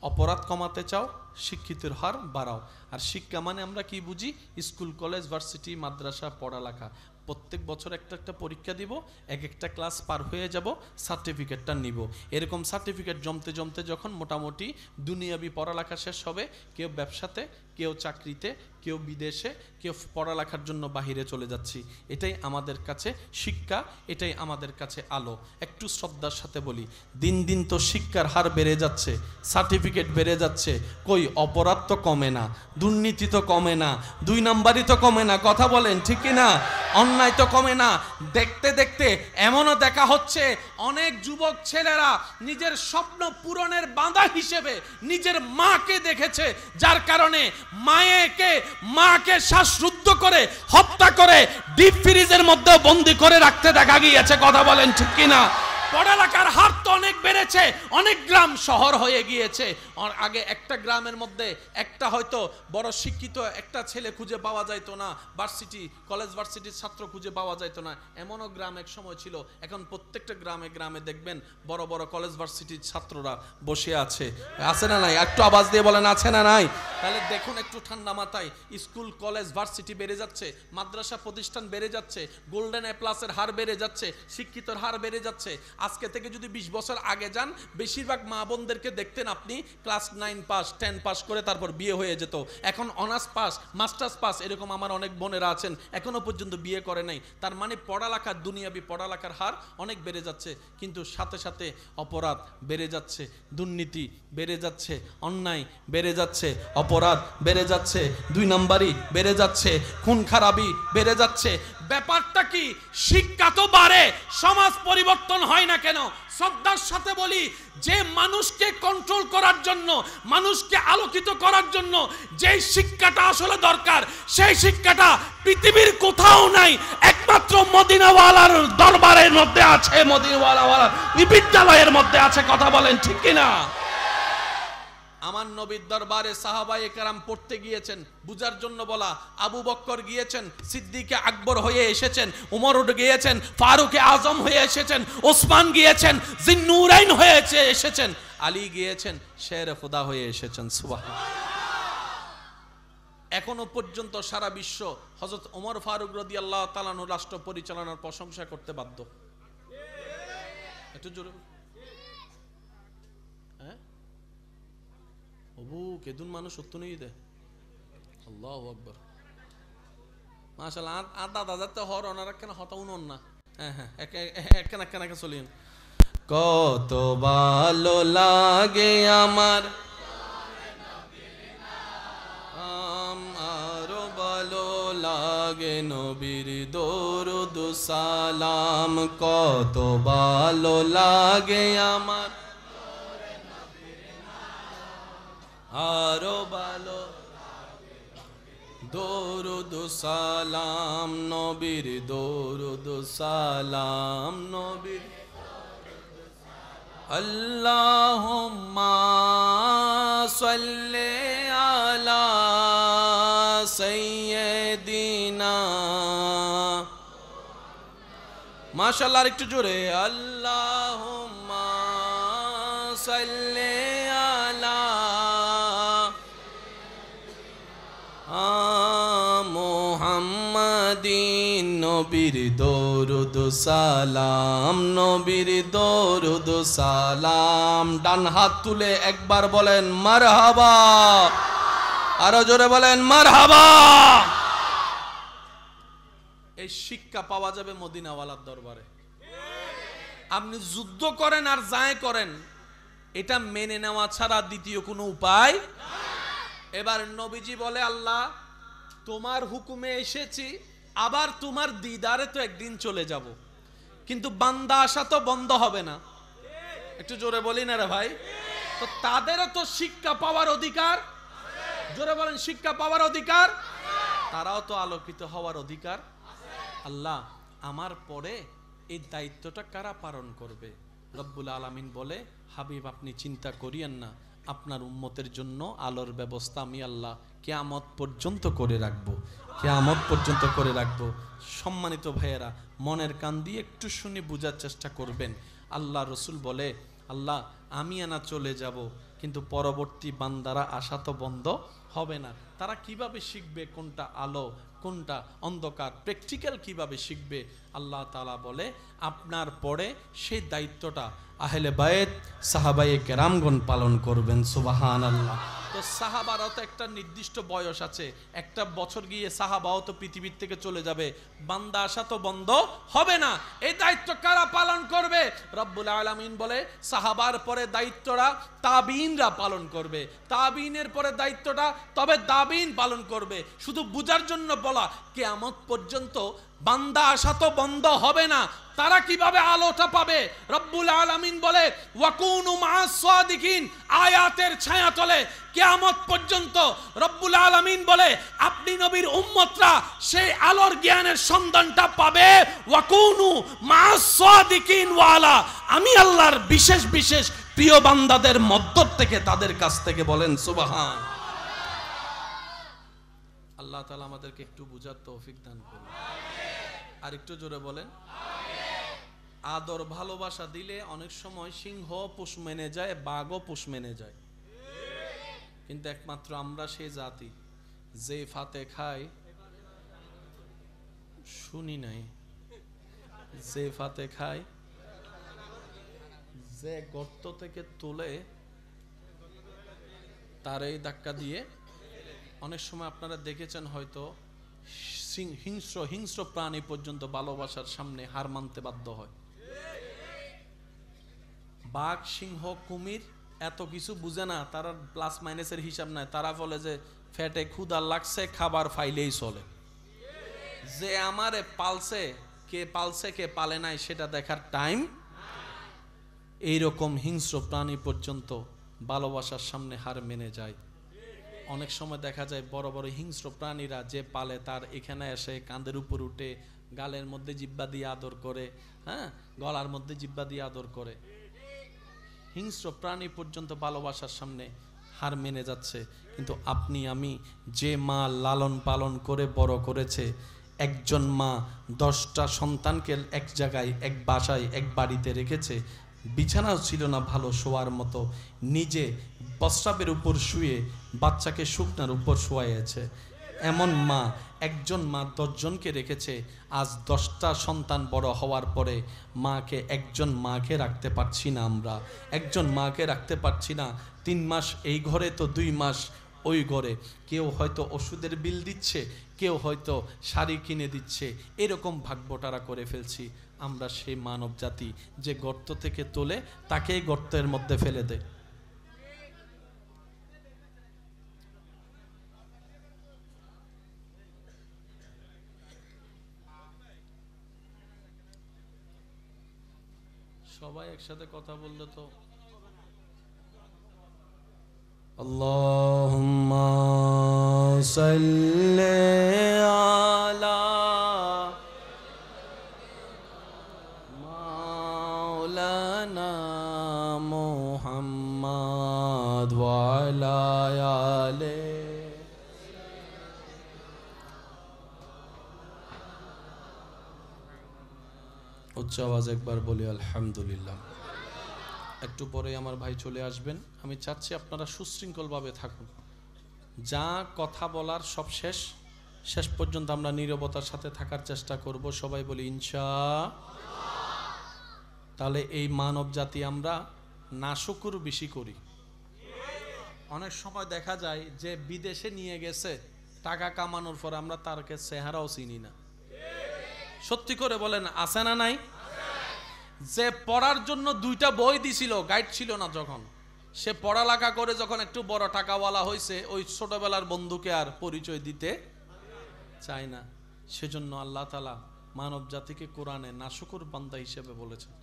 অপরাধ কমাতে চাও, শিক্ষিতের হার বাড়াও। আর শিক্ষা মানে আমরা কি বুঝি? স্কুল, কলেজ, ভার্সিটি, মাদ্রাসা, পড়ালেখা। প্রত্যেক বছর একটা একটা পরীক্ষা দিব, এক একটা ক্লাস পার হয়ে যাব, সার্টিফিকেটটা নিব। এরকম সার্টিফিকেট জমতে জমতে যখন মোটামুটি দুনিয়াবি পড়ালেখা শেষ হবে, কেউ ব্যবসাতে, কেউ চাকরিতে, কেউ বিদেশে, কেউ পড়ালেখার জন্য বাহিরে চলে যাচ্ছি। এটাই আমাদের কাছে শিক্ষা, এটাই আমাদের কাছে আলো। একটু শ্রদ্ধার সাথে বলি, দিন দিন তো শিক্ষার হার বেড়ে যাচ্ছে, সার্টিফিকেট বেড়ে যাচ্ছে, কই অপরাধ তো কমে না, দুর্নীতি তো কমে না, 2 নাম্বারই তো কমে না, কথা বলেন ঠিক কি না? অন্যায় তো কমে না। দেখতে দেখতে এমনও দেখা হচ্ছে অনেক যুবক ছেলেরা নিজের স্বপ্ন পূরণের বাঁধা হিসেবে নিজের মাকে দেখেছে, যার কারণে মাকে শ্বাসরুদ্ধ করে হত্যা করে ডিপ ফ্রিজের মধ্যে বন্দী করে রাখতে দেখা গিয়েছে, কথা বলেন ঠিক কিনা? পড়ালেখার হার তো অনেক বেড়েছে, অনেক গ্রাম শহর হয়ে গিয়েছে। আগে একটা গ্রামের মধ্যে একটা হয়তো বড় শিক্ষিত একটা ছেলে খুঁজে পাওয়া যাইতো না, ভার্সিটি, কলেজ, ভার্সিটির ছাত্র খুঁজে পাওয়া যাইতো না, এমনও গ্রাম এক সময় ছিল। এখন প্রত্যেকটা গ্রামে গ্রামে দেখবেন বড় বড় কলেজ, ভার্সিটির ছাত্ররা বসে আছে। আছে না নাই? একটু আওয়াজ দিয়ে বলেন আছে না নাই? তাহলে দেখুন একটু ঠান্ডা মাথায়, স্কুল, কলেজ, ভার্সিটি বেড়ে যাচ্ছে, মাদ্রাসা প্রতিষ্ঠান বেড়ে যাচ্ছে, গোল্ডেন এ প্লাসের হার বেড়ে যাচ্ছে, শিক্ষিতর হার বেড়ে যাচ্ছে। আজকে থেকে যদি 20 বছর আগে যান, বেশিরভাগ মা বোনদেরকে দেখতেন আপনি ক্লাস 9 পাস, 10 পাস করে তারপর বিয়ে হয়ে যেত। এখন অনার্স পাস, মাস্টার্স পাস, এরকম আমার অনেক বোনেরা আছেন এখনো পর্যন্ত বিয়ে করে নাই। তার মানে পড়ালেখার, দুনিয়াবি পড়ালেখার হার অনেক বেড়ে যাচ্ছে, কিন্তু সাথে সাথে অপরাধ বেড়ে যাচ্ছে, দুর্নীতি বেড়ে যাচ্ছে, অন্যায় বেড়ে যাচ্ছে, অপরাধ বেড়ে যাচ্ছে, 2 নাম্বারই বেড়ে যাচ্ছে, খুন খারাপি বেড়ে যাচ্ছে। ব্যাপারটা কি? শিক্ষা তো বাড়ে, সমাজ পরিবর্তন হয় না কেন? শ্রদ্ধার সাথে বলি, যে মানুষকে কন্ট্রোল করার জন্য, মানুষকে আলোকিত করার জন্য যে শিক্ষাটা আসলে দরকার, সেই শিক্ষাটা পৃথিবীর কোথাও নাই, একমাত্র মদিনাওয়ালার দরবারের মধ্যে আছে, মদিনাওয়ালার বিদ্যালয়ের মধ্যে আছে, কথা বলেন ঠিক কিনা? আমার নবীর দরবারে সাহাবায়ে কেরাম পড়তে গিয়েছেন, বুঝার জন্য বলা। আবু বকর গিয়েছেন, সিদ্দিকে আকবর হয়ে এসেছেন, উমর গিয়েছেন, ফারুকে আজম হয়ে এসেছেন, ওসমান গিয়েছেন, জিন্নুরাইন হয়ে এসেছেন, আলী গিয়েছেন, শেরে খুদা হয়ে এসেছেন। সুবহানাল্লাহ। এখনো পর্যন্ত সারা বিশ্ব হযরত ওমর ফারুক রাদিয়াল্লাহু তাআলা আনহু রাষ্ট্র পরিচালনার প্রশংসা করতে বাধ্য। একটু জোরে কেদুন মানুষ সত্য নেই দে। আল্লাহু আকবার, মাশাআল্লাহ। দাদা যাতে হর ওনারা কেন হতা উনন না। হ্যাঁ কেন চলিয়েন। কত ভালো লাগে আমার, আরো ভালো লাগে নবীর দরুদ সালাম, কত ভালো লাগে আমার, আরো ভালো দরুদ সালাম নবীর, দরুদ সালাম নবীর। আল্লাহুম্মা সাল্লি আলা সাইয়্যিদিনা, মাশাআল্লাহ, আর একটু জোরে। আল্লাহুম্মা সাল্লি আলা মুহাম্মাদিন, নবীর দরুদ সালাম, নবীর দরুদ সালাম। ডান হাত তুলে একবার বলেন মারহাবা, আরো জোরে বলেন মারহাবা। আল্লাহুম্মা সাল্লি আলা সাইয়্যিদিনা মুহাম্মাদিন নবীর দরুদ সালাম নবীর দরুদ সালাম। ডান হাত তুলে একবার বলেন মারহাবা, আরো জোরে বলেন মারহাবা। আল্লাহুম্মা সাল্লি আলা সাইয়্যিদিনা মুহাম্মাদিন নবীর দরুদ সালাম নবীর দরুদ সালাম। ডান হাত তুলে একবার বলেন মারহাবা। এই শিক্ষা পাওয়া যাবে মদিনাওয়ালার দরবারে। আপনি যুদ্ধ করেন আর যায় করেন, এটা মেনে নেওয়া ছাড়া দ্বিতীয় কোনো উপায়। এবার নবীজি বলে, আল্লাহ তোমার হুকুমে এসেছি, আবার তোমার দিদারে তো একদিন চলে যাব, কিন্তু বান্দা আসা তো বন্ধ হবে না। একটু জোরে বলি না রে ভাই? তো তাদেরও তো শিক্ষা পাওয়ার অধিকার, জোরে বলেন শিক্ষা পাওয়ার অধিকার, তারাও তো আলোকিত হওয়ার অধিকার। আল্লাহ আমার পরে এই দায়িত্বটা কারা পালন করবে? রব্বুল আলামিন বলে, হাবিব আপনি চিন্তা করিয়েন না, আপনার উম্মতের জন্য আলোর ব্যবস্থা আমি আল্লাহ কিয়ামত পর্যন্ত করে রাখবো, কিয়ামত পর্যন্ত করে রাখবো। সম্মানিত ভাইয়েরা, মনের কান দিয়ে একটু শুনে বোঝার চেষ্টা করবেন। আল্লাহ রসুল বলে, আল্লাহ আমি আনা চলে যাব, কিন্তু পরবর্তী বান্দারা আসা তো বন্ধ হবে না। তারা কিভাবে শিখবে কোনটা আলো কোনটা অন্ধকার, প্র্যাকটিক্যাল কিভাবে শিখবে? আল্লাহ তাআলা বলে, আপনার পরে সেই দায়িত্বটা আহলে বায়েত সাহাবায়ে কেরামগণ পালন করবেন। সুবহানাল্লাহ। তো সাহাবারও তো একটা নির্দিষ্ট বয়স আছে, একটা বছর গিয়ে সাহাবাও তো পৃথিবীর থেকে চলে যাবে, বান্দা আসা তো বন্ধ হবে না। এই দায়িত্ব কারা পালন করবে? রব্বুল আলামিন বলে, সাহাবার পরে দায়িত্বটা তাবিইনরা পালন করবে, তাবিইনের পরে দায়িত্বটা তবে তাবিইন পালন করবে। শুধু বুঝার জন্য বলা, কিয়ামত পর্যন্ত বান্দা আসা তো বন্ধ হবে না, তারা কিভাবে আলোটা পাবে? রব্বুল আলামিন বলে, ওয়াকুনু মা'আস সাদিকিন, আয়াতের ছায়াতলে কিয়ামত পর্যন্ত রব্বুল আলামিন বলে আপনি নবীর উম্মতরা সেই আলোর জ্ঞানের সন্ধানটা পাবে। ওয়াকুনু মা'আস সাদিকিন ওয়ালা, আমি আল্লাহর বিশেষ বিশেষ প্রিয় বান্দাদের মধ্য থেকে, তাদের কাছ থেকে। বলেন সুবহান। আল্লাহ তাআলা আমাদেরকে একটু বুঝার তৌফিক দান করুন। আর একটু জোরে বলেন। আদর ভালোবাসা দিলে অনেক সময় সিংহ পোষ মেনে যায়, বাঘও পোষ মেনে যায়, কিন্তু একমাত্র আমরা সেই জাতি যে ফাতে খায়, শুনি নাই, যে ফাতে খায়, যে গর্ত থেকে তুলে তারই ধাক্কা দিয়ে। অনেক সময় আপনারা দেখেছেন হয়তো, হিংস্র প্রাণী পর্যন্ত ভালোবাসার সামনে হার মানতে বাধ্য হয়। বাঘ, সিংহ, কুমির এত কিছু বুঝে না, তারা প্লাস মাইনাসের হিসাব নাই, তারা বলে যে ফ্যাটে ক্ষুধা লাগছে, খাবার ফাইলেই চলে। যে আমারে পালছে, কে পালছে কে পালে নাই সেটা দেখার টাইম। এইরকম হিংস্র প্রাণী পর্যন্ত ভালোবাসার সামনে হার মেনে যায়। অনেক সময় দেখা যায় বড় বড় হিংস্র প্রাণীরা যে পালে, তার এখানে এসে কাঁধের উপর উঠে গালের মধ্যে জিহ্বা দিয়ে আদর করে, হ্যাঁ, গলার মধ্যে জিহ্বা দিয়ে আদর করে। হিংস্র প্রাণী পর্যন্ত ভালোবাসার সামনে হার মেনে যাচ্ছে। কিন্তু আপনি আমি যে মা লালন পালন করে বড় করেছে, একজন মা 10টা সন্তানকে এক জায়গায়, এক বাসায়, এক বাড়িতে রেখেছে, বিছানাও ছিল না ভালো শোয়ার মতো, নিজে প্রস্রাবের উপর শুয়ে বাচ্চাকে শুকনার উপর শোয়াইয়েছে, এমন মা, একজন মা 10 জনকে রেখেছে। আজ 10টা সন্তান বড় হওয়ার পরে একজন মাকে রাখতে পারছি না, আমরা একজন মাকে রাখতে পারছি না। 3 মাস এই ঘরে তো 2 মাস ওই ঘরে, কেউ হয়তো ওষুধের বিল দিচ্ছে, কেউ হয়তো শাড়ি কিনে দিচ্ছে, এরকম ভাগবটারা করে ফেলছি। আমরা সেই মানব জাতি যে গর্ত থেকে তোলে তাকেই গর্তের মধ্যে ফেলে দেয়। সবাই একসাথে কথা বললে তো। আল্লাহুম্মা সাল্লি আলা মাওলানা মুহাম্মদ ওয়া আলা আলিহি। উচ্চ আওয়াজ একবার বলি আলহামদুলিল্লাহ। একটু পরে আমার ভাই চলে আসবেন, আমি চাচ্ছি আপনারা সুশৃঙ্খলভাবে থাকুন। যা কথা বলার সব শেষ পর্যন্ত আমরা নীরবতার সাথে থাকার চেষ্টা করব। সবাই বলি ইনশাআল্লাহ। তাহলে এই মানব জাতি আমরা নাশুকুর বেশি করি। অনেক সময় দেখা যায় যে বিদেশে নিয়ে গেছে টাকা কামানোর পর আমরা তারকে চেহারাও চিনি না। সত্যি করে বলেন আছে না নাই? যে পড়ার জন্য 2টা বই দিছিল, গাইড ছিল না, যখন সে পড়ালেখা করে যখন একটু বড় টাকাওয়ালা হয়েছে, ওই ছোটবেলার বন্ধুকে আর পরিচয় দিতে চায় না। সেজন্য আল্লাহ তাআলা মানব জাতিকে কোরআনে নাশুকর বান্দা হিসেবে বলেছেন।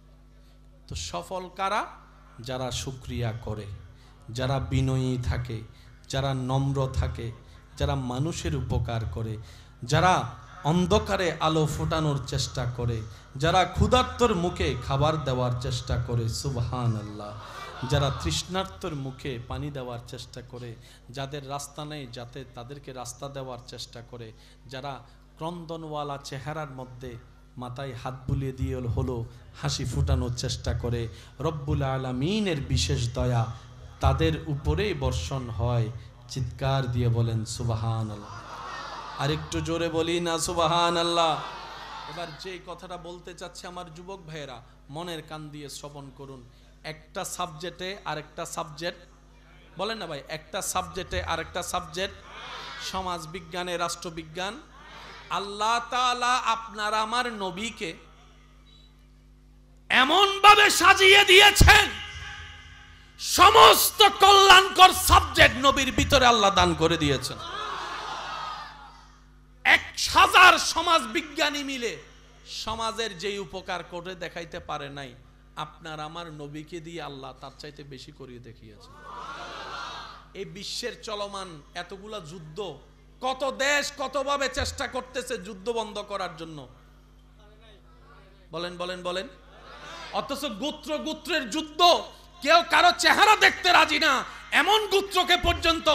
তো সফল কারা? যারা শুকরিয়া করে, যারা বিনয়ী থাকে, যারা নম্র থাকে, যারা মানুষের উপকার করে, যারা অন্ধকারে আলো ফোটানোর চেষ্টা করে, যারা ক্ষুধার্তর মুখে খাবার দেওয়ার চেষ্টা করে, সুবহানাল্লাহ, যারা তৃষ্ণার্তর মুখে পানি দেওয়ার চেষ্টা করে, যাদের রাস্তা নেই যাতে তাদেরকে রাস্তা দেওয়ার চেষ্টা করে, যারা ক্রন্দনওয়ালা চেহারার মধ্যে মাথায় হাত বুলিয়ে দিয়ে হলো হাসি ফুটানোর চেষ্টা করে, রব্বুল আলামিনের বিশেষ দয়া তাদের উপরেই বর্ষণ হয়। চিৎকার দিয়ে বলেন সুবহানাল্লাহ। আরেকটু জোরে বলি না সুবহানাল্লাহ। এবার যেই কথাটা বলতে চাচ্ছে আমার যুবক ভাইয়েরা মনের কান দিয়ে শ্রবণ করুন। একটা সাবজেক্টে আরেকটা সাবজেক্ট, বলেন না ভাই, একটা সাবজেক্টে আরেকটা সাবজেক্ট, সমাজ বিজ্ঞানে রাষ্ট্রবিজ্ঞান। আল্লাহ তাআলা আপনার আমার নবীকে এমন ভাবে সাজিয়ে দিয়েছেন, সমস্ত কল্যাণকর সাবজেক্ট নবীর ভিতরে আল্লাহ দান করে দিয়েছেন। 1000 সমাজ বিজ্ঞানী মিলে সমাজের যেই উপকার করে দেখাইতে পারে নাই, আপনার আমার নবীকে দিয়ে আল্লাহ তার চাইতে বেশি করিয়ে দেখিয়েছেন। এই বিশ্বের চলমান এতগুলা যুদ্ধ, কত দেশ কতভাবে চেষ্টা করতেছে যুদ্ধ বন্ধ করার জন্য, বলেন বলেন বলেন। অথচ গোত্র গোত্রের যুদ্ধ, কেউ কারো চেহারা দেখতে রাজি না, এমন গোত্রকে পর্যন্ত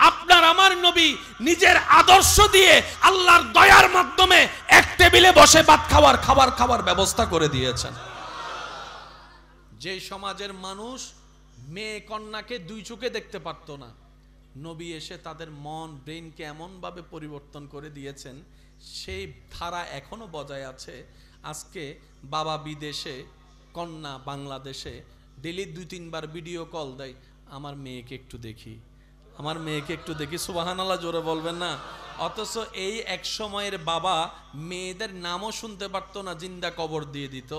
আপনার আমার নবী নিজের আদর্শ দিয়ে আল্লাহর দয়ার মাধ্যমে এক টেবিলে বসে ভাত খাবার ব্যবস্থা করে দিয়েছেন। যে সমাজের মানুষ মেয়ে কন্যাকে 2 চোখে দেখতে পারতো না, নবী এসে তাদের মন ব্রেনকে এমন ভাবে পরিবর্তন করে দিয়েছেন, সেই ধারা এখনো বজায় আছে। আজকে বাবা বিদেশে, কন্যা বাংলাদেশে, ডেলি 2-3 বার ভিডিও কল দেয়, আমার মেয়েকে একটু দেখি, আমার মেয়েকে একটু দেখি। সুবহানাল্লাহ জোরে বলবেন না? অথচ এই এক সময়ের বাবা মেয়েদের নামও শুনতে পারতো না, জিন্দা কবর দিয়ে দিত।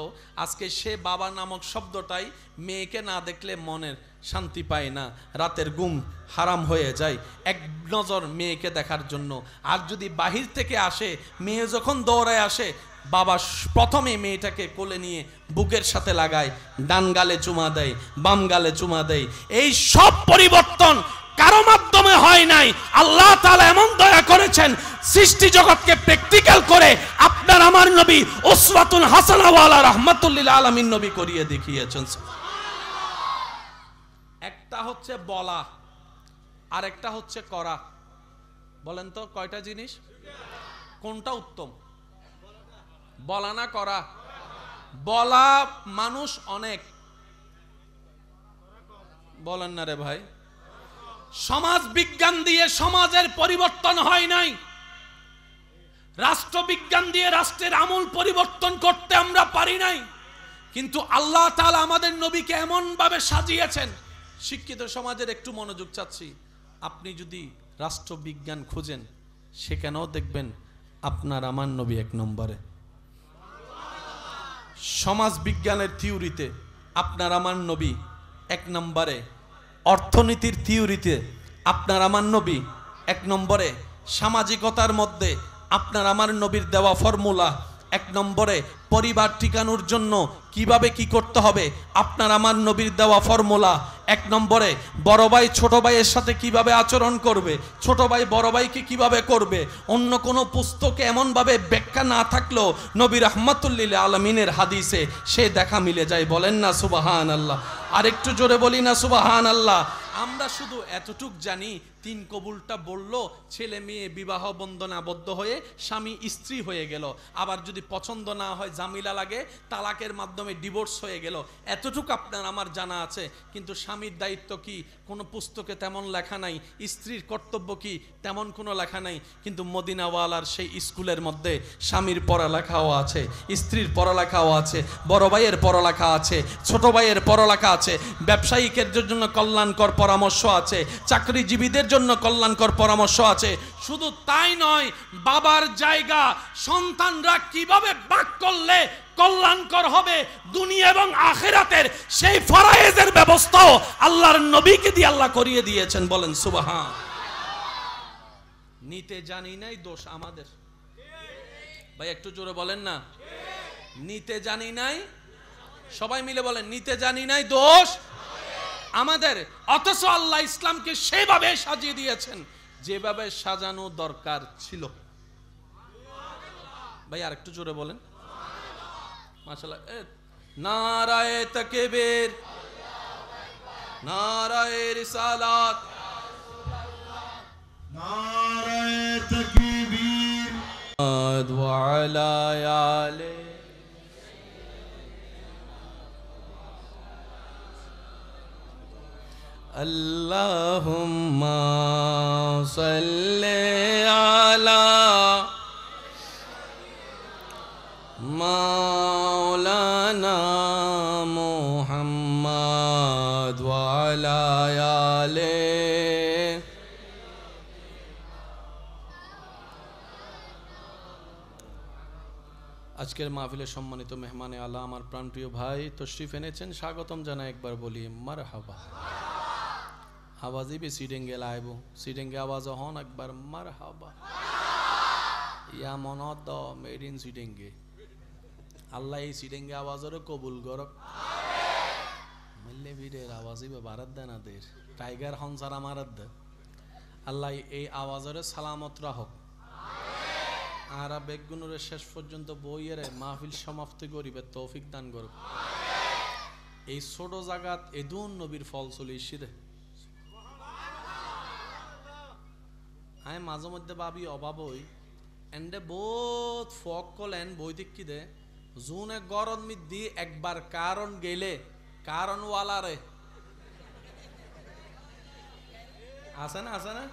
আজকে সে বাবা নামক শব্দটাই মেয়েকে না দেখলে মনের শান্তি পায় না, রাতের ঘুম হারাম হয়ে যায় এক নজর মেয়েকে দেখার জন্য। আর যদি বাহির থেকে আসে, মেয়ে যখন দৌড়ায় আসে, বাবা প্রথমে মেয়েটাকে কোলে নিয়ে বুকের সাথে লাগায়, ডান গালে চুমা দেয়, বাম গালে চুমা দেয়। এই সব পরিবর্তন কারো মাধ্যমে হয় নাই, আল্লাহ তাআলা এমন দয়া করেছেন, সৃষ্টি জগৎকে প্র্যাকটিক্যাল করে আপনার আমার নবী উসওয়াতুন হাসানাহ ওয়ালা রাহমাতুল লিল আলামিন নবী করিয়ে দেখিয়েছেন। একটা হচ্ছে বলা আর একটা হচ্ছে করা। বলেন তো কয়টা জিনিস, কোনটা উত্তম? বলা না করা? বলা মানুষ অনেক, বলেন না রে ভাই। সমাজ বিজ্ঞান দিয়ে সমাজের পরিবর্তন হয় নাই, রাষ্ট্রবিজ্ঞান দিয়ে রাষ্ট্রের আমূল পরিবর্তন করতে আমরা পারি নাই। কিন্তু আল্লাহ তাআলা আমাদের নবীকে এমন ভাবে সাজিয়েছেন। শিক্ষিত সমাজের একটু মনোযোগ চাচ্ছি। আপনি যদি রাষ্ট্রবিজ্ঞান খুঁজেন, সেখানেও দেখবেন আপনার আমার নবী 1 নম্বরে। সমাজ বিজ্ঞানের থিওরিতে আপনার আমার নবী 1 নম্বরে। অর্থনীতির থিওরিতে আপনার আমার নবী 1 নম্বরে। সামাজিকতার মধ্যে আপনার আমার নবীর দেওয়া ফর্মুলা 1 নম্বরে। পরিবার টিকানোর জন্য কিভাবে কি করতে হবে, আপনার আমার নবীর দেওয়া ফর্মুলা 1 নম্বরে। বড় ভাই ছোট ভাইয়ের সাথে কিভাবে আচরণ করবে, ছোট ভাই বড় ভাইকে কিভাবে করবে, অন্য কোনো পুস্তকে এমনভাবে ব্যাখ্যা না থাকলেও নবী রাহমাতুল লিল আলামিনের হাদিসে সে দেখা মিলে যায়। বলেন না সুবহানাল্লাহ? আর একটু জোরে বলি না সুবহানাল্লাহ? আমরা শুধু এতটুক জানি, 3 কবুলটা বলল, ছেলে মেয়ে বিবাহ বন্ধনে আবদ্ধ হয়ে স্বামী স্ত্রী হয়ে গেল। আবার যদি পছন্দ না হয়, জামিলা লাগে, তালাকের মাধ্যমে ডিভোর্স হয়ে গেল। এতটুকু আপনার আমার জানা আছে। কিন্তু স্বামীর দায়িত্ব কি, কোনো পুস্তকে তেমন লেখা নাই। স্ত্রীর কর্তব্য কি, তেমন কোনো লেখা নাই। কিন্তু মদিনাওয়ালার সেই স্কুলের মধ্যে স্বামীর পড়ালেখাও আছে, স্ত্রীর পড়ালেখাও আছে, বড় ভাইয়ের পড়ালেখা আছে, ছোট ভাইয়ের পড়ালেখা আছে, ব্যবসায়িকের জন্য কল্যাণকর পরামর্শ আছে, চাকরিজীবীদের জন্য কল্যাণকর পরামর্শ আছে। শুধু তাই নয়, বাবার জায়গা সন্তানরা কিভাবে ভাগ করলে কল্যাণকর হবে দুনিয়া এবং আখিরাতের, সেই ফরায়েজের ব্যবস্থাও আল্লাহর নবীকে দিয়ে আল্লাহ করিয়ে দিয়েছেন। বলেন সুবহান। নিতে জানি নাই, দোষ আমাদের। ভাই একটু জোরে বলেন না, নিতে জানি নাই। সবাই মিলে বলেন, নিতে জানি নাই, দোষ আমাদের। অথচ আল্লাহ ইসলামকে সেভাবে সাজিয়ে দিয়েছেন যেভাবে সাজানো দরকার ছিল। ভাই আর একটু জোরে বলেন মাশাআল্লাহ। নারায়ে তাকবীর, নারায়ে রিসালাত, নারায়ে তাকবীর। ওয়া আলা আলি আল্লাহুম্মা সাল্লি আলা মাওলানা মুহাম্মদ ওয়া আলা আলি। আজকের মাহফিলের সম্মানিত মেহমানে আলা, আমার প্রাণপ্রিয় ভাই তশরিফ এনেছেন, স্বাগতম জানাই। একবার বলি মারহাবা। আওয়াজই বে সিডেঙ্গে লাইব, সিডেঙ্গে আওয়াজ হন একবার মারহাবা। ইয়া মনদ মেড ইন সিডেঙ্গে। আল্লাহ এই সিডেঙ্গে আওয়াজেরও কবুল করক। মিল্লে বীরের আওয়াজই বে ভারত দেন আদের টাইগার হনসার আমারত দে। আল্লাহ এই আওয়াজের সালামত রাখক। আর বেগুনের শেষ পর্যন্ত বইয়ের মাহফিল সমাপ্তি করিবে তৌফিক দান করুক। এই ছোট জাগাত এদুন নবীর ফল চলে ইসিরে। আমি মাঝে মধ্যে ভাবি অভাব হই এন্ডে বহুত ফক কলেন বৈদিক কি দে জুনে গরম মিদ্দি একবার কারণ গেলে কারণ ওয়ালারে আছে না, আছে না?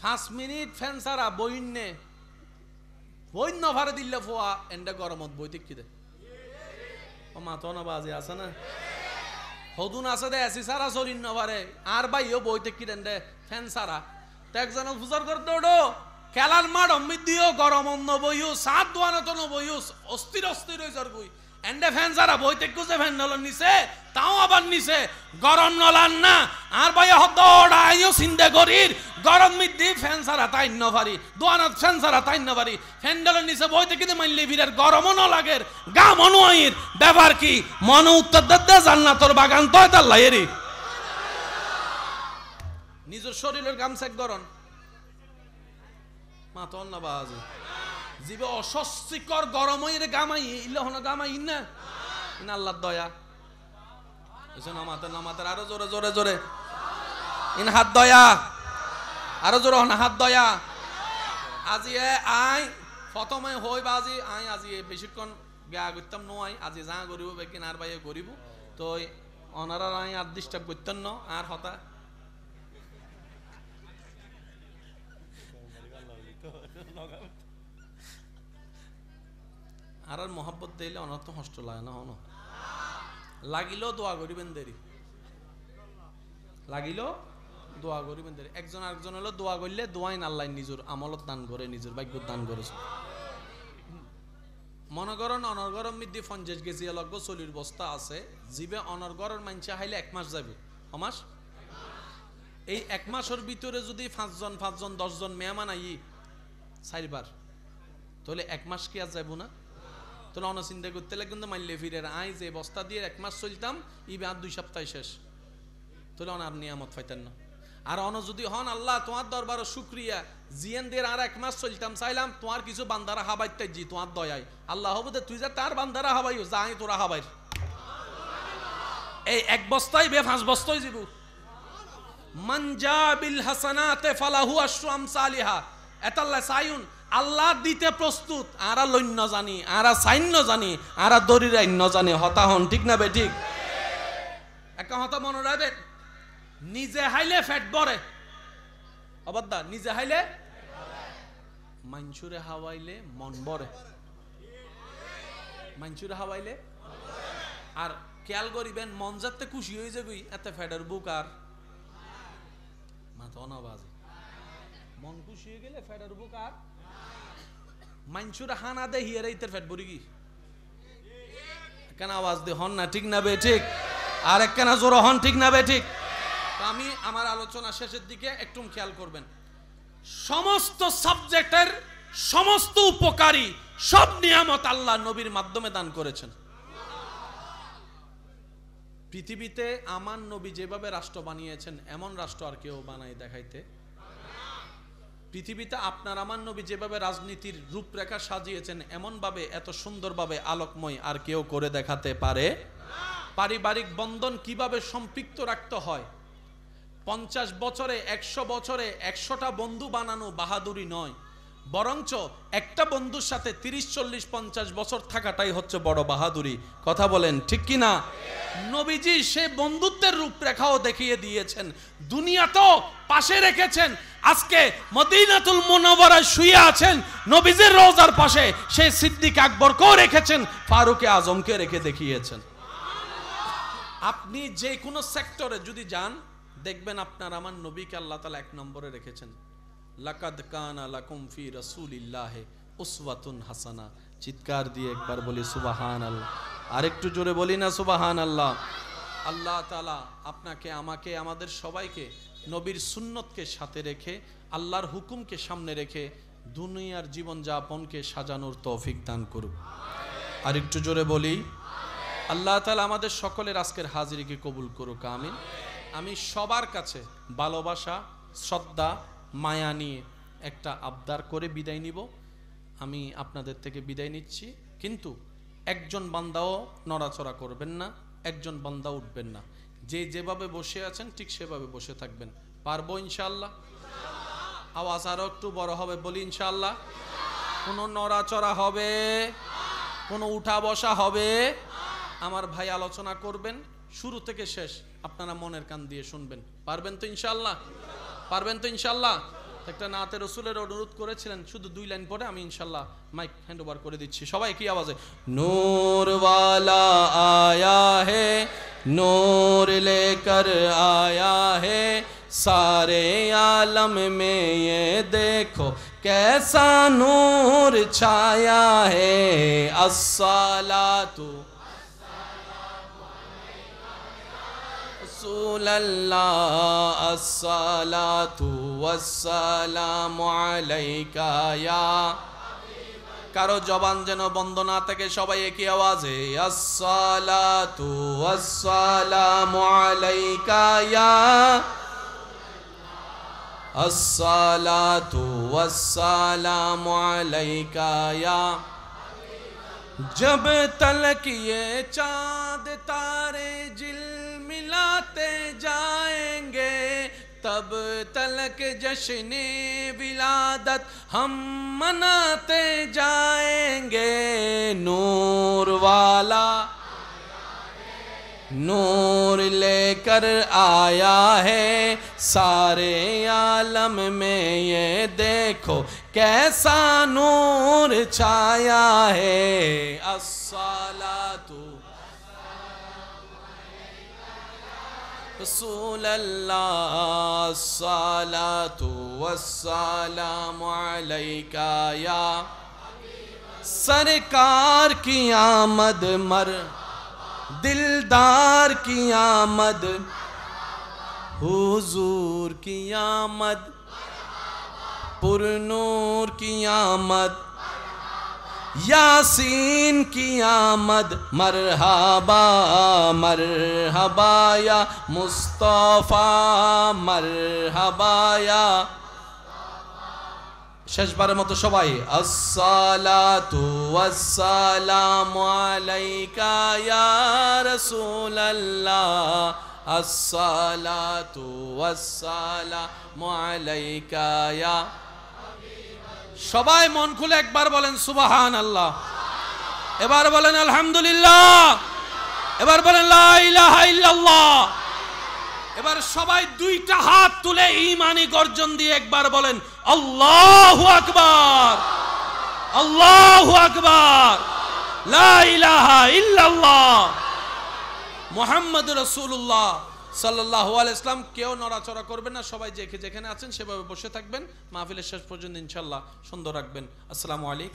5 মিনিট ফ্যান সারা বইনে বইন ভারে দিলে ফোয়া এন্ডে গরমত বৈদিক কি দে ও মাতো না বাজে আছে না হদুন আছে দে এসি সারা চলিন না পারে আর ভাইও বইতে কি দেন দে ফ্যান সারা একজন ফুজার করতে ওঠো খেলার মাঠ অমৃত দিও গরম অন্য বইও সাত দোয়ানো তো বইও অস্থির অস্থির হয়ে যার বই এন্ডে ফ্যান সারা বইতে কুছে ফ্যান নলন নিছে তাও আবার নিছে গরম নলান না আর ভাই হদড়াইও চিন্তা করির গরম মিদ্দি ফ্যান সারা তাই ন পারি দোয়ানত ফ্যান সারা তাই ন পারি ফ্যান নলন নিছে বইতে কিতে মানলে ভিড়ের গরমও ন লাগের গা মনোয়াইর ব্যাপার কি মন উত্তর দে জান্নাতের বাগান তো তাল্লাইরি নিজের শরীরের গামছাক গরম মাতন না বাজে জীবে অস্বস্তিকর গরম হইরে গামাই ইল্লাহন গামাই না ইন আল্লাহর দয়া এসে নামাতে আরো জোরে জোরে জোরে ইন হাত দয়া আরো জোরে হন হাত দয়া আজি আই প্রথমে হই বাজি আই আজি বেশিক্ষণ গা করতাম নয় আজি যা করিব বেকিন আর ভাইয়ে করিব তো অনারা আই আর ডিস্টার্ব করতেন না আর হতা আর মহাব্বত দিলে অনর্থ কষ্ট লাগে না হন লাগিলেও দোয়া করিবেন দেরি লাগিলেও দোয়া করিবেন দেরি একজন আরেকজন হলো দোয়া করলে দোয়াইন আল্লাহ নিজের আমলত দান করে নিজের ভাগ্য দান করেছে মনে করেন অনর্গরম মিদ্দি 50 কেজি লগ্ন চলির বস্তা আছে জিবে অনর্গরের মানছে হাইলে 1 মাস যাবে মাস এই 1 মাসের ভিতরে যদি 5 জন 10 জন মেহমান আই 4 বার তাহলে 1 মাস কি আর যাবো না তাহলে অন চিন্তা করতে লাগে কিন্তু মাইলে ফিরের আই যে বস্তা দিয়ে 1 মাস চলতাম ইবে আর 2 সপ্তাহ শেষ তাহলে অন আর নিয়ামত পাইতেন না আর অন যদি হন আল্লাহ তোমার দরবারে শুকরিয়া জিয়ান দের আর 1 মাস চলতাম চাইলাম তোমার কিছু বান্দারা হাবাইতে জি তোমার দয়ায় আল্লাহ হবে তুই যা তার বান্দারা হাবাইও যাই তোরা হাবাই এই 1 বস্তাই বে 5 বস্তাই জিবু মান জা বিল হাসানাতে ফালাহু আশরু আমসালিহা এতাল্লাহ সাইউন আল্লাহ দিতে প্রস্তুত আরা লইন্য জানি আরা সাইন্য জানি আরা দরিরাইন্য জানি হতা হন ঠিক না বে ঠিক একটা হতা মনে রাখবেন নিজে হাইলে ফ্যাট বড়ে অবদ্দা নিজে হাইলে মানসুরে হাওয়াইলে মন বড়ে মানসুরে হাওয়াইলে আর খেয়াল করিবেন মন যাতে খুশি হয়ে যাবি এত ফেডার বুক আর মাথা অনাবাজ মন খুশি হয়ে গেলে ফেডার বুক আর মাইনসুর হানা দে হিয়ারে ইতের ফেট বরি কি কেন আওয়াজ দে হন না ঠিক না বে ঠিক আর এক কেনা জোর হন ঠিক না বে ঠিক। আমি আমার আলোচনা শেষের দিকে একটু খেয়াল করবেন, সমস্ত সাবজেক্টের সমস্ত উপকারী সব নিয়ামত আল্লাহ নবীর মাধ্যমে দান করেছেন। পৃথিবীতে আমার নবী যেভাবে রাষ্ট্র বানিয়েছেন এমন রাষ্ট্র আর কেউ বানাই দেখাইতে। পৃথিবীতে আপনার আমার নবী যেভাবে রাজনীতির রূপরেখা সাজিয়েছেন এমন ভাবে এত সুন্দরভাবে আলোকময় আর কেউ করে দেখাতে পারে। পারিবারিক বন্ধন কিভাবে সম্পৃক্ত রাখতে হয়, 50 বছরে 100 বছরে 100টা বন্ধু বানানো বাহাদুরি নয়, বরঞ্চ একটা বন্ধুর সাথে 30 40 50 বছর থাকাটাই হচ্ছে বড় বাহাদুরি। কথা বলেন ঠিক কি না? নবীজি সে বন্ধুত্বের রূপরেখাও দেখিয়ে দিয়েছেন, দুনিয়াতেও পাশে রেখেছেন। আজকে মদিনাতুল মুনাওয়ারায় শুয়ে আছেন, নবীজির রওজার পাশে সেই সিদ্দিক আকবরকেও রেখেছেন, ফারুক আজমকে রেখে দেখিয়েছেন। আপনি যে কোনো সেক্টরে যদি যান দেখবেন আপনার আমার নবীকে আল্লাহ তাআলা 1 নম্বরে রেখেছেন। লাকাদ কানা লাকুম ফি রাসূলিল্লাহি উসওয়াতুন হাসানা। চিৎকার দিয়ে একবার বলি সুবহানাল্লাহ, আরেকটু জোরে বলি না সুবহানাল্লাহ। আল্লাহ তাআলা আপনাকে আমাকে আমাদের সবাইকে নবীর সুন্নতকে সাথে রেখে আল্লাহর হুকুমকে সামনে রেখে দুনিয়ার জীবন যাপনকে সাজানোর তৌফিক দান করুক। আরেকটু জোরে বলি আল্লাহ তাআলা আমাদের সকলের আজকের হাজিরিকে কবুল করুক, আমিন। আমি সবার কাছে ভালোবাসা শ্রদ্ধা মায়া নিয়ে একটা আবদার করে বিদায় নিব। আমি আপনাদের থেকে বিদায় নিচ্ছি, কিন্তু একজন বান্দাও নড়াচড়া করবেন না, একজন বান্দা উঠবেন না। যে যেভাবে বসে আছেন ঠিক সেভাবে বসে থাকবেন। পারবো ইনশাআল্লাহ? আওয়াজ আরো একটু বড় হবে, বলি ইনশাআল্লাহ। কোনো নড়াচড়া হবে, কোনো উঠা বসা হবে? আমার ভাই আলোচনা করবেন শুরু থেকে শেষ, আপনারা মনের কান দিয়ে শুনবেন। পারবেন তো ইনশাআল্লাহ? পারবেন তো ইনশাআল্লাহ? একটা নাতে রসুলের অনুরোধ করেছিলেন, শুধু 2 লাইন পরে আমি ইনশাআল্লাহ মাইক হ্যান্ড ওভার করে দিচ্ছি। সবাই কি আওয়াজে? নূর ওয়ালা আয়া হে, নূর লেকর আয়া হে, सारे आलम में ये देखो कैसा नूर छाया है। अस्सलातु रसूलल्लाह, अस्सलातु वस्सलामु अलैका या। কারো জবান যেন বন্ধ না থাকে, সবাই একই আওয়াজে আসসালাতু ওয়াসসালামু আলাইকা ইয়া, अस्सलातु वस्सलामु अलैका या। जब तलक ये चाँद तारे झिलमिलाते जाएंगे, तब तलक जश्न विलादत हम मनाते जाएंगे। नूर वाला नूर लेकर आया है, सारे आलम में ये देखो कैसा नूर छाया है। अस्सलातु रसूलल्लाह, अस्सलातु वस्सलामु अलैका या। सरकार की आमद मर दिलदार की आमद, हुजूर की आमद, पुरनूर की आमद, यासीन की आमद। मरहबा मरहबा या मुस्तफा, मरहबा या। শেষবারের মতো সবাই আসসালাতু ওয়াসসালামু আলাইকা ইয়া রাসূলুল্লাহ, আসসালাতু ওয়াসসালামু আলাইকা ইয়া। সবাই মন খুলে একবার বলেন সুবহানাল্লাহ, এবার বলেন আলহামদুলিল্লাহ, এবার বলেন লা ইলাহা ইল্লাল্লাহ। এবার সবাই 2টা হাত তুলে ঈমানি গর্জন দিয়ে একবার বলেন আল্লাহু আকবার, আল্লাহু আকবার, লা ইলাহা ইল্লাল্লাহ। মুহাম্মদ রাসূলুল্লাহ সাল্লাল্লাহু আলাইহি ইসলাম। কেউ নড়াচড়া করবেন না, সবাই যেখানে আছেন সেভাবে বসে থাকবেন। মাহফিলের শেষ পর্যন্ত ইনশাআল্লাহ সুন্দর রাখবেন। আসসালামু আলাইকুম।